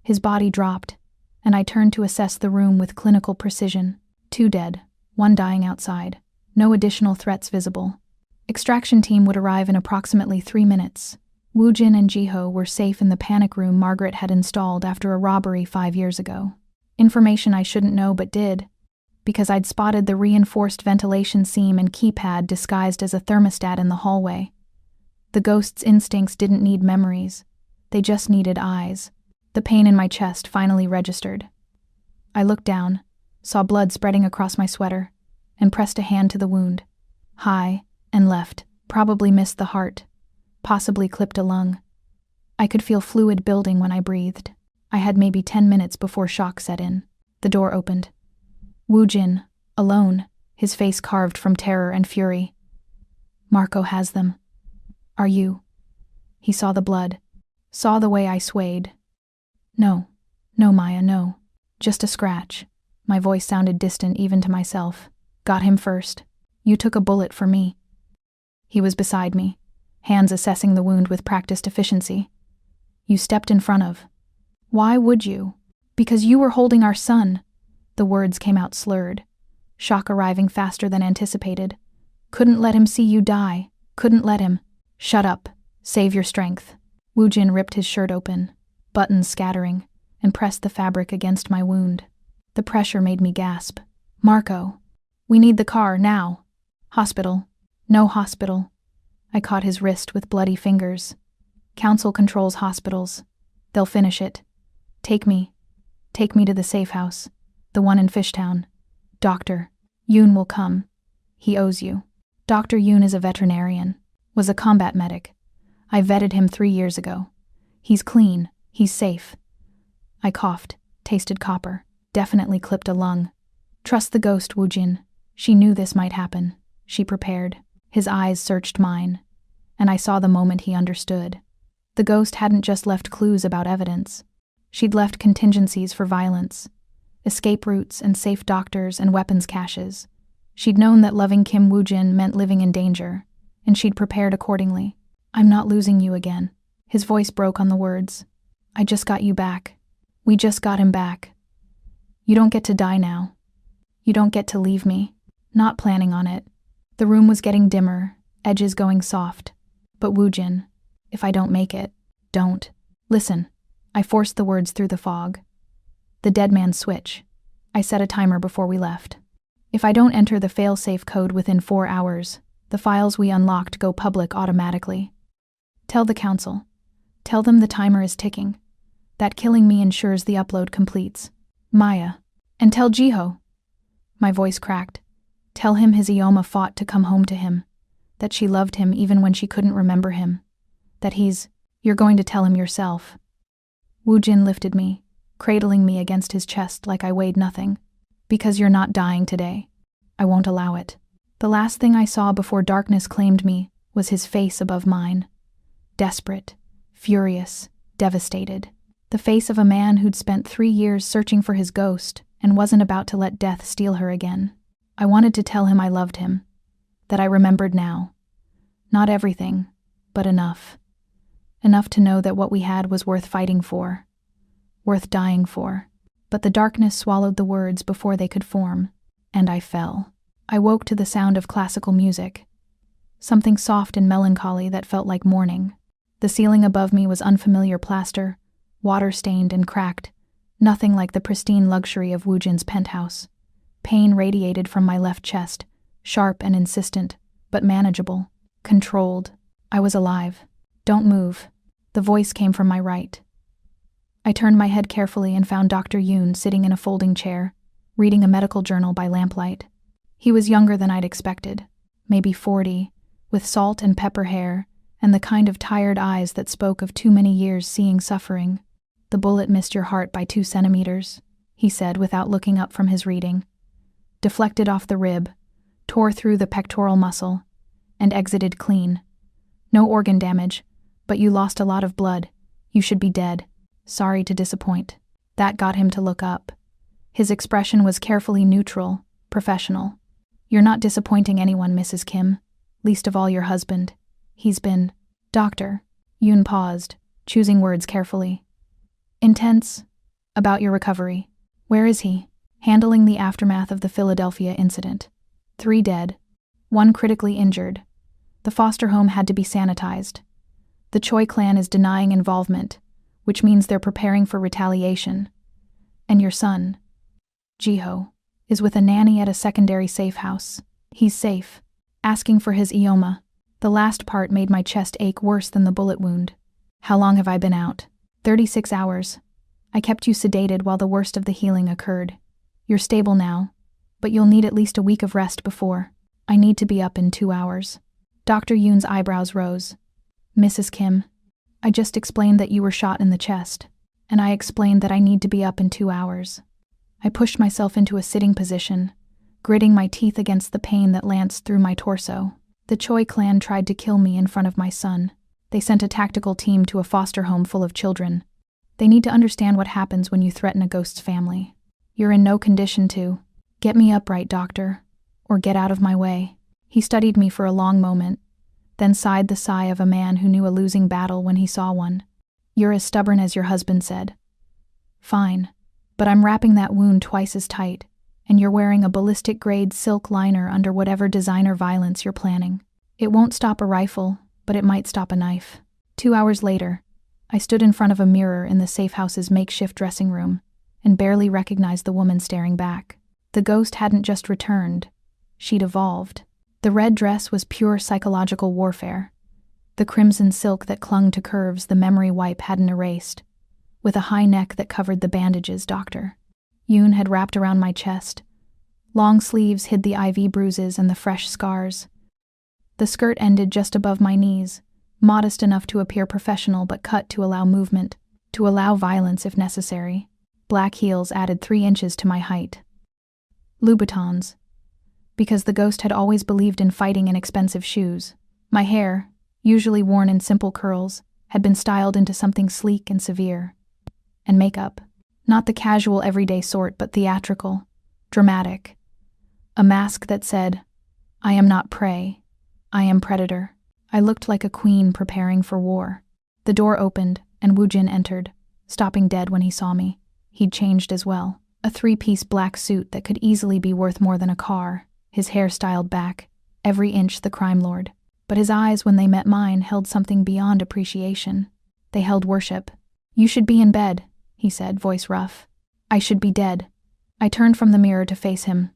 His body dropped, and I turned to assess the room with clinical precision. 2 dead, 1 dying outside. No additional threats visible. Extraction team would arrive in approximately 3 minutes. Woojin and Jiho were safe in the panic room Margaret had installed after a robbery 5 years ago. Information I shouldn't know but did, because I'd spotted the reinforced ventilation seam and keypad disguised as a thermostat in the hallway. The ghost's instincts didn't need memories. They just needed eyes. The pain in my chest finally registered. I looked down, saw blood spreading across my sweater, and pressed a hand to the wound. High and left, probably missed the heart, possibly clipped a lung. I could feel fluid building when I breathed. I had maybe 10 minutes before shock set in. The door opened. Woojin, alone, his face carved from terror and fury. "Marco has them. Are you?" He saw the blood, saw the way I swayed. No, Maya, no. Just a scratch." My voice sounded distant even to myself. "Got him first. You took a bullet for me." He was beside me, hands assessing the wound with practiced efficiency. "You stepped in front of." "Why would you?" "Because you were holding our son." The words came out slurred, shock arriving faster than anticipated. "Couldn't let him see you die. Couldn't let him." "Shut up. Save your strength." Woojin ripped his shirt open, buttons scattering, and pressed the fabric against my wound. The pressure made me gasp. "Marco, we need the car, now." "Hospital." "No hospital." I caught his wrist with bloody fingers. "Council controls hospitals. They'll finish it. Take me to the safe house, the one in Fishtown. Doctor Yoon will come. He owes you." Dr. Yoon is a veterinarian, was a combat medic. I vetted him 3 years ago. He's clean, he's safe. I coughed, tasted copper, definitely clipped a lung. "Trust the ghost, Woojin." She knew this might happen. She prepared. His eyes searched mine, and I saw the moment he understood. The ghost hadn't just left clues about evidence. She'd left contingencies for violence, escape routes and safe doctors and weapons caches. She'd known that loving Kim Woojin meant living in danger, and she'd prepared accordingly. "I'm not losing you again." His voice broke on the words. "I just got you back. We just got him back. You don't get to die now. You don't get to leave me." Not planning on it. The room was getting dimmer, edges going soft. "But Woojin, if I don't make it, don't." "Listen." I forced the words through the fog. "The dead man's switch. I set a timer before we left. If I don't enter the fail-safe code within 4 hours, the files we unlocked go public automatically. Tell the council. Tell them the timer is ticking. That killing me ensures the upload completes. Maya. And tell Jiho." My voice cracked. "Tell him his Ioma fought to come home to him. That she loved him even when she couldn't remember him. That he's... You're going to tell him yourself." Woojin lifted me, cradling me against his chest like I weighed nothing. "Because you're not dying today. I won't allow it." The last thing I saw before darkness claimed me was his face above mine. Desperate, furious, devastated. The face of a man who'd spent 3 years searching for his ghost and wasn't about to let death steal her again. I wanted to tell him I loved him, that I remembered now. Not everything, but enough. Enough to know that what we had was worth fighting for, worth dying for. but the darkness swallowed the words before they could form, and I fell. I woke to the sound of classical music, something soft and melancholy that felt like morning. The ceiling above me was unfamiliar plaster, water-stained and cracked, nothing like the pristine luxury of Woojin's penthouse. Pain radiated from my left chest, sharp and insistent, but manageable, controlled. I was alive. "Don't move." The voice came from my right. I turned my head carefully and found Dr. Yoon sitting in a folding chair, reading a medical journal by lamplight. He was younger than I'd expected, maybe 40, with salt and pepper hair and the kind of tired eyes that spoke of too many years seeing suffering. "The bullet missed your heart by 2 centimeters, he said without looking up from his reading. "Deflected off the rib, tore through the pectoral muscle, and exited clean. No organ damage, but you lost a lot of blood. You should be dead. Sorry to disappoint." That got him to look up. His expression was carefully neutral, professional. "You're not disappointing anyone, Mrs. Kim, least of all your husband. He's been..." "Doctor." Yoon paused, choosing words carefully. "Intense. About your recovery. Where is he?" "Handling the aftermath of the Philadelphia incident. 3 dead. 1 critically injured. The foster home had to be sanitized. The Choi clan is denying involvement, which means they're preparing for retaliation. And your son, Jiho, is with a nanny at a secondary safe house. He's safe. Asking for his Ioma." The last part made my chest ache worse than the bullet wound. "How long have I been out?" 36 hours. I kept you sedated while the worst of the healing occurred. You're stable now, but you'll need at least a week of rest before. I need to be up in 2 hours. Dr. Yoon's eyebrows rose. "Mrs. Kim, I just explained that you were shot in the chest, and I explained that I need to be up in 2 hours. I pushed myself into a sitting position, gritting my teeth against the pain that lanced through my torso. The Choi clan tried to kill me in front of my son. They sent a tactical team to a foster home full of children. They need to understand what happens when you threaten a ghost's family. You're in no condition to. Get me upright, doctor, or get out of my way." He studied me for a long moment, then sighed the sigh of a man who knew a losing battle when he saw one. "You're as stubborn as your husband said." "Fine, but I'm wrapping that wound twice as tight, and you're wearing a ballistic-grade silk liner under whatever designer violence you're planning. It won't stop a rifle, but it might stop a knife." 2 hours later, I stood in front of a mirror in the safe house's makeshift dressing room and barely recognized the woman staring back. The ghost hadn't just returned, she'd evolved. The red dress was pure psychological warfare. The crimson silk that clung to curves the memory wipe hadn't erased, with a high neck that covered the bandages Dr. Yoon had wrapped around my chest. Long sleeves hid the IV bruises and the fresh scars. The skirt ended just above my knees, modest enough to appear professional but cut to allow movement, to allow violence if necessary. Black heels added 3 inches to my height. Louboutins, because the ghost had always believed in fighting in expensive shoes. My hair, usually worn in simple curls, had been styled into something sleek and severe. And makeup, not the casual everyday sort but theatrical, dramatic. A mask that said, "I am not prey, I am predator." I looked like a queen preparing for war. The door opened, and Woojin entered, stopping dead when he saw me. He'd changed as well. A 3-piece black suit that could easily be worth more than a car, his hair styled back, every inch the crime lord. But his eyes, when they met mine, held something beyond appreciation. They held worship. "You should be in bed," he said, voice rough. "I should be dead." I turned from the mirror to face him.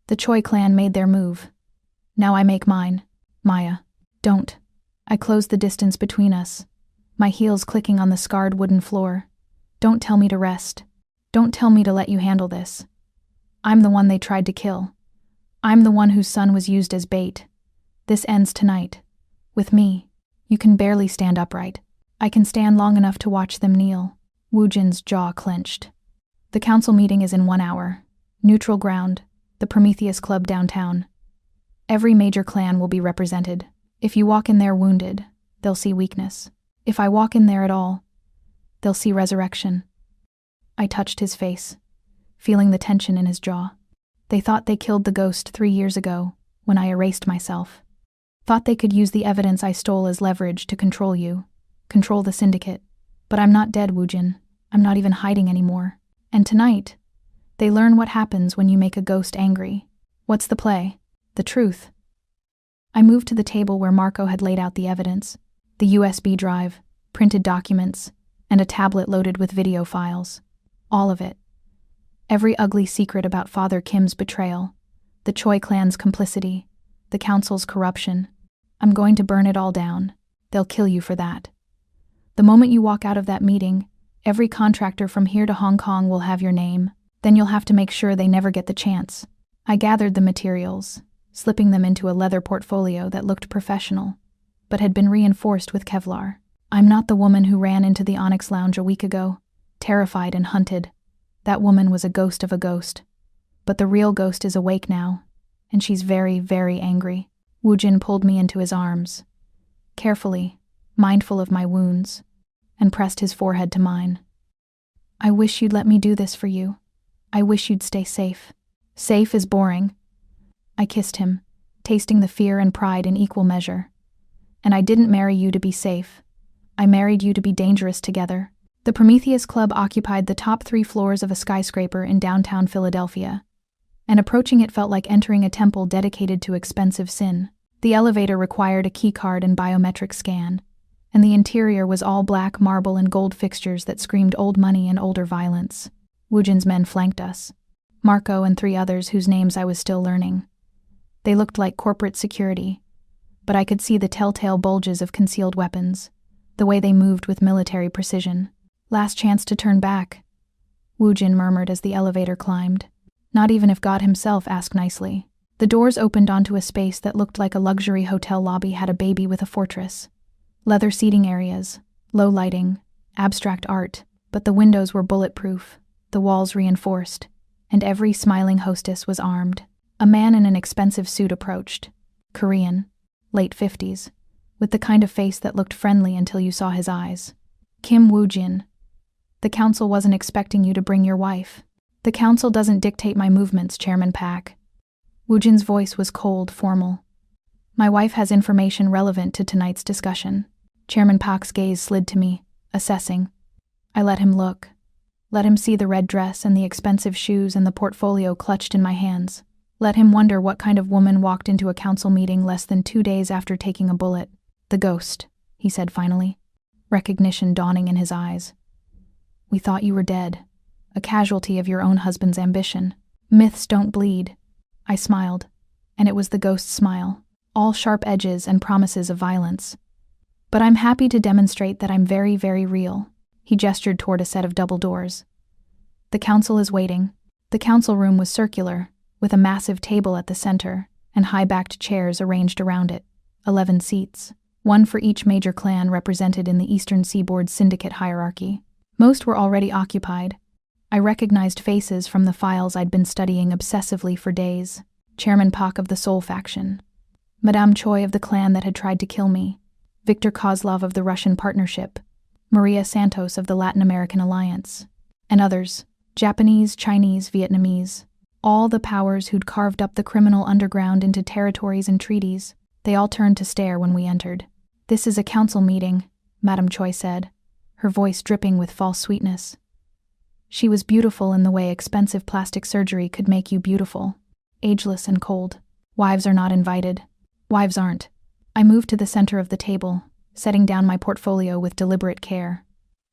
The Choi clan made their move. Now I make mine. "Maya, don't." I closed the distance between us, my heels clicking on the scarred wooden floor. "Don't tell me to rest. Don't tell me to let you handle this. I'm the one they tried to kill. I'm the one whose son was used as bait. This ends tonight. With me. You can barely stand upright. I can stand long enough to watch them kneel." Woojin's jaw clenched. "The council meeting is in 1 hour. Neutral ground, the Prometheus Club downtown. Every major clan will be represented. If you walk in there wounded, they'll see weakness. If I walk in there at all, they'll see resurrection." I touched his face, feeling the tension in his jaw. "They thought they killed the ghost 3 years ago, when I erased myself. Thought they could use the evidence I stole as leverage to control you, control the syndicate. But I'm not dead, Woojin. I'm not even hiding anymore. And tonight, they learn what happens when you make a ghost angry. What's the play? The truth. I moved to the table where Marco had laid out the evidence, the USB drive, printed documents, and a tablet loaded with video files. All of it. Every ugly secret about Father Kim's betrayal, the Choi clan's complicity, the council's corruption. I'm going to burn it all down. They'll kill you for that. The moment you walk out of that meeting, every contractor from here to Hong Kong will have your name. Then you'll have to make sure they never get the chance. I gathered the materials, slipping them into a leather portfolio that looked professional, but had been reinforced with Kevlar. I'm not the woman who ran into the Onyx Lounge a week ago, terrified and hunted. That woman was a ghost of a ghost. But the real ghost is awake now, and she's very, very angry. Wu Jin pulled me into his arms, carefully, mindful of my wounds, and pressed his forehead to mine. I wish you'd let me do this for you. I wish you'd stay safe. Safe is boring. I kissed him, tasting the fear and pride in equal measure. And I didn't marry you to be safe. I married you to be dangerous together. The Prometheus Club occupied the top 3 floors of a skyscraper in downtown Philadelphia, and approaching it felt like entering a temple dedicated to expensive sin. The elevator required a keycard and biometric scan, and the interior was all black marble and gold fixtures that screamed old money and older violence. Wu Jin's men flanked us, Marco and 3 others whose names I was still learning. They looked like corporate security, but I could see the telltale bulges of concealed weapons, the way they moved with military precision. Last chance to turn back, Wu Jin murmured as the elevator climbed. Not even if God himself asked nicely. The doors opened onto a space that looked like a luxury hotel lobby had a baby with a fortress. Leather seating areas, low lighting, abstract art, but the windows were bulletproof, the walls reinforced, and every smiling hostess was armed. A man in an expensive suit approached, Korean, late 50s, with the kind of face that looked friendly until you saw his eyes. Kim Wu Jin. The council wasn't expecting you to bring your wife. The council doesn't dictate my movements, Chairman Pak. Wu Jin's voice was cold, formal. My wife has information relevant to tonight's discussion. Chairman Pak's gaze slid to me, assessing. I let him look. Let him see the red dress and the expensive shoes and the portfolio clutched in my hands. Let him wonder what kind of woman walked into a council meeting less than 2 days after taking a bullet. The ghost, he said finally, recognition dawning in his eyes. We thought you were dead, a casualty of your own husband's ambition. Myths don't bleed. I smiled, and it was the ghost's smile, all sharp edges and promises of violence. But I'm happy to demonstrate that I'm very, very real. He gestured toward a set of double doors. The council is waiting. The council room was circular, with a massive table at the center and high-backed chairs arranged around it, 11 seats, 1 for each major clan represented in the Eastern Seaboard syndicate hierarchy. Most were already occupied. I recognized faces from the files I'd been studying obsessively for days. Chairman Pak of the Soul faction, Madame Choi of the clan that had tried to kill me, Viktor Kozlov of the Russian Partnership, Maria Santos of the Latin American Alliance, and others, Japanese, Chinese, Vietnamese, all the powers who'd carved up the criminal underground into territories and treaties. They all turned to stare when we entered. This is a council meeting, Madame Choi said, her voice dripping with false sweetness. She was beautiful in the way expensive plastic surgery could make you beautiful, ageless and cold. Wives are not invited. Wives aren't. I moved to the center of the table, setting down my portfolio with deliberate care.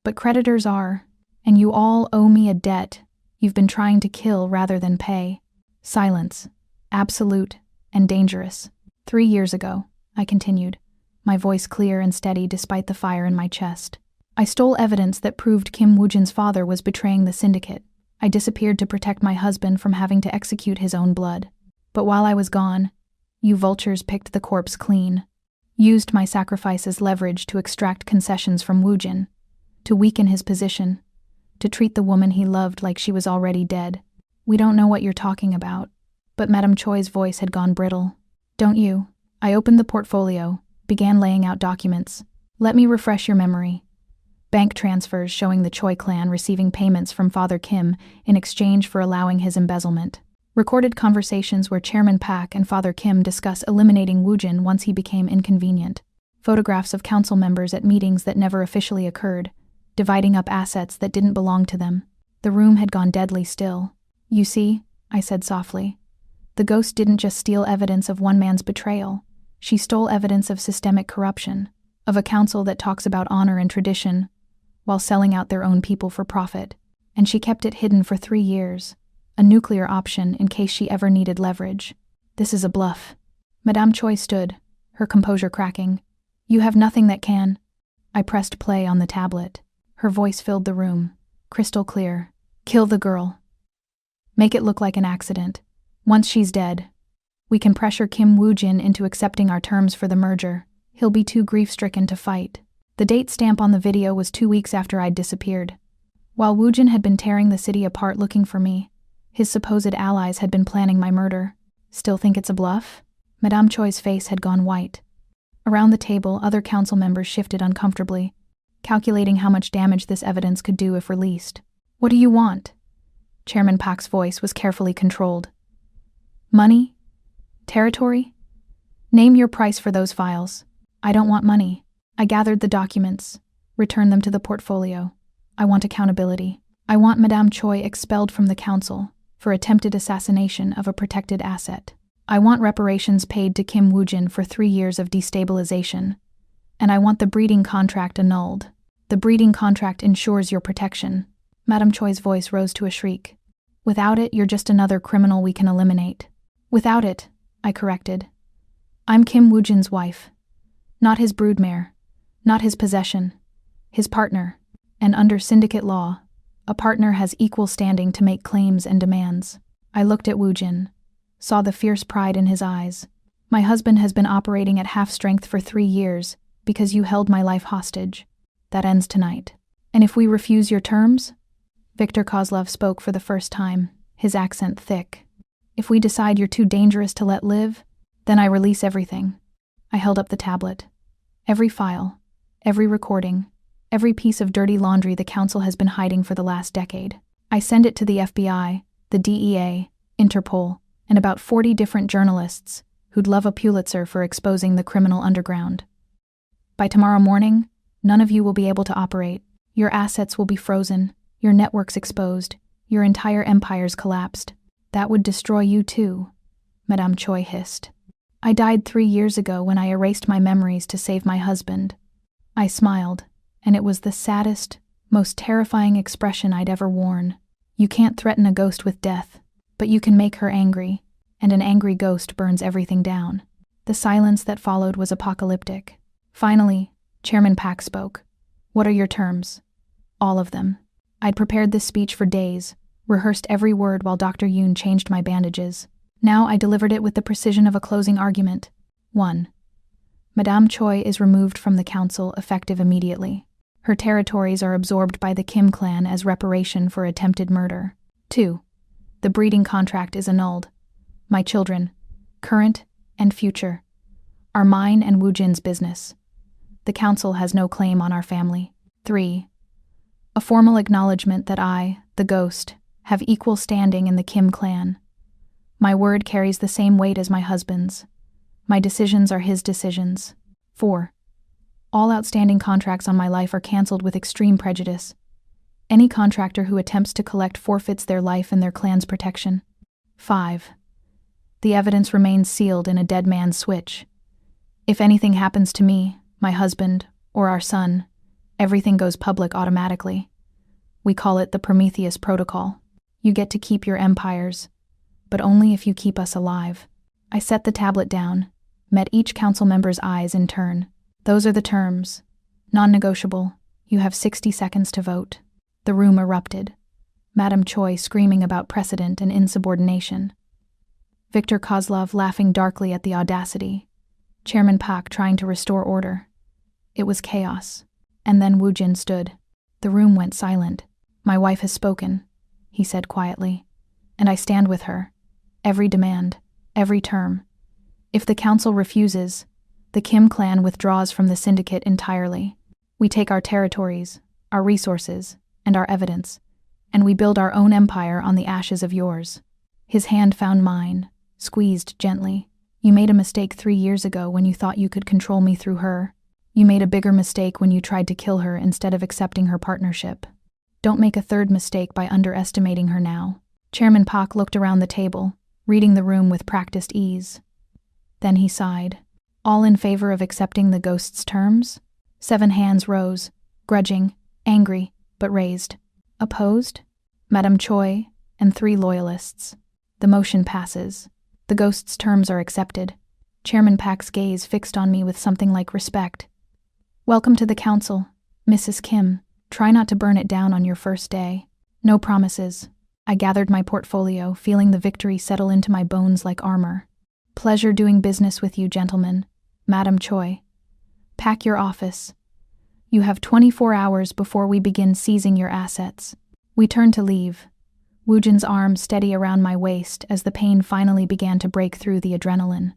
But creditors are, and you all owe me a debt you've been trying to kill rather than pay. Silence, absolute and dangerous. 3 years ago, I continued, my voice clear and steady despite the fire in my chest. I stole evidence that proved Kim Wu Jin's father was betraying the syndicate. I disappeared to protect my husband from having to execute his own blood. But while I was gone, you vultures picked the corpse clean, used my sacrifice as leverage to extract concessions from Wu Jin, to weaken his position, to treat the woman he loved like she was already dead. We don't know what you're talking about. But Madame Choi's voice had gone brittle. Don't you? I opened the portfolio, began laying out documents. Let me refresh your memory. Bank transfers showing the Choi clan receiving payments from Father Kim in exchange for allowing his embezzlement. Recorded conversations where Chairman Pak and Father Kim discuss eliminating Wu Jin once he became inconvenient. Photographs of council members at meetings that never officially occurred, dividing up assets that didn't belong to them. The room had gone deadly still. "You see," I said softly, "the ghost didn't just steal evidence of one man's betrayal. She stole evidence of systemic corruption, of a council that talks about honor and tradition while selling out their own people for profit. And she kept it hidden for 3 years, a nuclear option in case she ever needed leverage. This is a bluff." Madame Choi stood, her composure cracking. "You have nothing that can." I pressed play on the tablet. Her voice filled the room, crystal clear. "Kill the girl. Make it look like an accident. Once she's dead, we can pressure Kim Woo-jin into accepting our terms for the merger. He'll be too grief-stricken to fight." The date stamp on the video was 2 weeks after I'd disappeared. While Woo-jin had been tearing the city apart looking for me, his supposed allies had been planning my murder. "Still think it's a bluff?" Madame Choi's face had gone white. Around the table, other council members shifted uncomfortably, calculating how much damage this evidence could do if released. "What do you want?" Chairman Park's voice was carefully controlled. "Money? Territory? Name your price for those files." "I don't want money." I gathered the documents, returned them to the portfolio. "I want accountability. I want Madame Choi expelled from the council for attempted assassination of a protected asset. I want reparations paid to Kim Woo-jin for 3 years of destabilization. And I want the breeding contract annulled. The breeding contract ensures your protection." Madame Choi's voice rose to a shriek. "Without it, you're just another criminal we can eliminate." "Without it," I corrected. "I'm Kim Woo-jin's wife. Not his broodmare. Not his possession. His partner. And under syndicate law, a partner has equal standing to make claims and demands." I looked at Woo-jin, saw the fierce pride in his eyes. "My husband has been operating at half strength for 3 years because you held my life hostage. That ends tonight. And if we refuse your terms?" Viktor Kozlov spoke for the first time, his accent thick. "If we decide you're too dangerous to let live, then I release everything." I held up the tablet. Every file, every recording, every piece of dirty laundry the council has been hiding for the last decade. I send it to the FBI, the DEA, Interpol, and about 40 different journalists who'd love a Pulitzer for exposing the criminal underground. By tomorrow morning, none of you will be able to operate. Your assets will be frozen, your networks exposed, your entire empires collapsed. That would destroy you too," Madame Choi hissed. "I died 3 years ago when I erased my memories to save my husband." I smiled, and it was the saddest, most terrifying expression I'd ever worn. You can't threaten a ghost with death, but you can make her angry, and an angry ghost burns everything down. The silence that followed was apocalyptic. Finally, Chairman Park spoke. "What are your terms?" "All of them." I'd prepared this speech for days, rehearsed every word while Dr. Yoon changed my bandages. Now I delivered it with the precision of a closing argument. 1. Madame Choi is removed from the council effective immediately. Her territories are absorbed by the Kim clan as reparation for attempted murder. 2. The breeding contract is annulled. My children, current and future, are mine and Woo-jin's business. The council has no claim on our family. 3. A formal acknowledgement that I, the ghost, have equal standing in the Kim clan. My word carries the same weight as my husband's. My decisions are his decisions. 4. All outstanding contracts on my life are cancelled with extreme prejudice. Any contractor who attempts to collect forfeits their life and their clan's protection. 5. The evidence remains sealed in a dead man's switch. If anything happens to me, my husband, or our son, everything goes public automatically. We call it the Prometheus Protocol. You get to keep your empires, but only if you keep us alive. I set the tablet down, met each council member's eyes in turn. Those are the terms. Non-negotiable. You have 60 seconds to vote. The room erupted. Madame Choi screaming about precedent and insubordination. Viktor Kozlov laughing darkly at the audacity. Chairman Park trying to restore order. It was chaos. And then Woo-jin stood. The room went silent. "My wife has spoken," he said quietly. "And I stand with her. Every demand, every term. If the council refuses, the Kim clan withdraws from the syndicate entirely. We take our territories, our resources, and our evidence, and we build our own empire on the ashes of yours." His hand found mine, squeezed gently. "You made a mistake 3 years ago when you thought you could control me through her. You made a bigger mistake when you tried to kill her instead of accepting her partnership." Don't make a third mistake by underestimating her now. Chairman Pak looked around the table, reading the room with practiced ease. Then he sighed. All in favor of accepting the ghost's terms? 7 hands rose, grudging, angry, but raised. Opposed? Madame Choi and 3 loyalists. The motion passes. The ghost's terms are accepted. Chairman Pak's gaze fixed on me with something like respect. Welcome to the council, Mrs. Kim. Try not to burn it down on your first day. No promises. I gathered my portfolio, feeling the victory settle into my bones like armor. Pleasure doing business with you, gentlemen. Madame Choi. Pack your office. You have 24 hours before we begin seizing your assets. We turned to leave. Woojin's arm steady around my waist as the pain finally began to break through the adrenaline.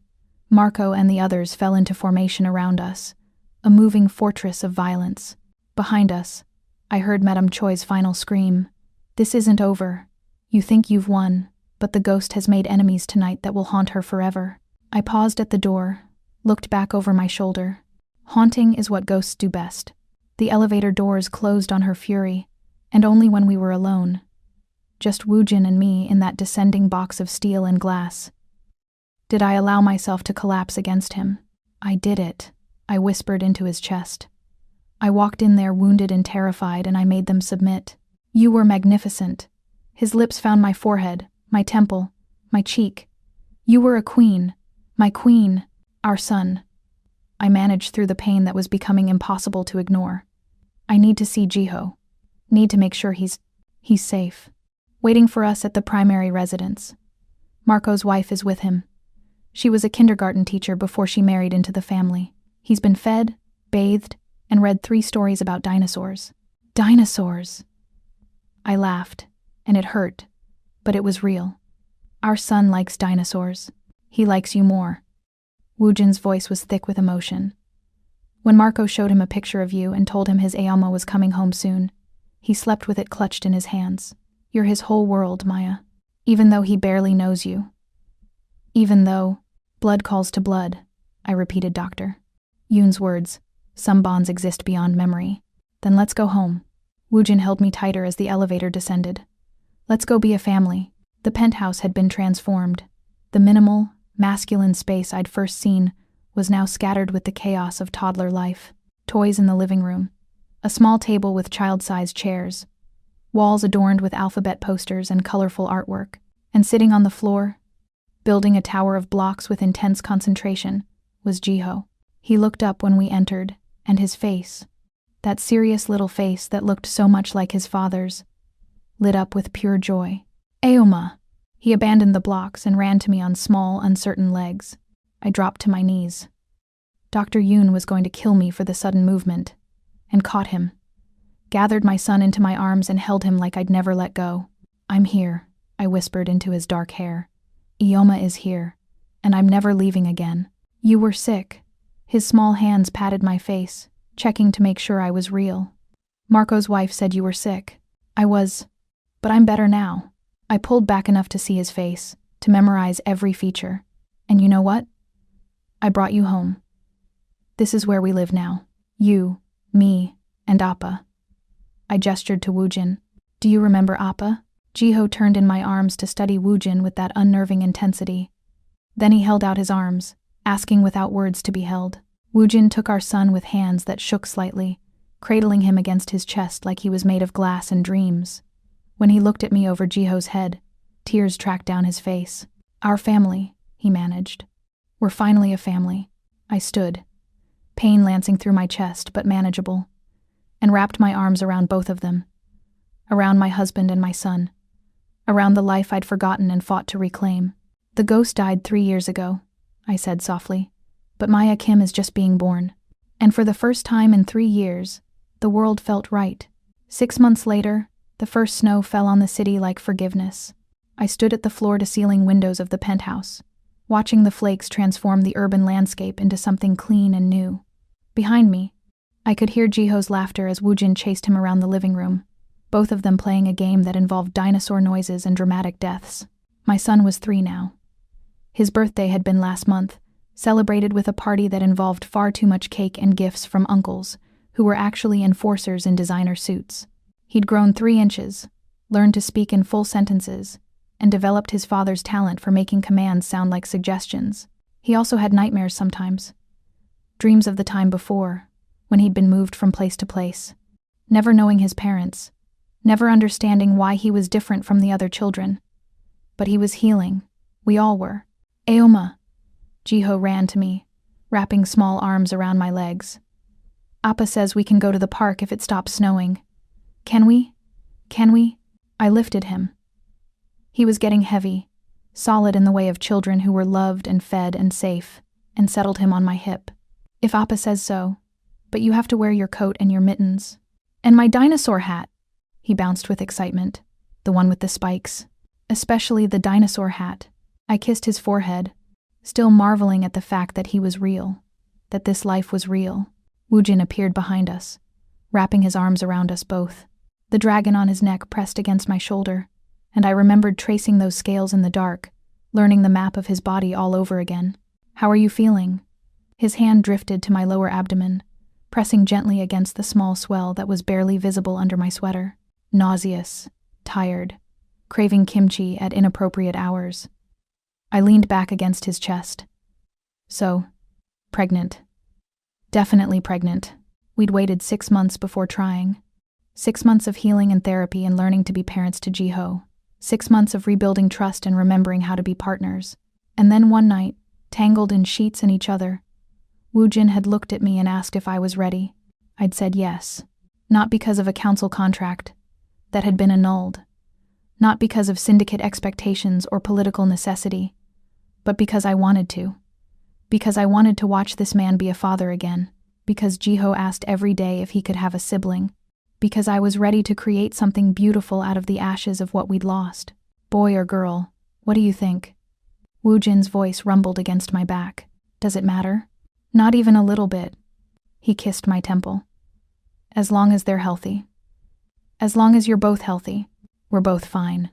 Marco and the others fell into formation around us, a moving fortress of violence. Behind us, I heard Madame Choi's final scream. This isn't over. You think you've won, but the ghost has made enemies tonight that will haunt her forever. I paused at the door, looked back over my shoulder. Haunting is what ghosts do best. The elevator doors closed on her fury, and only when we were alone. Just Woojin and me in that descending box of steel and glass. Did I allow myself to collapse against him? I did it, I whispered into his chest. I walked in there wounded and terrified, and I made them submit. You were magnificent. His lips found my forehead, my temple, my cheek. You were a queen, my queen, our son. I managed through the pain that was becoming impossible to ignore. I need to see Jiho. Need to make sure he's safe. Waiting for us at the primary residence. Marco's wife is with him. She was a kindergarten teacher before she married into the family. He's been fed, bathed, and read 3 stories about dinosaurs. Dinosaurs! I laughed, and it hurt, but it was real. Our son likes dinosaurs. He likes you more. Woojin's voice was thick with emotion. When Marco showed him a picture of you and told him his Aoma was coming home soon, he slept with it clutched in his hands. You're his whole world, Maya. Even though he barely knows you. Even though blood calls to blood, I repeated, Doctor. Yoon's words. Some bonds exist beyond memory. Then let's go home. Woojin held me tighter as the elevator descended. Let's go be a family. The penthouse had been transformed. The minimal, masculine space I'd first seen was now scattered with the chaos of toddler life. Toys in the living room. A small table with child-sized chairs. Walls adorned with alphabet posters and colorful artwork. And sitting on the floor, building a tower of blocks with intense concentration, was Jiho. He looked up when we entered, and his face, that serious little face that looked so much like his father's, lit up with pure joy. Aoma! He abandoned the blocks and ran to me on small, uncertain legs. I dropped to my knees. Dr. Yoon was going to kill me for the sudden movement, and caught him. Gathered my son into my arms and held him like I'd never let go. I'm here, I whispered into his dark hair. Aoma is here, and I'm never leaving again. You were sick. His small hands patted my face, checking to make sure I was real. Marco's wife said you were sick. I was, but I'm better now. I pulled back enough to see his face, to memorize every feature. And you know what? I brought you home. This is where we live now. You, me, and Appa. I gestured to Woojin. Do you remember Appa? Jiho turned in my arms to study Woojin with that unnerving intensity. Then he held out his arms, asking without words to be held. Woojin took our son with hands that shook slightly, cradling him against his chest like he was made of glass and dreams. When he looked at me over Jiho's head, tears tracked down his face. Our family, he managed. We're finally a family. I stood, pain lancing through my chest but manageable, and wrapped my arms around both of them, around my husband and my son, around the life I'd forgotten and fought to reclaim. The ghost died 3 years ago, I said softly, but Maya Kim is just being born. And for the first time in 3 years, the world felt right. 6 months later, the first snow fell on the city like forgiveness. I stood at the floor-to-ceiling windows of the penthouse, watching the flakes transform the urban landscape into something clean and new. Behind me, I could hear Jiho's laughter as Woojin chased him around the living room, both of them playing a game that involved dinosaur noises and dramatic deaths. My son was 3 now. His birthday had been last month, celebrated with a party that involved far too much cake and gifts from uncles, who were actually enforcers in designer suits. He'd grown 3 inches, learned to speak in full sentences, and developed his father's talent for making commands sound like suggestions. He also had nightmares sometimes. Dreams of the time before, when he'd been moved from place to place, never knowing his parents, never understanding why he was different from the other children. But he was healing. We all were. Aoma. Jiho ran to me, wrapping small arms around my legs. Appa says we can go to the park if it stops snowing. Can we? Can we? I lifted him. He was getting heavy, solid in the way of children who were loved and fed and safe, and settled him on my hip. If Appa says so, but you have to wear your coat and your mittens. And my dinosaur hat. He bounced with excitement, the one with the spikes. Especially the dinosaur hat. I kissed his forehead, still marveling at the fact that he was real, that this life was real. Woojin appeared behind us, wrapping his arms around us both. The dragon on his neck pressed against my shoulder, and I remembered tracing those scales in the dark, learning the map of his body all over again. How are you feeling? His hand drifted to my lower abdomen, pressing gently against the small swell that was barely visible under my sweater. Nauseous, tired, craving kimchi at inappropriate hours. I leaned back against his chest. So, pregnant. Definitely pregnant. We'd waited 6 months before trying. 6 months of healing and therapy and learning to be parents to Jiho. 6 months of rebuilding trust and remembering how to be partners. And then one night, tangled in sheets and each other, Woojin had looked at me and asked if I was ready. I'd said yes. Not because of a council contract that had been annulled. Not because of syndicate expectations or political necessity, but because I wanted to. Because I wanted to watch this man be a father again. Because Jiho asked every day if he could have a sibling. Because I was ready to create something beautiful out of the ashes of what we'd lost. Boy or girl, what do you think? Woojin's voice rumbled against my back. Does it matter? Not even a little bit. He kissed my temple. As long as they're healthy. As long as you're both healthy. We're both fine.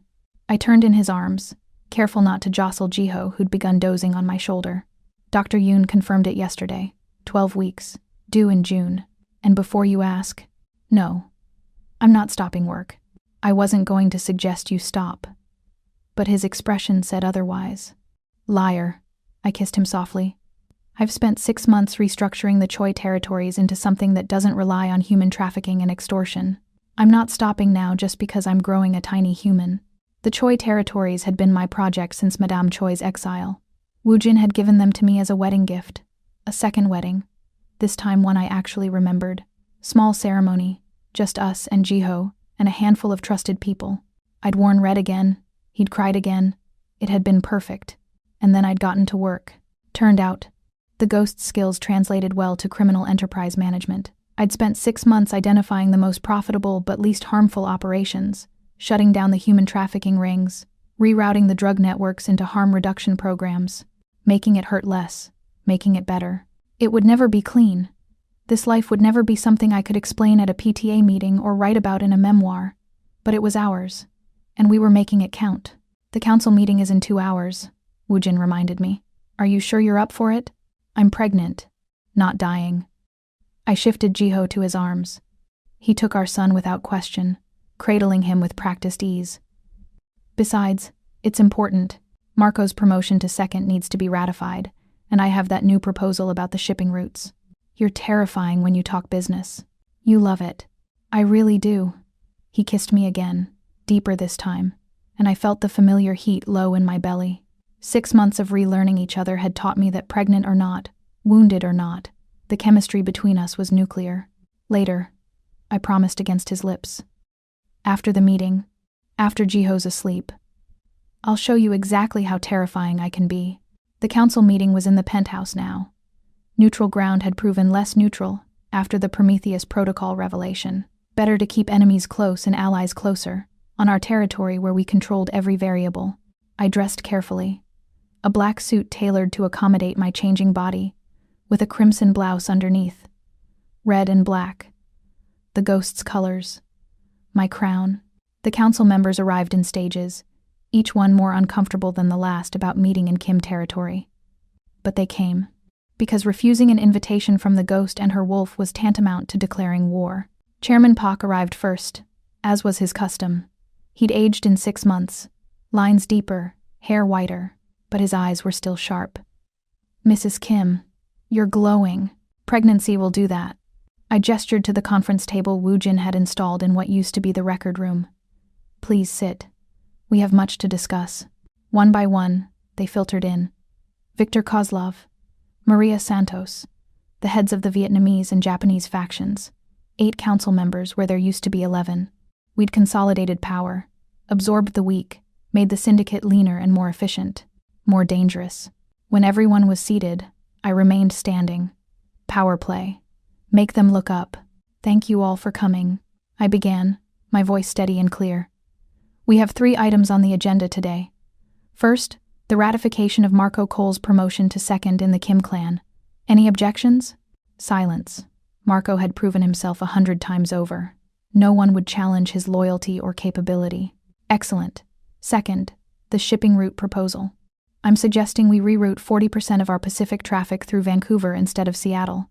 I turned in his arms, careful not to jostle Jiho, who'd begun dozing on my shoulder. Dr. Yoon confirmed it yesterday. 12 weeks, due in June. And before you ask, no, I'm not stopping work. I wasn't going to suggest you stop. But his expression said otherwise. Liar. I kissed him softly. I've spent 6 months restructuring the Choi territories into something that doesn't rely on human trafficking and extortion. I'm not stopping now just because I'm growing a tiny human. The Choi territories had been my project since Madame Choi's exile. Woojin had given them to me as a wedding gift. A second wedding. This time one I actually remembered. Small ceremony. Just us and Jiho, and a handful of trusted people. I'd worn red again. He'd cried again. It had been perfect. And then I'd gotten to work. Turned out, the ghost's skills translated well to criminal enterprise management. I'd spent 6 months identifying the most profitable but least harmful operations, shutting down the human trafficking rings, rerouting the drug networks into harm reduction programs, making it hurt less, making it better. It would never be clean. This life would never be something I could explain at a PTA meeting or write about in a memoir, but it was ours, and we were making it count. The council meeting is in 2 hours, Woojin reminded me. Are you sure you're up for it? I'm pregnant, not dying. I shifted Jiho to his arms. He took our son without question, cradling him with practiced ease. Besides, it's important. Marco's promotion to second needs to be ratified, and I have that new proposal about the shipping routes. You're terrifying when you talk business. You love it. I really do. He kissed me again, deeper this time, and I felt the familiar heat low in my belly. 6 months of relearning each other had taught me that pregnant or not, wounded or not, the chemistry between us was nuclear. Later, I promised against his lips. After the meeting, after Jiho's asleep, I'll show you exactly how terrifying I can be. The council meeting was in the penthouse now. Neutral ground had proven less neutral after the Prometheus Protocol revelation. Better to keep enemies close and allies closer, on our territory where we controlled every variable. I dressed carefully. A black suit tailored to accommodate my changing body, with a crimson blouse underneath. Red and black. The ghost's colors. My crown. The council members arrived in stages, each one more uncomfortable than the last about meeting in Kim territory. But they came, because refusing an invitation from the ghost and her wolf was tantamount to declaring war. Chairman Pak arrived first, as was his custom. He'd aged in 6 months, lines deeper, hair whiter, but his eyes were still sharp. "Mrs. Kim, you're glowing. Pregnancy will do that." I gestured to the conference table Woojin had installed in what used to be the record room. "Please sit. We have much to discuss." One by one, they filtered in. Victor Kozlov, Maria Santos, the heads of the Vietnamese and Japanese factions, 8 council members where there used to be 11. We'd consolidated power, absorbed the weak, made the syndicate leaner and more efficient, more dangerous. When everyone was seated, I remained standing. Power play. Make them look up. "Thank you all for coming," I began, my voice steady and clear. "We have 3 items on the agenda today. First, the ratification of Marco Cole's promotion to second in the Kim clan. Any objections?" Silence. Marco had proven himself 100 times over. No one would challenge his loyalty or capability. "Excellent. Second, the shipping route proposal. I'm suggesting we reroute 40% of our Pacific traffic through Vancouver instead of Seattle.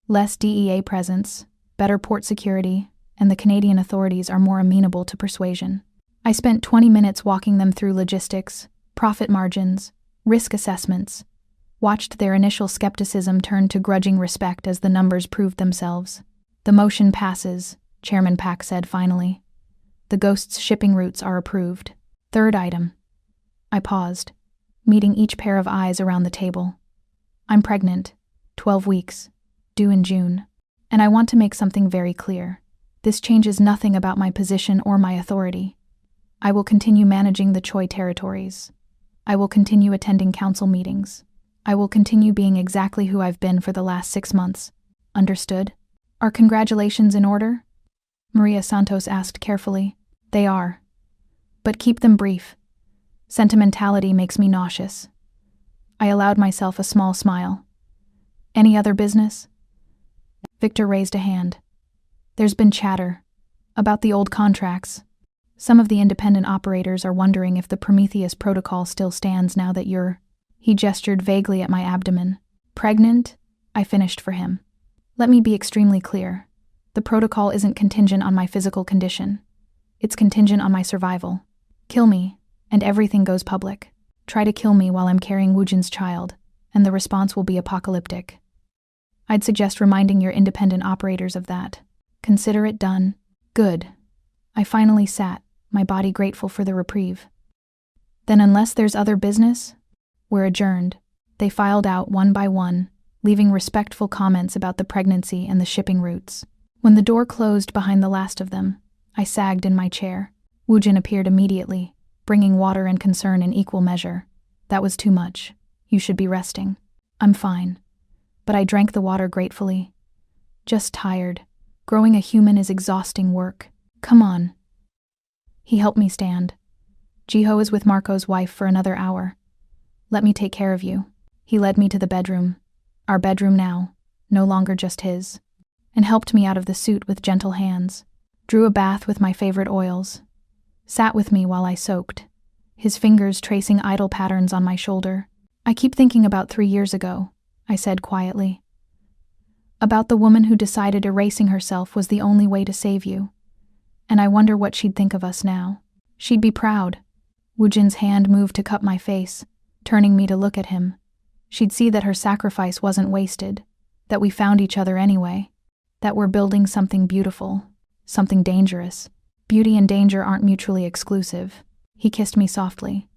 Less DEA presence, better port security, and the Canadian authorities are more amenable to persuasion." I spent 20 minutes walking them through logistics, profit margins, risk assessments, watched their initial skepticism turn to grudging respect as the numbers proved themselves. "The motion passes," Chairman Pack said finally. "The Ghost's shipping routes are approved. Third item." I paused, meeting each pair of eyes around the table. "I'm pregnant, 12 weeks, due in June, and I want to make something very clear. This changes nothing about my position or my authority. I will continue managing the Choi territories. I will continue attending council meetings. I will continue being exactly who I've been for the last 6 months. Understood? Are congratulations in order?" Maria Santos asked carefully. "They are. But keep them brief. Sentimentality makes me nauseous." I allowed myself a small smile. "Any other business?" Victor raised a hand. "There's been chatter about the old contracts. Some of the independent operators are wondering if the Prometheus protocol still stands now that you're—" He gestured vaguely at my abdomen. "Pregnant?" I finished for him. "Let me be extremely clear. The protocol isn't contingent on my physical condition. It's contingent on my survival. Kill me, and everything goes public. Try to kill me while I'm carrying Woojin's child, and the response will be apocalyptic. I'd suggest reminding your independent operators of that. Consider it done." "Good." I finally sat, my body grateful for the reprieve. "Then unless there's other business, we're adjourned." They filed out one by one, leaving respectful comments about the pregnancy and the shipping routes. When the door closed behind the last of them, I sagged in my chair. Woojin appeared immediately, bringing water and concern in equal measure. "That was too much. You should be resting." "I'm fine." But I drank the water gratefully. "Just tired. Growing a human is exhausting work. Come on." He helped me stand. "Jiho is with Marco's wife for another hour. Let me take care of you." He led me to the bedroom. Our bedroom now, no longer just his, and helped me out of the suit with gentle hands. Drew a bath with my favorite oils. Sat with me while I soaked, his fingers tracing idle patterns on my shoulder. "I keep thinking about 3 years ago," I said quietly. "About the woman who decided erasing herself was the only way to save you. And I wonder what she'd think of us now. She'd be proud." Woojin's hand moved to cup my face, turning me to look at him. She'd see that her sacrifice wasn't wasted, that we found each other anyway, that we're building something beautiful, something dangerous. Beauty and danger aren't mutually exclusive. He kissed me softly.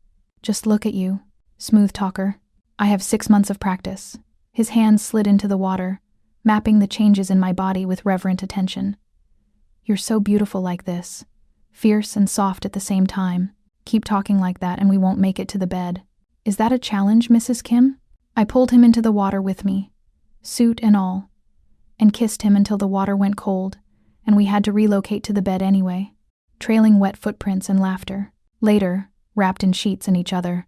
"Just look at you, smooth talker. I have 6 months of practice." His hands slid into the water, mapping the changes in my body with reverent attention. "You're so beautiful like this, fierce and soft at the same time. Keep talking like that and we won't make it to the bed." "Is that a challenge, Mrs. Kim?" I pulled him into the water with me, suit and all, and kissed him until the water went cold, and we had to relocate to the bed anyway, trailing wet footprints and laughter. Later, wrapped in sheets and each other,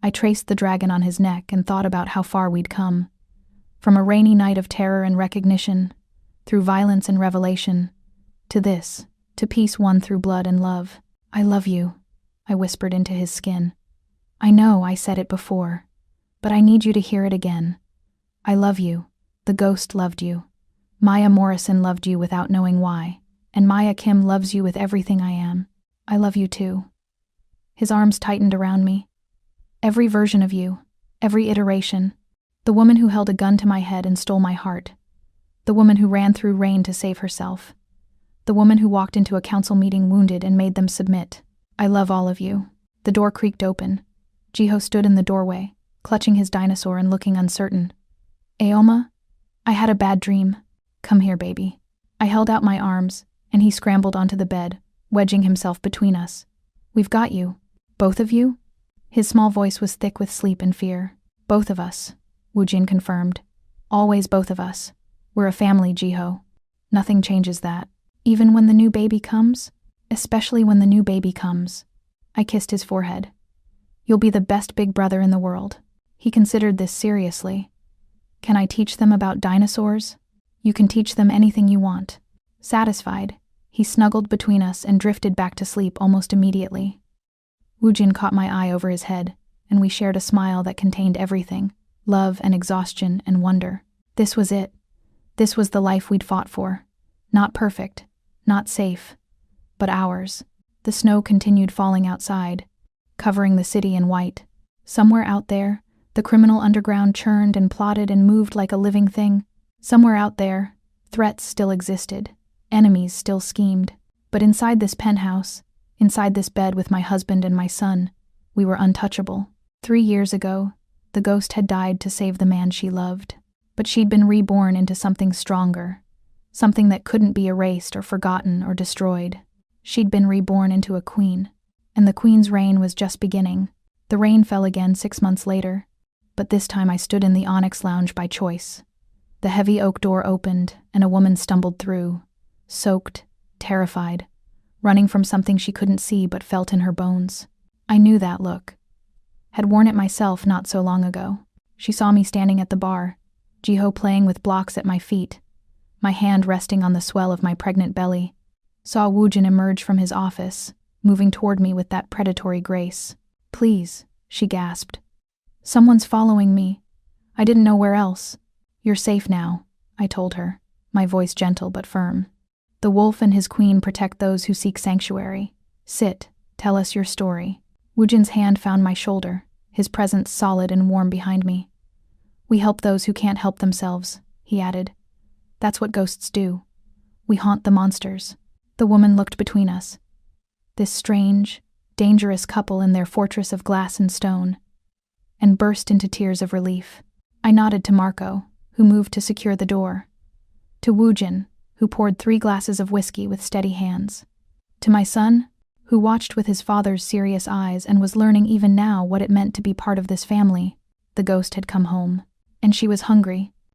I traced the dragon on his neck and thought about how far we'd come. From a rainy night of terror and recognition, through violence and revelation, to this, to peace won through blood and love. "I love you," I whispered into his skin. "I know I said it before, but I need you to hear it again. I love you. The ghost loved you. Maya Morrison loved you without knowing why. And Maya Kim loves you with everything I am. I love you too. His arms tightened around me. Every version of you, every iteration. The woman who held a gun to my head and stole my heart. The woman who ran through rain to save herself. The woman who walked into a council meeting wounded and made them submit. I love all of you. The door creaked open. Jiho stood in the doorway, clutching his dinosaur and looking uncertain. Aoma? I had a bad dream. Come here, baby. I held out my arms, and he scrambled onto the bed, wedging himself between us. We've got you. Both of you? His small voice was thick with sleep and fear. Both of us, Woojin confirmed. Always both of us. We're a family, Jiho. Nothing changes that. Even when the new baby comes? Especially when the new baby comes. I kissed his forehead. You'll be the best big brother in the world. He considered this seriously. Can I teach them about dinosaurs? You can teach them anything you want. Satisfied, he snuggled between us and drifted back to sleep almost immediately. Woojin caught my eye over his head, and we shared a smile that contained everything, love and exhaustion and wonder. This was it. This was the life we'd fought for. Not perfect, not safe, but ours. The snow continued falling outside, covering the city in white. Somewhere out there, the criminal underground churned and plotted and moved like a living thing. Somewhere out there, threats still existed, enemies still schemed. But inside this penthouse, inside this bed with my husband and my son, we were untouchable. 3 years ago, the ghost had died to save the man she loved. But she'd been reborn into something stronger, something that couldn't be erased or forgotten or destroyed. She'd been reborn into a queen, and the queen's reign was just beginning. The rain fell again 6 months later, but this time I stood in the Onyx Lounge by choice. The heavy oak door opened, and a woman stumbled through, soaked, terrified, running from something she couldn't see but felt in her bones. I knew that look. Had worn it myself not so long ago. She saw me standing at the bar, Jiho playing with blocks at my feet, my hand resting on the swell of my pregnant belly. Saw Woojin emerge from his office, moving toward me with that predatory grace. Please, she gasped. Someone's following me. I didn't know where else. You're safe now, I told her, my voice gentle but firm. The wolf and his queen protect those who seek sanctuary. Sit, tell us your story. Woojin's hand found my shoulder, his presence solid and warm behind me. We help those who can't help themselves, he added. That's what ghosts do. We haunt the monsters. The woman looked between us. This strange, dangerous couple in their fortress of glass and stone, and burst into tears of relief. I nodded to Marco, who moved to secure the door. To Woojin, who poured 3 glasses of whiskey with steady hands. To my son, who watched with his father's serious eyes and was learning even now what it meant to be part of this family. The ghost had come home, and she was hungry,